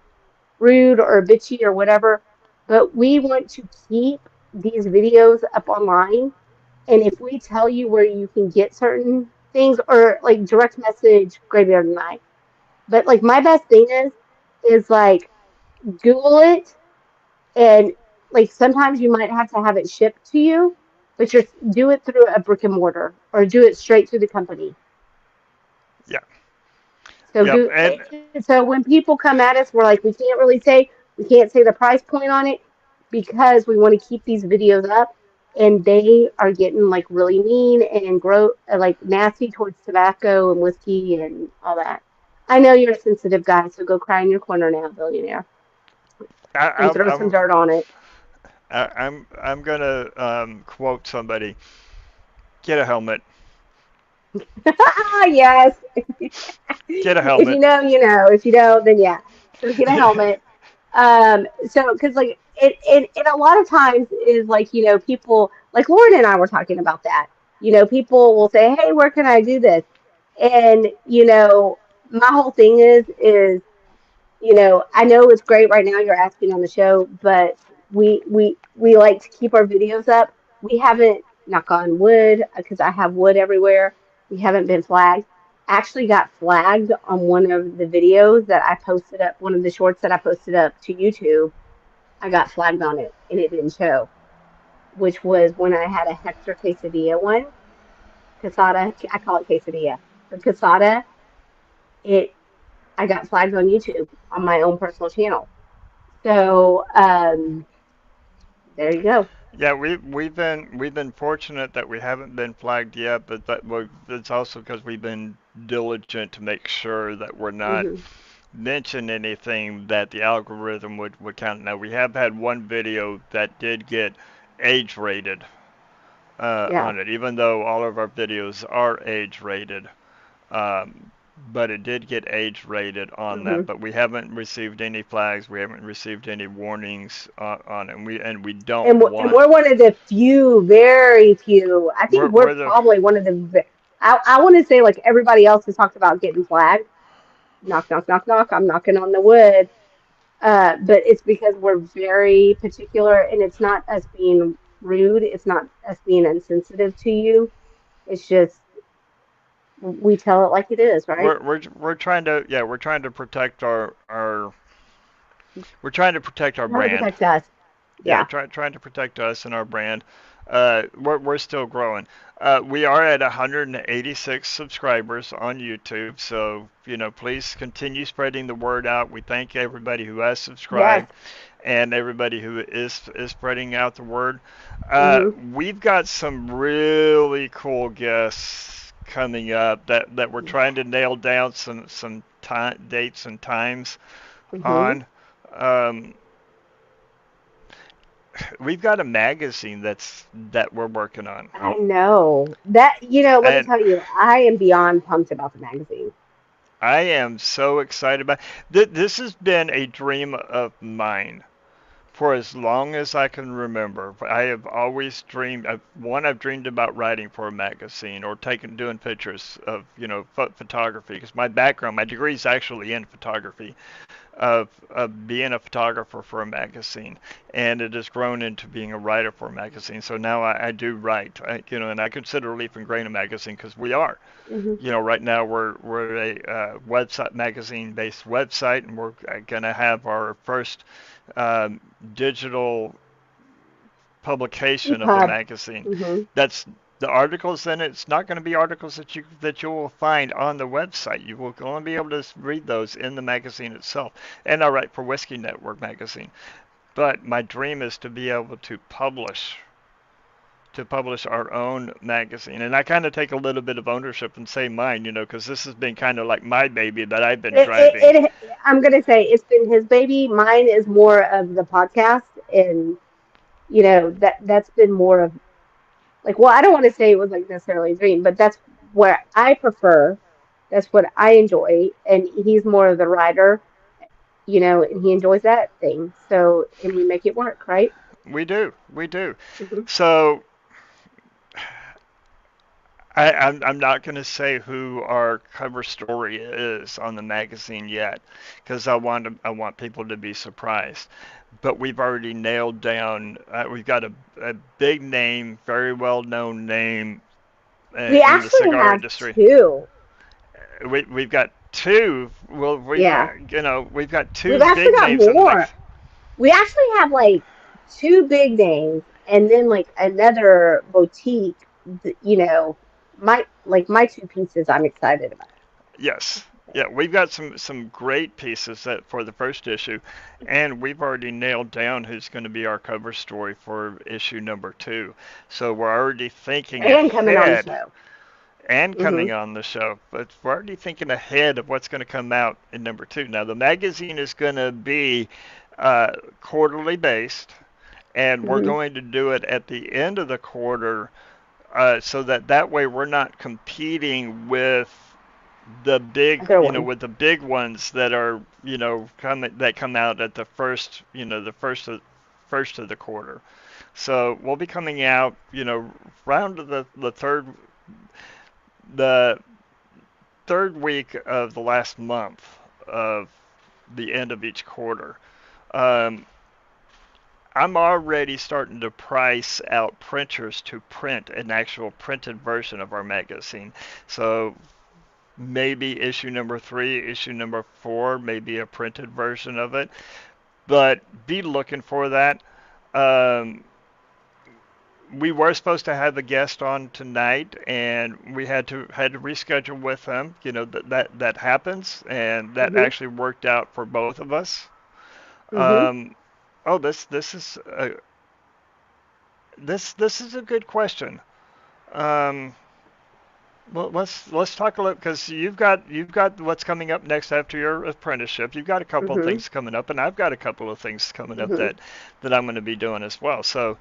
rude or bitchy or whatever, but we want to keep these videos up online. And if we tell you where you can get certain things or like direct message Graveyard and I, but like my best thing is like Google it and like sometimes you might have to have it shipped to you, but just do it through a brick and mortar or do it straight through the company. yep, So yep. And so when people come at us, we're like, we can't say the price point on it because we want to keep these videos up, and they are getting like really mean and like nasty towards tobacco and whiskey and all that. I know you're a sensitive guy, so go cry in your corner now, billionaire, I, and I'm, throw some I'm, dirt on it. I'm gonna quote somebody. Get a helmet. Yes. Get a If you helmet. know, you know. If you don't, then yeah. So get a helmet. So because like it a lot of times is like people like Lauren and I were talking about that. People will say, "Hey, where can I do this?" And my whole thing is I know it's great right now you're asking on the show, but we like to keep our videos up. We haven't, knock on wood, because I have wood everywhere. We haven't been flagged. I actually got flagged on one of the videos that I posted up, one of the shorts that I posted up to YouTube. I got flagged on it and it didn't show, which was when I had a Hector quesadilla one. Casada, I call it quesadilla. The casada, it I got flagged on YouTube on my own personal channel. So there you go. Yeah, we've been fortunate that we haven't been flagged yet, but it's also because we've been diligent to make sure that we're not Hmm. mention anything that the algorithm would count. Now we have had one video that did get age rated Yeah. on it, even though all of our videos are age rated. Um, but it did get age rated on Hmm. that. But we haven't received any flags. We haven't received any warnings on it. And we don't And want. we're one of the few, very few. I think we're We're the probably one of the. I want to say like everybody else has talked about getting flagged. Knock, knock, knock, knock. I'm knocking on the wood. But it's because we're very particular, and it's not us being rude. It's not us being insensitive to you. It's just we tell it like it is, right? we're trying to, yeah, we're trying to protect our Trying to brand. protect us. Yeah, Yeah. trying to protect us and our brand. We're still growing. We are at 186 subscribers on YouTube, so please continue spreading the word out. We thank everybody who has Yes. subscribed and everybody who is spreading out the word. Mhm. We've got some really cool guests coming up that we're trying to nail down some time, dates and times Mhm. on. Um, we've got a magazine that we're working on, I know that. Let me and tell you, I am beyond pumped about the magazine. I am so excited about. This has been a dream of mine for as long as I can remember. I have always dreamed. I've dreamed about writing for a magazine or doing pictures of photography, because my degree is actually in photography, of being a photographer for a magazine, and it has grown into being a writer for a magazine. So now I do write, and I consider Leaf and Grain a magazine because we are. Hmm. Right now we're a website magazine based website, and we're gonna have our first um, digital publication of the EPUB. magazine. Hmm. That's the articles in it. It's not going to be articles that you will find on the website. You will only be able to read those in the magazine itself. And I write for Whiskey Network magazine. But my dream is to be able to publish our own magazine. And I kind of take a little bit of ownership and say mine, because this has been kind of like my baby that I've been It, driving. it, it, I'm gonna say it's been his baby. Mine is more of the podcast, and that's been more of like. Well, I don't want to say it was like necessarily a dream, but that's where I prefer. That's what I enjoy, and he's more of the writer, and he enjoys that thing. So, and we make it work, right? We do, we do. Hmm. So I'm not going to say who our cover story is on the magazine yet, because I want people to be surprised. But we've already nailed down. We've got a big name, very well known name We in the actually cigar have industry. two. We've got two. Well, Yeah, we've got we've two actually big got names on the more. magazine. We actually have like two big names, and then like another boutique. My two pieces I'm excited about. Yes. Yeah, we've got some great pieces for the first issue, and we've already nailed down who's going to be our cover story for issue number 2. So we're already thinking And coming on the ahead show. and Hmm. coming on the show, but we're already thinking ahead of what's going to come out in number 2. Now the magazine is going to be uh, quarterly based, and we're Hmm. going to do it at the end of the quarter, so that way we're not competing Other one. with the big ones that are come out at the first first of the quarter. So we'll be coming out round the third week of the last month of the end of each quarter. Um, I'm already starting to price out printers to print an actual printed version of our magazine. So maybe issue number 3, issue number 4, maybe a printed version of it. But be looking for that. Um, we were supposed to have a guest on tonight, and we had to reschedule with him. That happens, and that Hmm. actually worked out for both of us. Hmm. Um, oh, this is this is a good question. Um, well, let's talk a little because you've got what's coming up next after your apprenticeship. You've got a couple of Mhm. things coming up, and I've got a couple of things coming up Mhm. that I'm going to be doing as well. So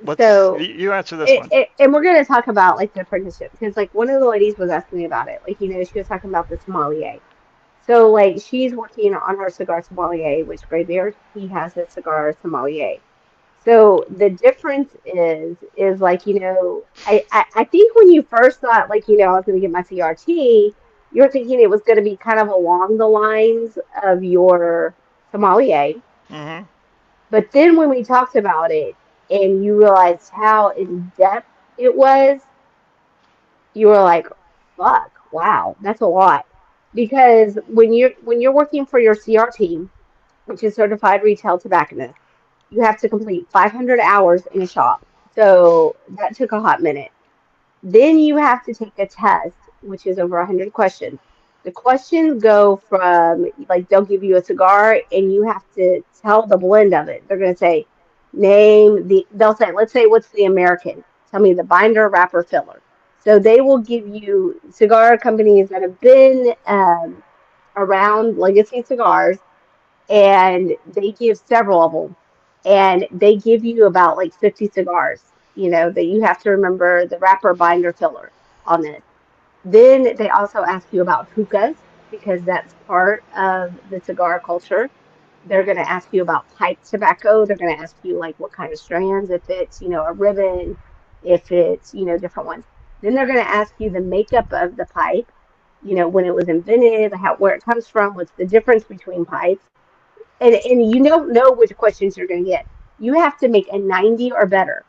let's So, you answer this one. and we're going to talk about like the apprenticeship because like one of the ladies was asking me about it. Like, she was talking about the sommelier. So like she's working on her cigar sommelier, which Graybeard, he has a cigar sommelier. So the difference is like, I think when you first thought like, I was going to get my CRT, you're thinking it was going to be kind of along the lines of your sommelier. Hmm. But then when we talked about it and you realized how in depth it was, you were like, fuck, wow, that's a lot. Because when you're working for your CRT, which is certified retail tobacconist, you have to complete 500 hours in a shop. So that took a hot minute. Then you have to take a test, which is over 100 questions. The questions go from like they'll give you a cigar and you have to tell the blend of it. They're going to say, they'll say, let's say, what's the American? Tell me the binder, wrapper, filler. So they will give you cigar companies that have been around legacy cigars and they give several of them and they give you about like 50 cigars, that you have to remember the wrapper, binder, filler on this. Then they also ask you about hookahs because that's part of the cigar culture. They're going to ask you about pipe tobacco. They're going to ask you like what kind of strands, if it's, a ribbon, if it's, different ones. Then they're going to ask you the makeup of the pipe, when it was invented, where it comes from, what's the difference between pipes, and you don't know which questions you're going to get. You have to make a 90 or better.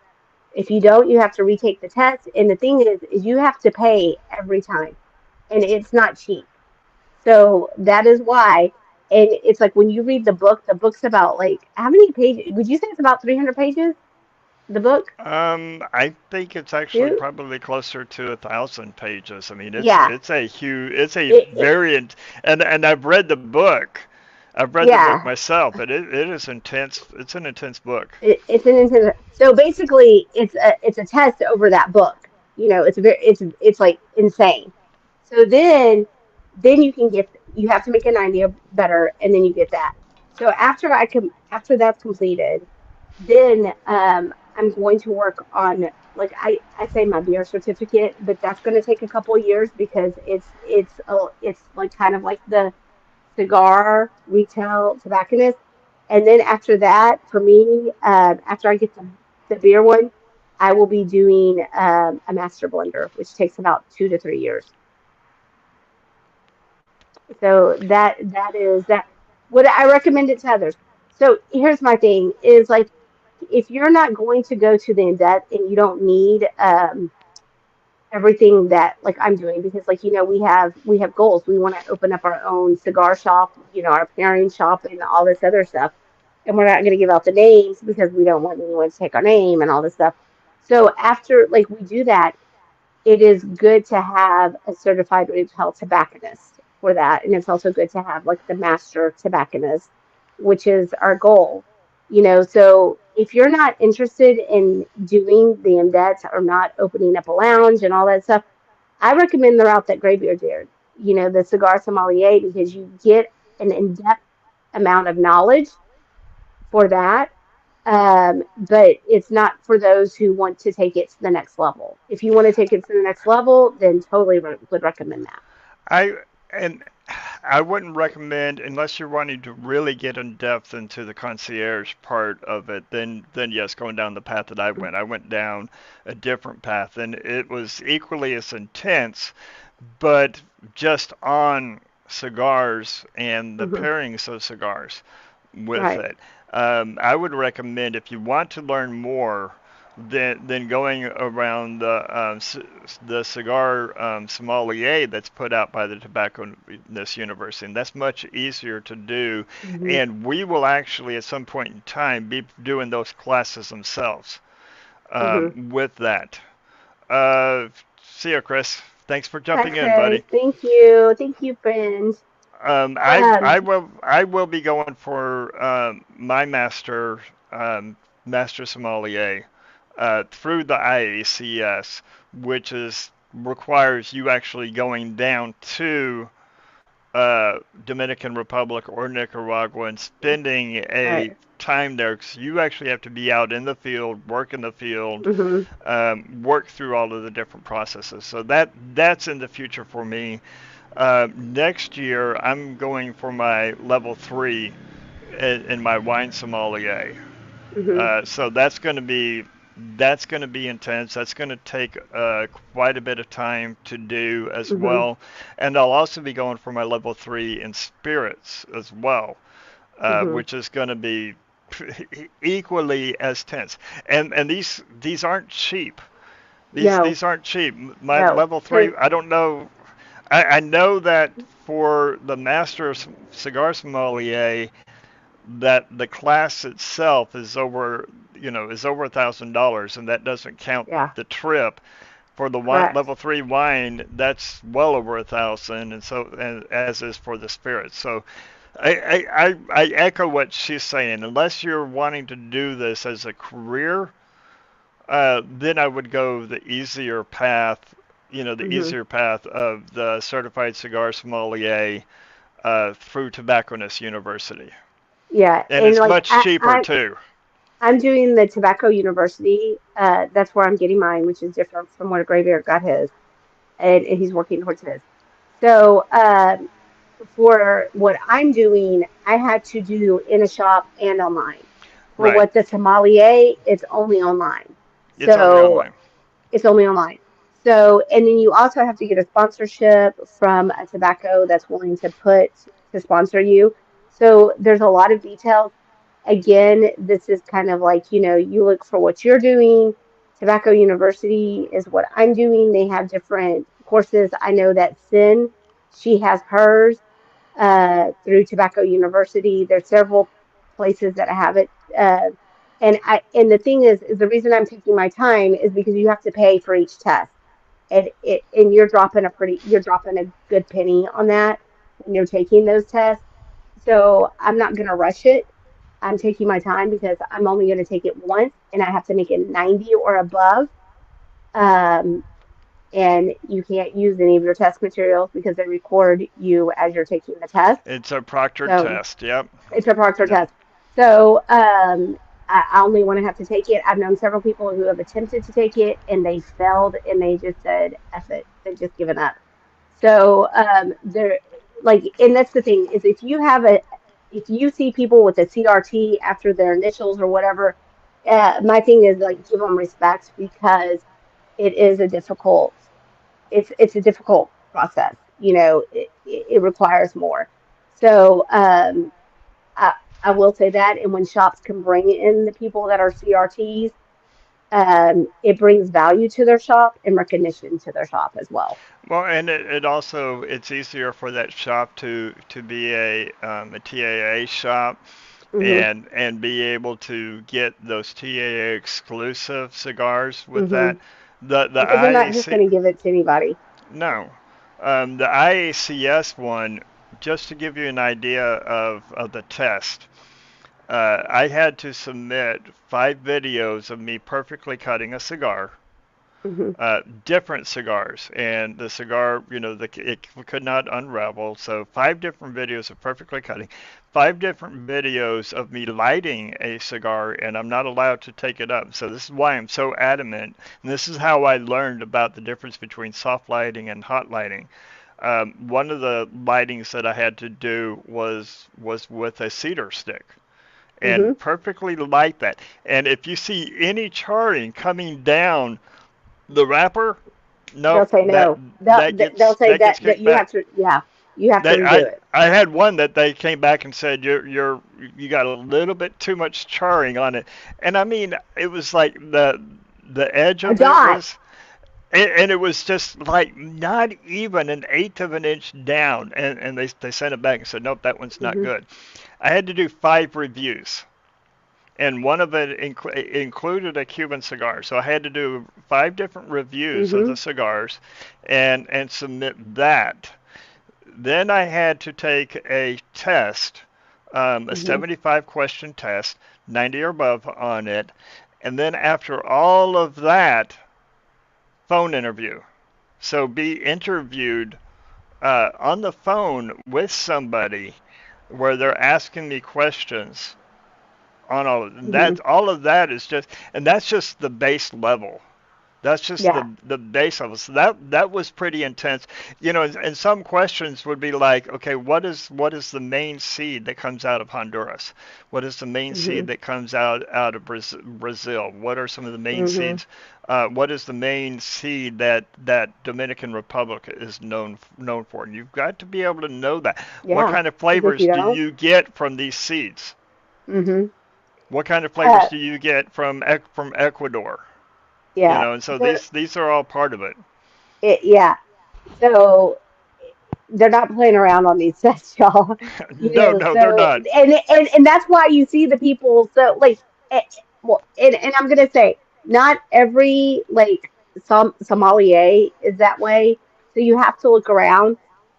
If you don't, you have to retake the test. And the thing is you have to pay every time, and it's not cheap. So that is why. And it's like when you read the book's about like how many pages? Would you say it's about 300 pages? The book, I think it's actually too. probably closer to 1,000 pages. I mean, Yeah. it's a huge, it's a It very, and I've read the book. I've read the book yeah. myself, but it is intense. It's an intense book. It's an intensive. So basically, it's a test over that book. It's like insane. So then you have to make a 90 or better, and then you get that. So after that's completed, then I'm going to work on like I say my beer certificate, but that's going to take a couple of years because it's like kind of like the cigar retail tobacconist. And then after that, for me, after I get the beer one, I will be doing a master blender, which takes about 2 to 3 years. So that is that. Would I recommend it to others? So here's my thing: is like if you're not going to go to the in depth and you don't need everything that like I'm doing because like we have goals. We want to open up our own cigar shop, our pairing shop and all this other stuff. And we're not going to give out the names because we don't want anyone to take our name and all this stuff. So after like we do that, it is good to have a certified retail tobacconist for that. And it's also good to have like the master tobacconist, which is our goal. So if you're not interested in doing the in-depth or not opening up a lounge and all that stuff, I recommend the route that Graybeard did, the cigar sommelier, because you get an in-depth amount of knowledge for that. But it's not for those who want to take it to the next level. If you want to take it to the next level, then totally would recommend that. I and I wouldn't recommend unless you're wanting to really get in depth into the concierge part of it. Then yes, going down the path that I went. I went down a different path, and it was equally as intense, but just on cigars and the Hmm. pairings of cigars with Right. it. I would recommend if you want to learn more than going around the cigar sommelier that's put out by the Tobacconist University, and that's much easier to do. Hmm. And we will actually, at some point in time, be doing those classes themselves Hmm. with that. Uh, See you, Chris. Thanks for Bye, jumping in, Chris. buddy. Thank you. Thank you, friend. I Um, will be going for my master sommelier through the IACS, which requires you actually going down to Dominican Republic or Nicaragua and spending a Right. time there, because you actually have to be out in the field, work in the field, Mhm. work through all of the different processes. So that's in the future for me. Next year, I'm going for my level 3 in my wine sommelier. Mhm. So that's going to be intense. That's going to take quite a bit of time to do as Mhm. well, and I'll also be going for my level 3 in spirits as well, Mhm. which is going to be equally as tense. And these aren't cheap. These No. these aren't cheap. My No. level 3, Because I don't know. I know that for the master cigar sommelier, that the class itself is over $1,000, and that doesn't count yeah. the trip. For the Correct. level 3 wine, that's well over 1,000, and as is for the spirits. So I echo what she's saying. Unless you're wanting to do this as a career, then I would go the easier path. The Mhm. easier path of the certified cigar sommelier through Tobacconist University, Yeah. and And it's like much cheaper too. I'm doing the Tobacco University. That's where I'm getting mine, which is different from where Graveyard got his, and he's working towards his. So for what I'm doing, I had to do in a shop and online. For Right. what the sommelier, it's only online. It's only So online. it's only online. So, and then you also have to get a sponsorship from a tobacco that's willing to sponsor you. So there's a lot of details. Again, this is kind of like, you look for what you're doing. Tobacco University is what I'm doing. They have different courses. I know that Sin, she has hers through Tobacco University. There's several places that have it. And the thing is the reason I'm taking my time is because you have to pay for each test, and you're dropping a good penny on that when you're taking those tests. So I'm not gonna rush it. I'm taking my time because I'm only gonna take it once, and I have to make it 90 or above. Um, and you can't use any of your test materials because they record you as you're taking the test. It's a proctored So test. Yep. it's a proctor Yep. test. So I only want to have to take it. I've known several people who have attempted to take it and they failed and they just said, F it. They've just given up. So they're like, and that's the thing is if you see people with a CRT after their initials or whatever, my thing is like give them respect because it is a it's a difficult process. It requires more. So I, I will say that. And when shops can bring in the people that are CRTs, it brings value to their shop and recognition to their shop as well. Well, and it's easier for that shop to be a TAA shop, Hmm. and be able to get those TAA exclusive cigars with Hmm. that. The Because they're not just IAC going to give it to anybody. No, the IACS one. Just to give you an idea of the test, I had to submit 5 videos of me perfectly cutting a cigar, Hmm. different cigars, and the cigar, it could not unravel. So 5 different videos of perfectly cutting, 5 different videos of me lighting a cigar, and I'm not allowed to take it up. So this is why I'm so adamant, and this is how I learned about the difference between soft lighting and hot lighting. One of the lightings that I had to do was with a cedar stick Hmm. and perfectly light that. And if you see any charring coming down the wrapper, They'll nope, say that no. They'll that they'll gets say that gets that kicked you back. have to, yeah, you have to That redo it. I had one that they came back and said you got a little bit too much charring on it, and I mean it was like the edge A of it dot. was, and it was just like not even an eighth of an inch down, and they sent it back and said nope, that one's not Hmm. good. I had to do 5 reviews, and one of it included a Cuban cigar. So I had to do 5 different reviews of Hmm. the cigars, and submit that. Then I had to take a test, a Hmm. 75 question test, 90 or above on it, And then after all of that, phone interview. So be interviewed on the phone with somebody where they're asking me questions on all of Hmm. that. All of that is just, and that's just the base level. That's just Yeah. the base of it. So that was pretty intense. And some questions would be like, okay, what is the main seed that comes out of Honduras? What is the main Hmm. seed that comes out of Brazil? What are some of the main Hmm. seeds? What is the main seed that Dominican Republic is known for? And you've got to be able to know that. What Yeah. kind of Because if flavors you do don't, you get from these seeds? hmm What kind of flavors uh, do you get from Ecuador? yeah. And so The these are all part of it. yeah. So they're not playing around on these sets, y'all. No, no, they're So not. and that's why you see the people. So like, eh, well, and I'm gonna say not every like sommelier is that way. So you have to look around.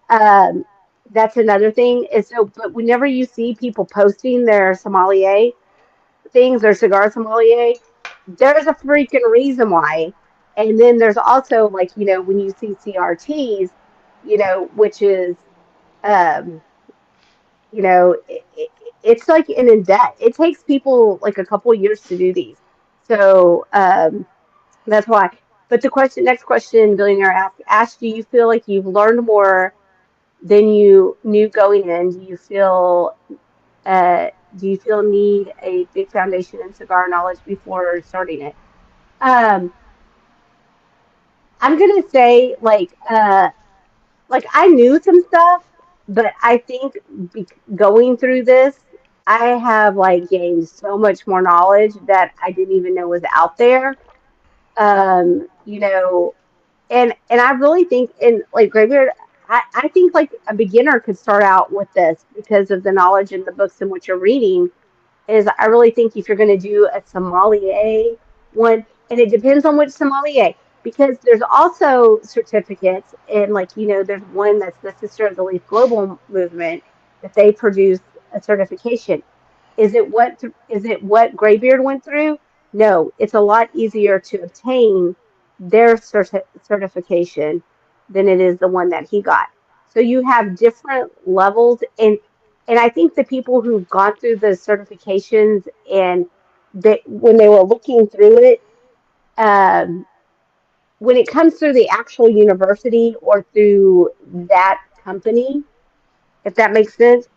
Um, that's another thing. Is so, but whenever you see people posting their sommelier things, their cigar sommelier, there's a freaking reason why. And then there's also like, when you see CRTs, which is, um, it's like an in debt. It takes people like a couple of years to do these. So that's why. But next question, billionaire asked, do you feel like you've learned more than you knew going in? Uh, do you feel need a big foundation in cigar knowledge before starting it? Um, I'm gonna say like I knew some stuff, but I think going through this, I have like gained so much more knowledge that I didn't even know was out there. You know, and I really think in like graveyard, I think like a beginner could start out with this because of the knowledge in the books and what you're reading is I really think if you're going to do a sommelier one, and it depends on which sommelier, because there's also certificates, and like there's one that's the Sister of the Leaf Global Movement that they produce a certification. Is it what Graybeard went through? No, it's a lot easier to obtain their certification than it is the one that he got. So you have different levels, and I think the people who've gone through the certifications and when they were looking through it, um, when it comes through the actual university or through that company, if that makes sense,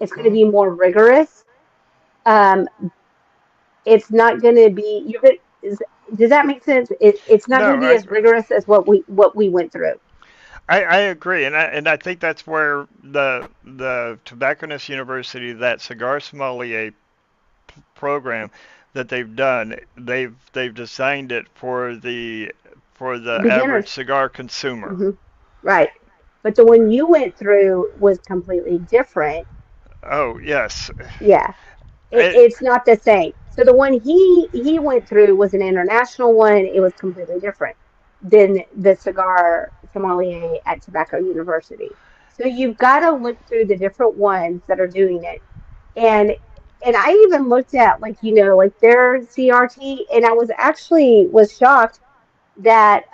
it's going to Mhm. be more rigorous. Um, it's not going to be. Does that make sense? It's not going No, to be as rigorous as what we went through. I agree, and I think that's where the Tobacconist University, that cigar sommelier program that they've done, they've designed it for the average Beginners, cigar consumer. hmm right? But the one you went through was completely different. Oh yes, Yeah, it, it's not the same. So the one he went through was an international one. It was completely different than the cigar sommelier at Tobacco University. So you've got to look through the different ones that are doing it, and I even looked at like like their CRT, and I was shocked that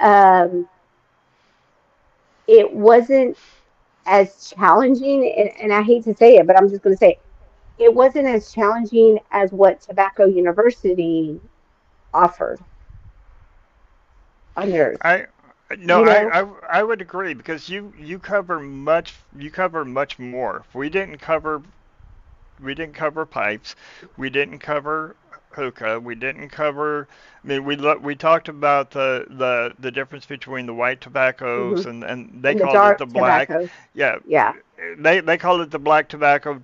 it wasn't as challenging, and I hate to say it, but I'm just going to say it wasn't as challenging as what Tobacco University offered on theirs. I no, You know? I would agree because you cover much more. We didn't cover pipes. We didn't cover hookah. We didn't cover. I mean, we talked about the difference between the white Hmm. tobaccos and they And the called it dark the black. tobaccos. Yeah, Yeah. they called it the black tobacco,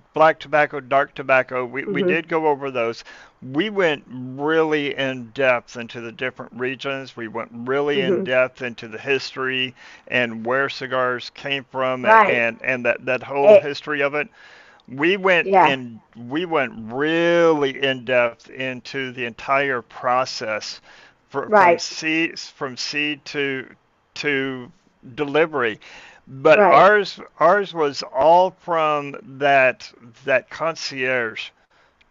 dark tobacco. We Hmm. did go over those. We went really in depth into the different regions. We went really in Hmm. depth into the history and where cigars came from Right. and that whole It, history of it. yeah. We went really in depth into the entire process Right. from seed to delivery. But Right. ours was all from that concierge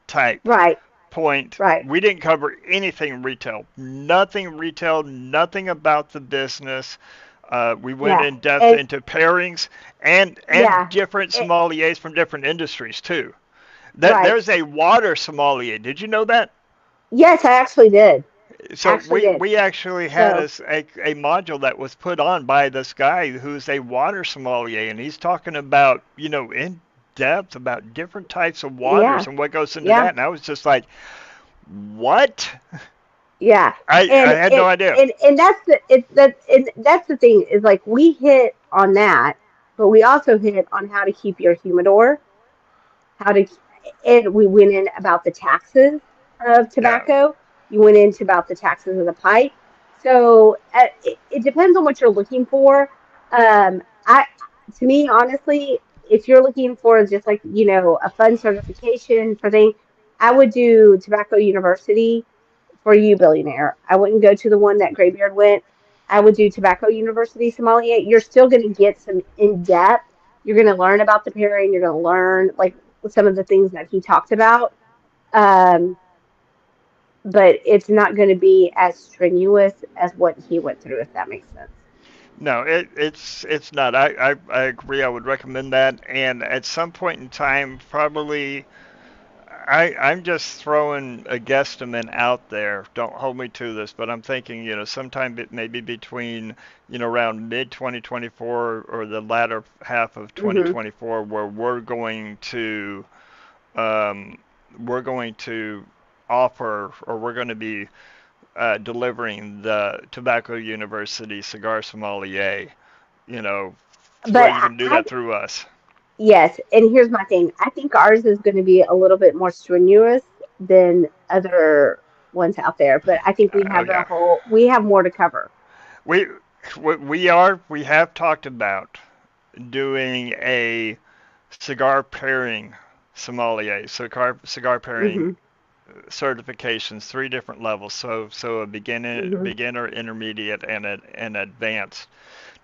type. Right. point, Right. we didn't cover anything retail, nothing about the business. We went Yeah. in depth And into pairings and yeah. different It, sommeliers from different industries too. right. There's a water sommelier. Did you know that? Yes, I actually did. So Actually did. we actually had So a module that was put on by this guy who's a water sommelier, and he's talking about, in depth about different types of waters yeah. and what goes into Yeah. that. And I was just like, what? Yeah. I had no idea. And that's that's the thing is like we hit on that, but we also hit on how to keep your humidor, how to, and we went in about the taxes of Yeah. tobacco. You went into about the taxes of the pipe. So it depends on what you're looking for. I, to me, honestly, if you're looking for just like, a fun certification for thing, I would do Tobacco University for you, billionaire. I wouldn't go to the one that Graybeard went. I would do Tobacco University Somalia. You're still going to get some in depth. You're going to learn about the pairing. You're going to learn like some of the things that he talked about. Um, but it's not going to be as strenuous as what he went through, if that makes sense. No, it's not. I agree. I would recommend that. And at some point in time, probably I'm just throwing a guesstimate out there. Don't hold me to this, but I'm thinking, sometime maybe between, around mid 2024 or the latter half of Mm-hmm. 2024, where um, we're going to offer, or we're going to be delivering the Tobacco University Cigar Sommelier, you know, to where But you can do that through us. yes, and here's my thing. I think ours is going to be a little bit more strenuous than other ones out there, but I think Oh yeah, we have more to cover. we we have talked about doing a cigar pairing sommelier, cigar pairing Hmm. certifications, three different levels. So a Hmm. beginner, intermediate, and an advanced,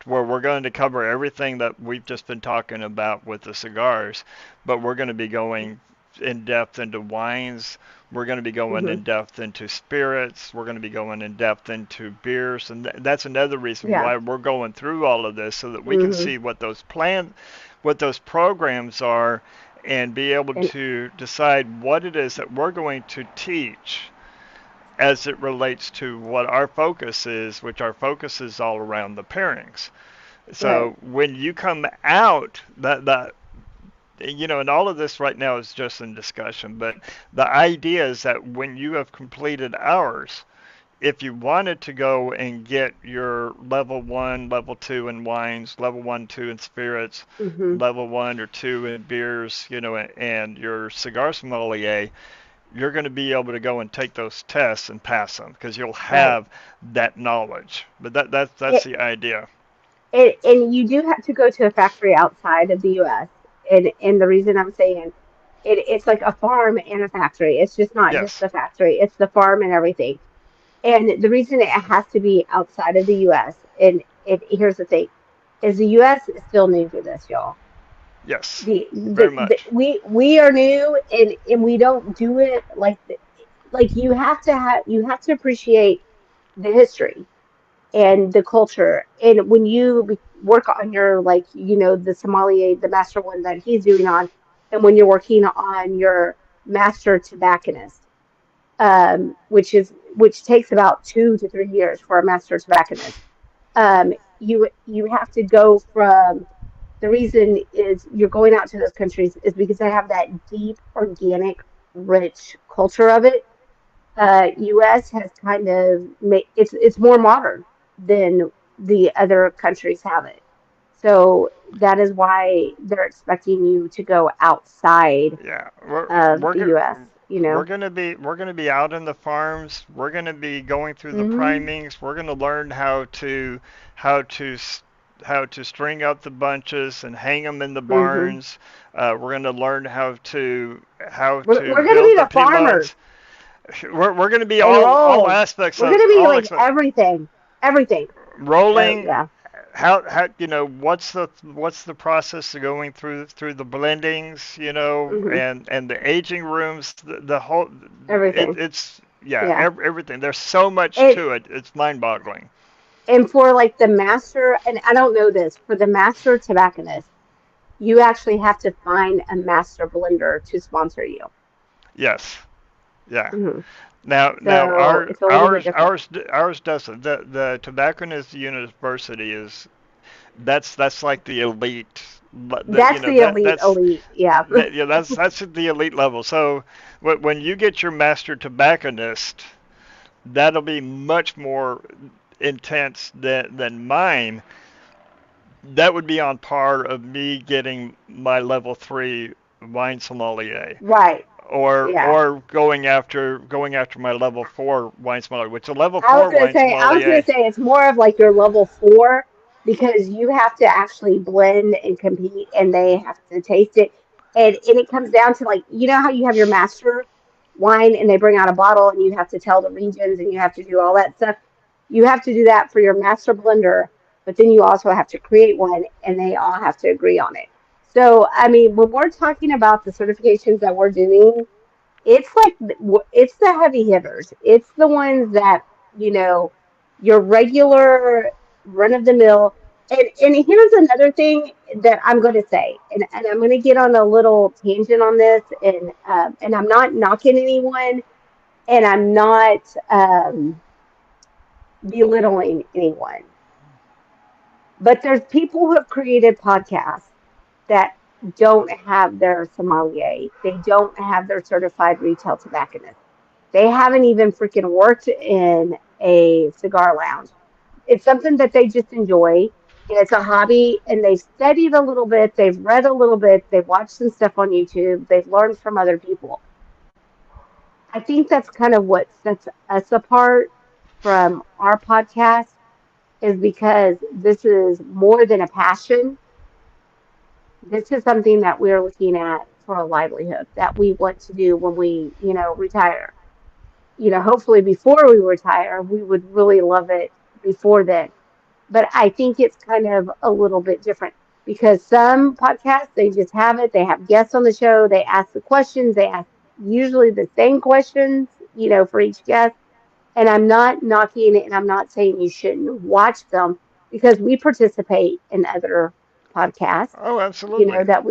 where we're going to cover everything that we've just been talking about with the cigars, but we're going to be going in depth into wines. We're going to be going Hmm. in depth into spirits. We're going to be going in depth into beers, and that's another reason Yeah. why we're going through all of this so that we can Hmm. see what those programs are, and be able And to decide what it is that we're going to teach as it relates to what our focus is, which our focus is all around the pairings. right. So when you come out, and all of this right now is just in discussion, but the idea is that when you have completed ours, if you wanted to go and get your level one, level two in wines, level one, two in spirits, Hmm. level one or two in beers, and your cigar sommelier, you're going to be able to go and take those tests and pass them because you'll Right. have that knowledge. But that's It, the idea. and you do have to go to a factory outside of the U.S. And the reason I'm saying it's like a farm and a factory. It's just not just Yes. the factory. It's the farm and everything. And the reason it has to be outside of the U.S. and here's the thing, is the U.S. is still new to this, y'all. Yes. Very much. We are new and we don't do it like you have to appreciate the history and the culture. And when you work on your like the sommelier, the master one that he's doing on, and when you're working on your master tobacconist, which takes about 2 to 3 years for a master tobacconist. You have to go from the reason is you're going out to those countries is because they have that deep, organic, rich culture of it. U.S. has kind of made it's more modern than the other countries have it. So that is why they're expecting you to go outside Yeah. of the U.S. We're gonna be out in the farms. We're gonna be going through the Hmm. primings. We're gonna learn how to how to string up the bunches and hang them in the Hmm. barns. We're gonna learn how to We're going to build be the the farmers pilots. We're gonna be all enrolled. aspects We're going to be all like aspects everything, everything. So rolling, yeah. how what's the process of going through the blendings, Hmm. and the aging rooms, the whole Everything. it's yeah, Yeah. everything. There's so much And to it. It's mind-boggling. and for like the master, and I don't know this, for the master tobacconist, you actually have to find a master blender to sponsor you. Yes. Yeah. Hmm. Now So it's a little bit different. ours doesn't. The Tobacconist University is that's like the elite. That's the elite That's elite. Yeah. that's at the elite level. So when you get your master tobacconist, that'll be much more intense than mine. That would be on par of me getting my level 3 wine sommelier, Right. Yeah. or going after my level 4 wine sommelier, which a level I was 4 gonna wine say, I was gonna sommelier. say it's more of like your level four because you have to actually blend and compete, and they have to taste it, and it comes down to like how you have your master wine, and they bring out a bottle, and you have to tell the regions, and you have to do all that stuff. You have to do that for your master blender, but then you also have to create one, and they all have to agree on it. So, I mean, when we're talking about the certifications that we're doing, it's like it's the heavy hitters. It's the ones that you know your regular run of the mill. And here's another thing that I'm going to say, and I'm going to get on a little tangent on this, and I'm not knocking anyone, and I'm not belittling anyone, but there's people who have created podcasts that don't have their sommelier, they don't have their certified retail tobacconist. They haven't even freaking worked in a cigar lounge. It's something that they just enjoy. And it's a hobby, and they've studied a little bit, they've read a little bit, they've watched some stuff on YouTube, they've learned from other people. I think that's kind of what sets us apart from our podcast is because this is more than a passion. This is something that we're looking at for a livelihood that we want to do when we, retire. Hopefully before we retire, we would really love it before then. But I think it's kind of a little bit different because some podcasts, they just have it. They have guests on the show. They ask the questions. They ask usually the same questions, for each guest. And I'm not knocking it and I'm not saying you shouldn't watch them because we participate in other podcasts, Oh, absolutely. that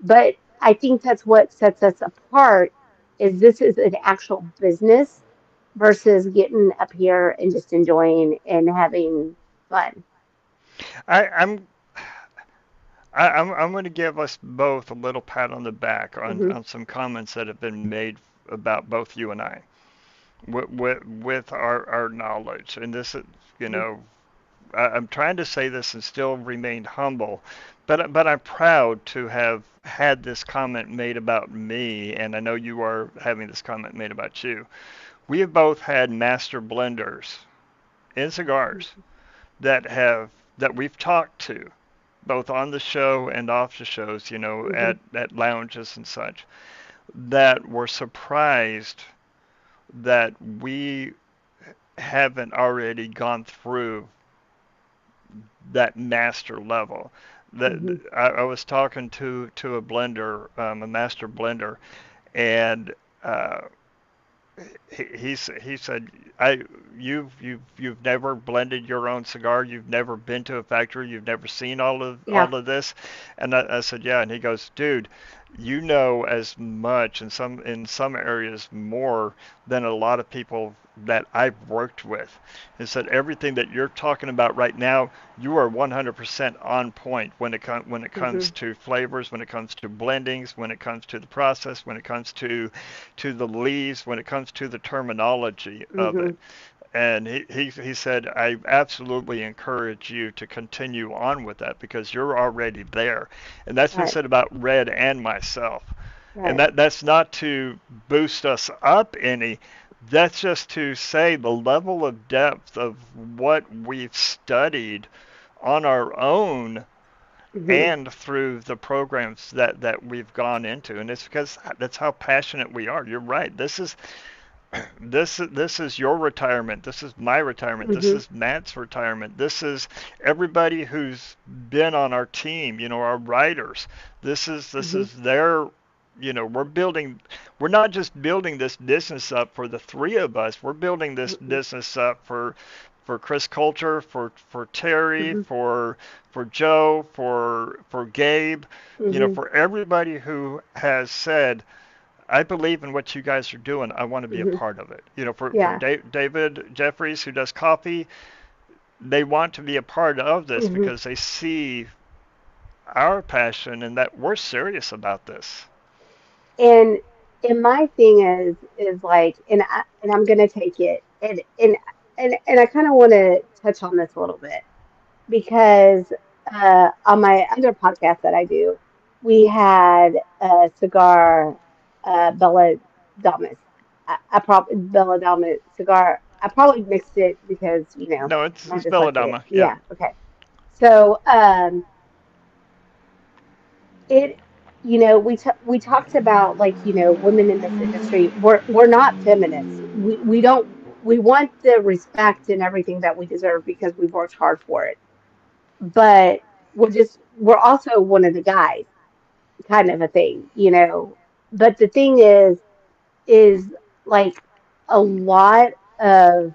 but I think that's what sets us apart is this is an actual business versus getting up here and just enjoying and having fun. I, I'm I'm going to give us both a little pat on the back Hmm. on some comments that have been made about both you and I with our knowledge. And this is, you Hmm. know, I'm trying to say this and still remain humble, but I'm proud to have had this comment made about me, and I know you are having this comment made about you. We have both had master blenders in cigars that we've talked to, both on the show and off the shows, Hmm. at lounges and such, that were surprised that we haven't already gone through that master level. That Hmm. I was talking to a blender, a master blender, and uh, he said, you've never blended your own cigar, you've never been to a factory, you've never seen Yeah. all of this, and I said, yeah, and he goes, dude, you know as much in some areas more than a lot of people that I've worked with. He said everything that you're talking about right now, you are 100% on point when it Hmm. comes to flavors, when it comes to blendings, when it comes to the process, when it comes to the leaves, when it comes to the terminology of Hmm. it. And he said, I absolutely encourage you to continue on with that because you're already there. And that's been Right. said about Red and myself. And Right. that's not to boost us up any. That's just to say the level of depth of what we've studied on our own Hmm. and through the programs that we've gone into. And it's because that's how passionate we are. You're right. This is this is your retirement. This is my retirement. This Mhm. is Matt's retirement. This is everybody who's been on our team. Our writers. This Mhm. is their. We're not just building this business up for the three of us. We're building this Mhm. business up for Chris Coulter, for Terry, Mhm. for Joe, for Gabe. Mhm. For everybody who has said, I believe in what you guys are doing. I want to be a Mhm. part of it. For Yeah. David Jeffries, who does coffee, they want to be a part of this Mhm. because they see our passion and that we're serious about this. And my thing is like, and I'm gonna take it, and I kind of want to touch on this a little bit because on my other podcast that I do, we had a cigar, Bella Damas. I probably Bella Damas cigar. I probably mixed it because No, my it's dyslexia. Belladama. Yep. Yeah. Okay. So it we talked about like women in this industry, we're not feminists, we don't, we want the respect and everything that we deserve because we've worked hard for it, but we're also one of the guys, kind of a thing, but the thing is like a lot of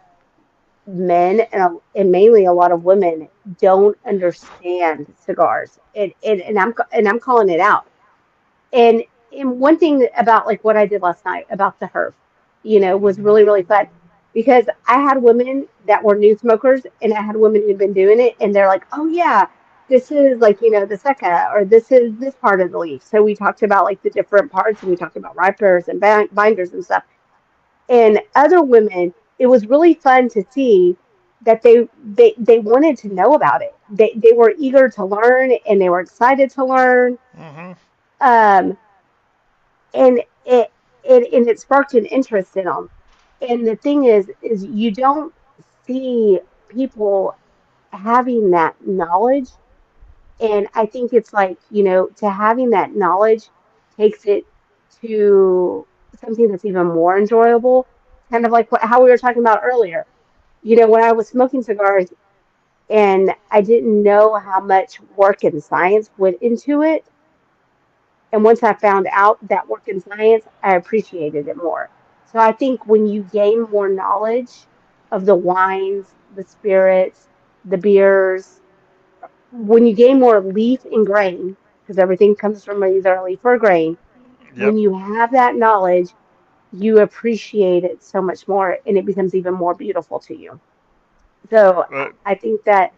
men and mainly a lot of women don't understand cigars, and I'm calling it out. And one thing about like what I did last night about the herf, was really, really fun because I had women that were new smokers and I had women who'd been doing it and they're like, oh yeah, this is like, the seca, or this is this part of the leaf. So we talked about like the different parts and we talked about ripers and binders and stuff. And other women, it was really fun to see that they wanted to know about it. They were eager to learn and they were excited to learn. Hmm. Um, and it sparked an interest in them. And the thing is you don't see people having that knowledge, and I think it's like, to having that knowledge takes it to something that's even more enjoyable, kind of like how we were talking about earlier. When I was smoking cigars and I didn't know how much work and science went into it, and once I found out that work in science, I appreciated it more. So I think when you gain more knowledge of the wines, the spirits, the beers, when you gain more leaf and grain, because everything comes from either a leaf or a grain, Yep. when you have that knowledge, you appreciate it so much more and it becomes even more beautiful to you. So Uh, I think that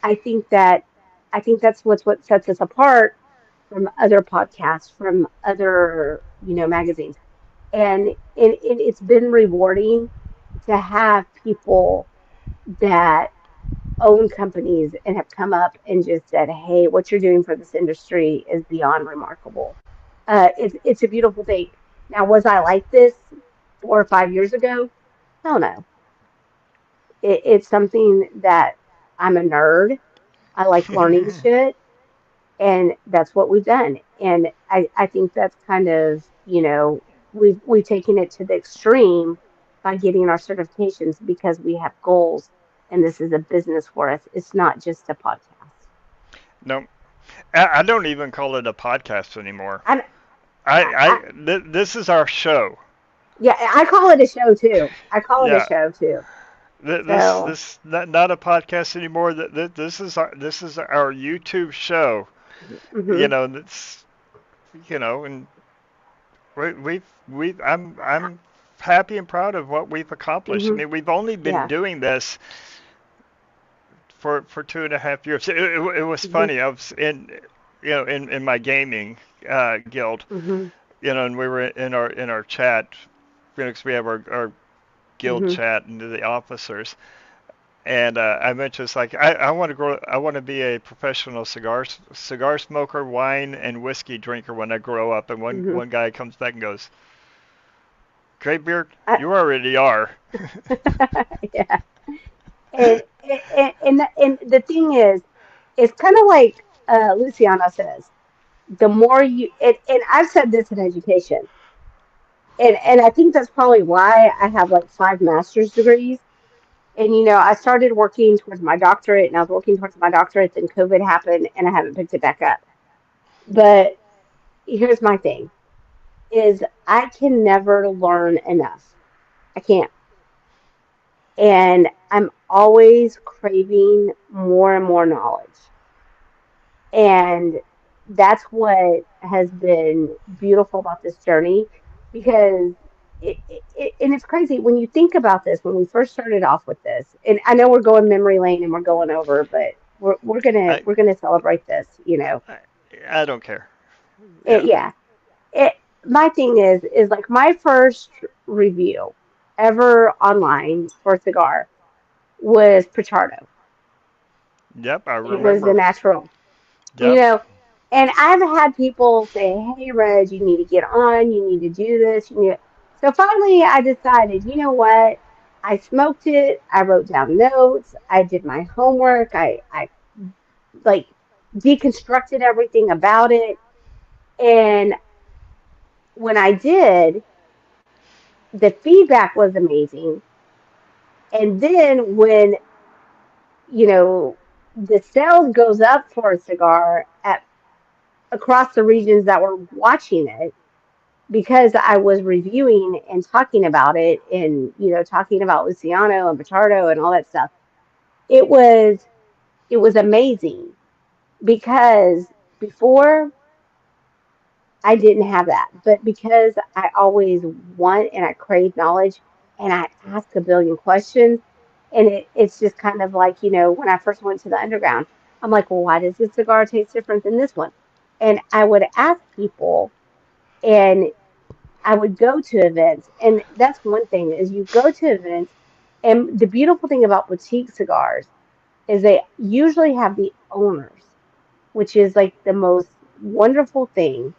I think that I think that's what sets us apart from other podcasts, from other, magazines. And it's been rewarding to have people that own companies and have come up and just said, "Hey, what you're doing for this industry is beyond remarkable." It's a beautiful thing. Now, was I like this 4 or 5 years ago? Hell no. It's something that I'm a nerd. I like learning shit, and that's what we've done. And I think that's kind of, we've taken it to the extreme by getting our certifications because we have goals and this is a business for us. It's not just a podcast. no, I don't even call it a podcast anymore. I, I This is our show. Yeah, I call it a show too. I call it a Yeah. show too. So, This not a podcast anymore. This is our YouTube show. hmm That's and I'm happy and proud of what we've accomplished. I hmm mean, we've only been yeah, doing this for 2.5 years. It was hmm funny. I was in my gaming guild, hmm and we were in our chat, 'cause we have our guild hmm chat and the officers. And I mentioned it's like I want to grow. I want to be a professional cigar smoker, wine and whiskey drinker when I grow up. And hmm one guy comes back and goes, "Graybeard, I, you already are." yeah. And the thing is, it's kind of like Luciano says, the more you, and I've said this in education, and I think that's probably why I have like 5 master's degrees. And I started working towards my doctorate, and I was working towards my doctorate, then COVID happened, and I haven't picked it back up. But here's my thing: is I can never learn enough. I can't, and I'm always craving more and more knowledge. And that's what has been beautiful about this journey because and it's crazy when you think about this when we first started off with this. And I know we're going memory lane and we're going over, but we're gonna I we're gonna celebrate this. I, I don't care. It, Yeah. yeah. It, my thing is like my first review ever online for a cigar was Pichardo. Yep, I It was the remember. natural. You Yep. know, and I've had people say, "Hey, Reg, you need to get on. You need to do this. You need." So finally, I decided, you know what? I smoked it. I wrote down notes. I did my homework. I like deconstructed everything about it. And when I did, the feedback was amazing. And then when the sales goes up for a cigar at across the regions that were watching it because I was reviewing and talking about it and talking about Luciano and Pichardo and all that stuff. It was it was amazing because before I didn't have that, but because I always want and I crave knowledge and I ask a billion questions, and it's just kind of like when I first went to the underground, I'm like, well, why does this cigar taste different than this one? And I would ask people, and I would go to events, and that's one thing is you go to events, and the beautiful thing about boutique cigars is they usually have the owners, which is like the most wonderful thing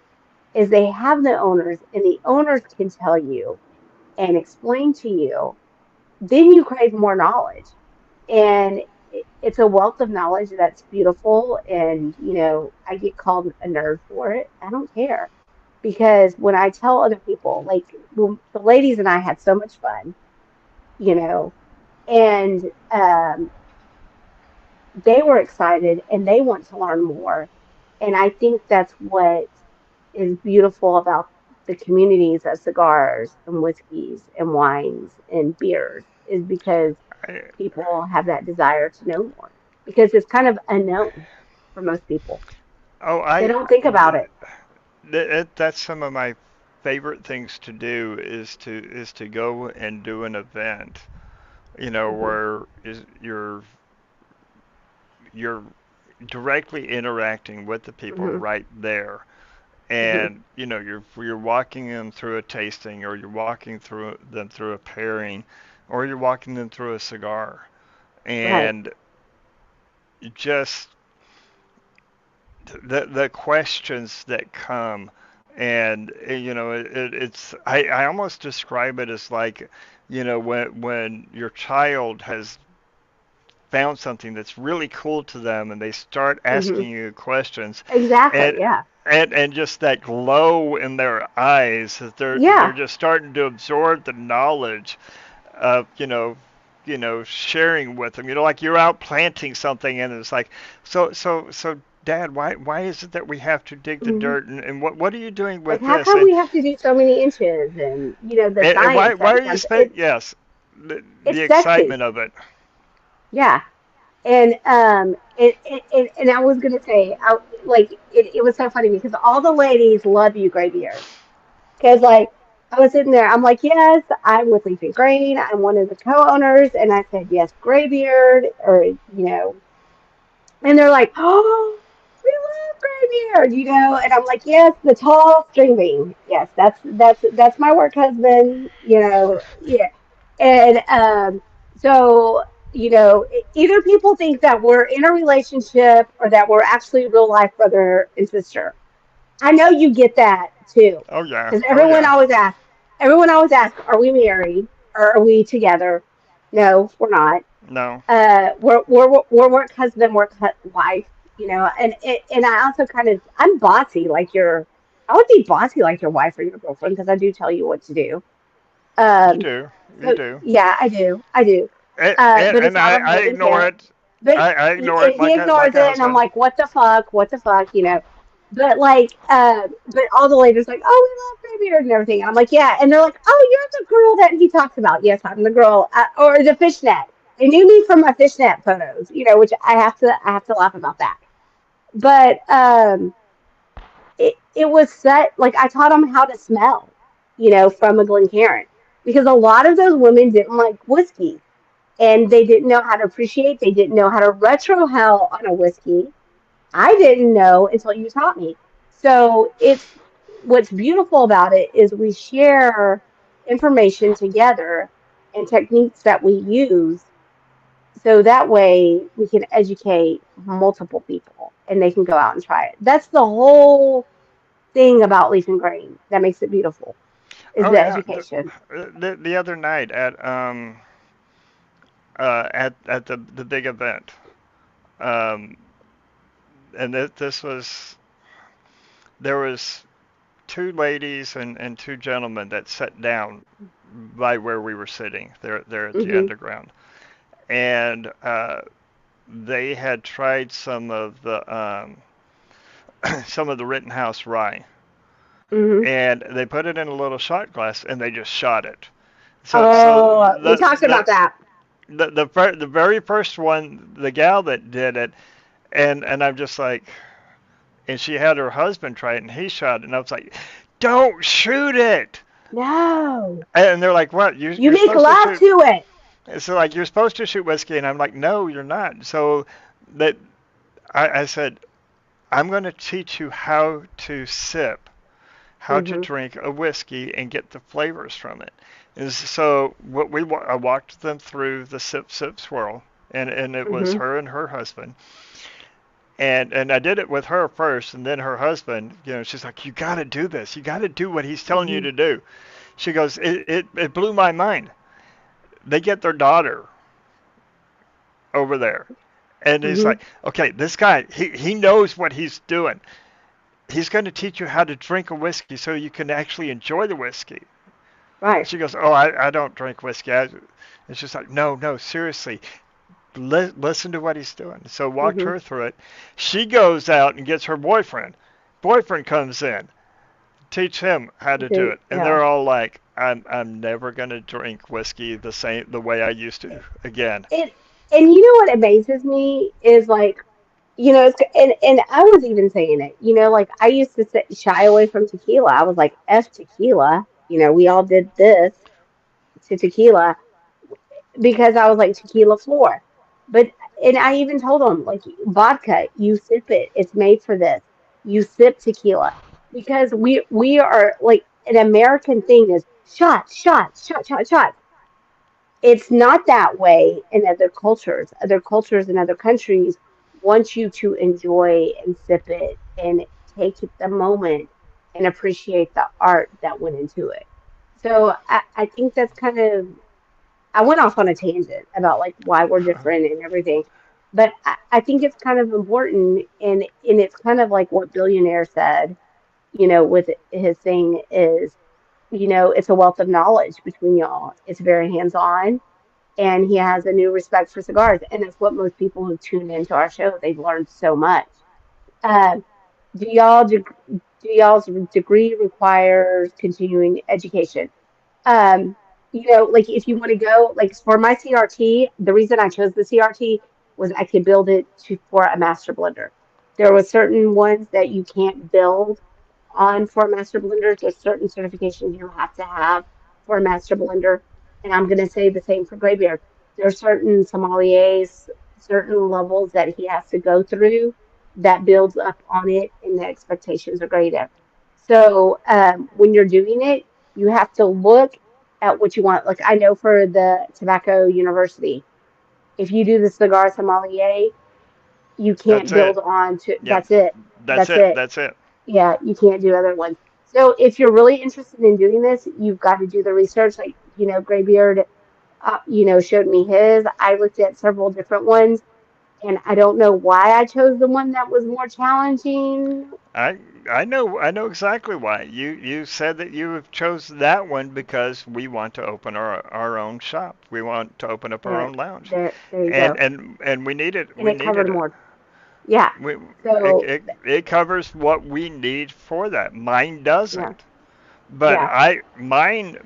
is they have the owners, and the owners can tell you and explain to you. Then you crave more knowledge, and it's a wealth of knowledge that's beautiful. And I get called a nerd for it. I don't care because when I tell other people, like the ladies and I had so much fun, you know, and they were excited and they want to learn more. And I think that's what is beautiful about the communities of cigars and whiskeys and wines and beers is because I, people have that desire to know more because it's kind of unknown for most people. oh, They I. don't think about it. That's some of my favorite things to do is to go and do an event. Hmm. Where is you're directly interacting with the people Hmm. right there, Hmm. and you're walking them through a tasting, or you're walking through them through a pairing, or you're walking them through a cigar, Right. and just the questions that come, and it's I almost describe it as like when your child has found something that's really cool to them and they start Hmm. asking you questions, Exactly. and Yeah. and just that glow in their eyes that they're Yeah. just starting to absorb the knowledge of sharing with them, like you're out planting something and it's like, so dad, why is it that we have to dig the Hmm. dirt, and what are you doing Like, with how this, come we have to do so many inches? And the and science why that are you becomes spending, yes, the it's sexy. excitement of it. Yeah. And and I was gonna say, it was so funny because all the ladies love you, Graybeard. Because like I was sitting there, I'm like, yes, I'm with Leafy Green. I'm one of the co-owners, and I said yes, Graybeard, or and they're like, oh, we love Graybeard, and I'm like, yes, the tall string bean. Yes, that's my work husband. Yeah. And so, either people think that we're in a relationship or that we're actually real life brother and sister. I know you get that too. Oh yeah, Because oh yeah. everyone always asks, are we married or are we together? No, we're not. No. We're work husband, wife, and I also I'm bossy like you're. I would be bossy like your wife or your girlfriend because I do tell you what to do. You Um, do. You so do. yeah, I do. I do. But it's And out of I love and ignore care. it. But I ignore it he ignores like a it, and I'm husband. like, what the fuck? What the fuck? You know. But like, but all the ladies like, oh, we love Graybeard and everything. And I'm like, yeah, and they're like, oh, you're the girl that he talks about. Yes, I'm the girl, or the fishnet. They knew me from my fishnet photos, which I have to laugh about that. But it was set like I taught them how to smell, from a Glencairn because a lot of those women didn't like whiskey and they didn't know how to appreciate. They didn't know how to retrohale on a whiskey. I didn't know until you taught me. So it's what's beautiful about it is we share information together and techniques that we use so that way we can educate multiple people and they can go out and try it. That's the whole thing about leaf and grain that makes it beautiful is Oh the yeah. education. The other night at the big event, um, and this was there was two ladies and two gentlemen that sat down by where we were sitting there at the Hmm. underground, and they had tried some of the Rittenhouse rye, Hmm. and they put it in a little shot glass and they just shot it. So Oh, we talked about that. the very first one, the gal that did it, and I'm just like, and she had her husband try it and he shot it, and I was like, don't shoot it. No, And they're like, what? you You're make supposed to love shoot? to it. So like you're supposed to shoot whiskey, and I'm like, no, you're not. So that I said, I'm going to teach you how to sip, how to Hmm. drink a whiskey and get the flavors from it. And so what I walked them through the sip sip swirl, and it was Hmm. her and her husband. And I did it with her first, and then her husband. She's like, "You got to do this. You got to do what he's telling you Hmm. to do." She goes, "It blew my mind." They get their daughter over there, and he's Hmm. like, "Okay, this guy, he knows what he's doing. He's going to teach you how to drink a whiskey so you can actually enjoy the whiskey." Right. She goes, "Oh, I don't drink whiskey." It's just like, no, no, seriously, listen to what he's doing. So walked Hmm. her through it. She goes out and gets her boyfriend. Boyfriend comes in, teach him how to do Okay. it, and Yeah. they're all like, I'm never gonna drink whiskey the way I used to again." It and what amazes me is like and I was even saying it. Like I used to shy away from tequila. I was like F tequila. We all did this to tequila because I was like tequila floor. But and I even told them like vodka, you sip it. It's made for this. You sip tequila because we are like an American thing is shot, shot, shot, shot, shot. It's not that way in other cultures. Other cultures in other countries want you to enjoy and sip it and take the moment and appreciate the art that went into it. So I think that's kind of I went off on a tangent about like why we're different and everything. But I think it's kind of important and it's kind of like what Billionaire said, with his thing is, it's a wealth of knowledge between y'all. It's very hands on and he has a new respect for cigars. And that's what most people who tune into our show, they've learned so much. Uh, do y'all do y'all's degree requires continuing education? Um, like if you want to go, like for my CRT, the reason I chose the CRT was I could build it for a master blender. There were certain ones that you can't build on for a master blender. There's certain certifications you have to have for a master blender. And I'm going to say the same for Graybeard. There are certain sommeliers, certain levels that he has to go through that builds up on it, and the expectations are greater. So when you're doing it, you have to look at what you want. Like I know for the Tobacco University, if you do the cigar sommelier, you can't That's it. build on to Yep. that's it. That's That's it. it. That's it. Yeah, you can't do other ones. So if you're really interested in doing this, you've got to do the research. Like, Graybeard, showed me his. I looked at several different ones and I don't know why I chose the one that was more challenging. I I know exactly why. You said that you have chose that one because we want to open our own shop. We want to open up our There, own lounge, there you and go. and we need it. And We it need covered it. more. Yeah. We So it covers what we need for that. Mine yeah, doesn't. But yeah, mine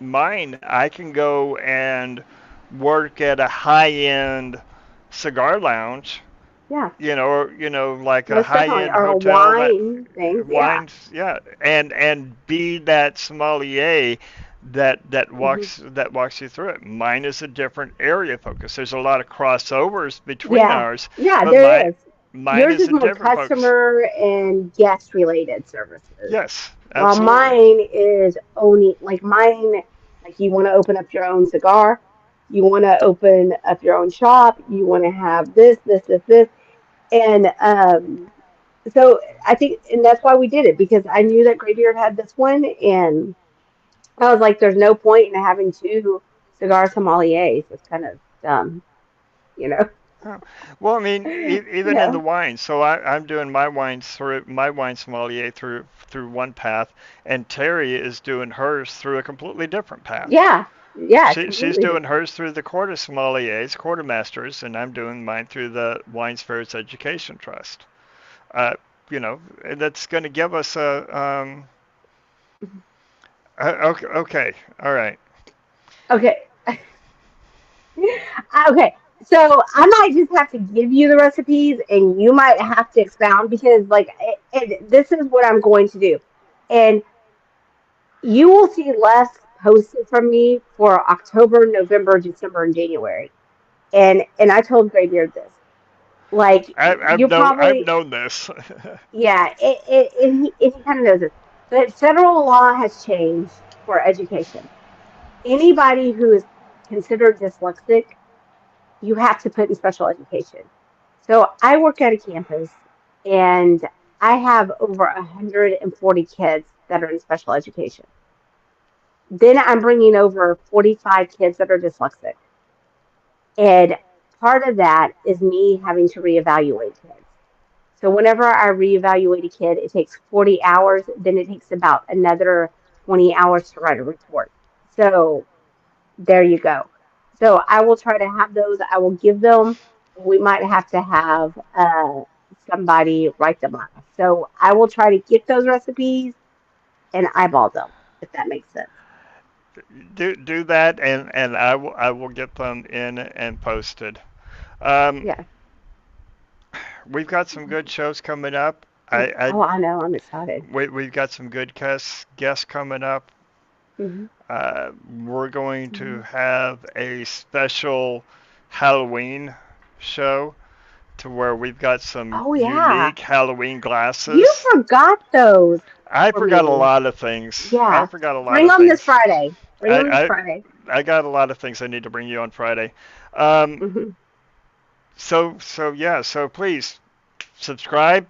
I can go and work at a high end cigar lounge, yeah. like a Most high definitely. end Or a hotel that wine thing. Yeah. wines, yeah, and be that sommelier that Hmm. walks you through it. Mine is a different area focus. There's a lot of crossovers between Yeah. ours, Yeah, but there is. mine Yours is is a more different focus. customer and guest related services. Yes, While absolutely. mine is owning, like mine, like you want to open up your own cigar, you want to open up your own shop, you want to have this. And so I think, and that's why we did it because I knew that Graybeard had this one. And I was like, there's no point in having two cigar sommeliers. It's kind of dumb, you know? Huh. Well, I mean, You even in the know? wines. So I'm doing my wines through my wine sommelier through one path, and Terry is doing hers through a completely different path. Yeah. Yeah, She's completely doing different. hers through the quarter sommeliers, quartermasters, and I'm doing mine through the Wine Spirits Education Trust. Uh, and that's going to give us okay, okay, all right. Okay. Okay. So I might just have to give you the recipes and you might have to expound because, like, this is what I'm going to do. And you will see less posted from me for October, November, December, and January. And I told Graybeard this. Like, you're I've probably, known this. yeah, and he kind of knows this. But federal law has changed for education. Anybody who is considered dyslexic, you have to put in special education. So I work at a campus and I have over 140 kids that are in special education. Then I'm bringing over 45 kids that are dyslexic. And part of that is me having to reevaluate kids. So whenever I reevaluate a kid, it takes 40 hours, then it takes about another 20 hours to write a report. So there you go. So I will try to have those. I will give them. We might have to have somebody write them up. So I will try to get those recipes and eyeball them, if that makes sense. Do that, and I will get them in and posted. Um, Yeah. we've got some good shows coming up. I Oh, I know. I'm excited. we've got some good guests coming up. Hmm. We're going to Hmm. have a special Halloween show to where we've got some Oh, yeah. unique Halloween You glasses. forgot those I for forgot a me. lot of things. I Yeah. forgot a lot Bring of them this things. Friday. Bring them this I Friday. I got a lot of things I need to bring you on Friday. Um, Hmm. so yeah, so please subscribe.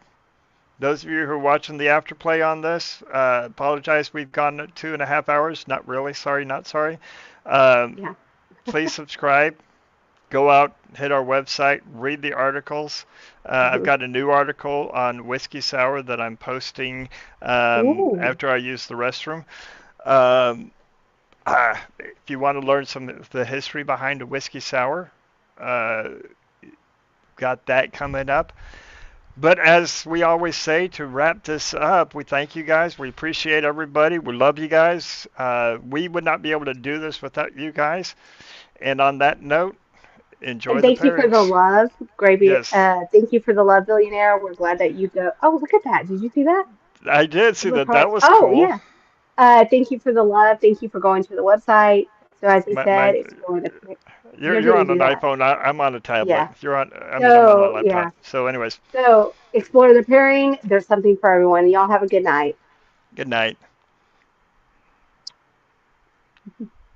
Those of you who are watching the afterplay on this, apologize. We've gone 2.5 hours. Not really. Sorry, not sorry. Um, Yeah. please subscribe. Go out, hit our website, read the articles. I've Hmm. got a new article on whiskey sour that I'm posting Ooh. after I use the restroom. Um, if you want to learn some of the history behind a whiskey sour, uh, got that coming up. But as we always say, to wrap this up, we thank you guys. We appreciate everybody. We love you guys. We would not be able to do this without you guys. And on that note, enjoy And the thank you for the pairings. love, Gravy. Yes, Thank you for the love, billionaire. We're glad that you go. Oh, look at that. Did you see that? I did see Look that. hard. That was Oh, cool. yeah. Thank you for the love. Thank you for going to the website. So as he My said, explore the. you're You're you're going to on an do that. iPhone. I'm on a tablet. Yeah. You're on. I mean, I'm on my So yeah. laptop. So, anyways, So explore the pairing. There's something for everyone. Y'all have a good night. good night.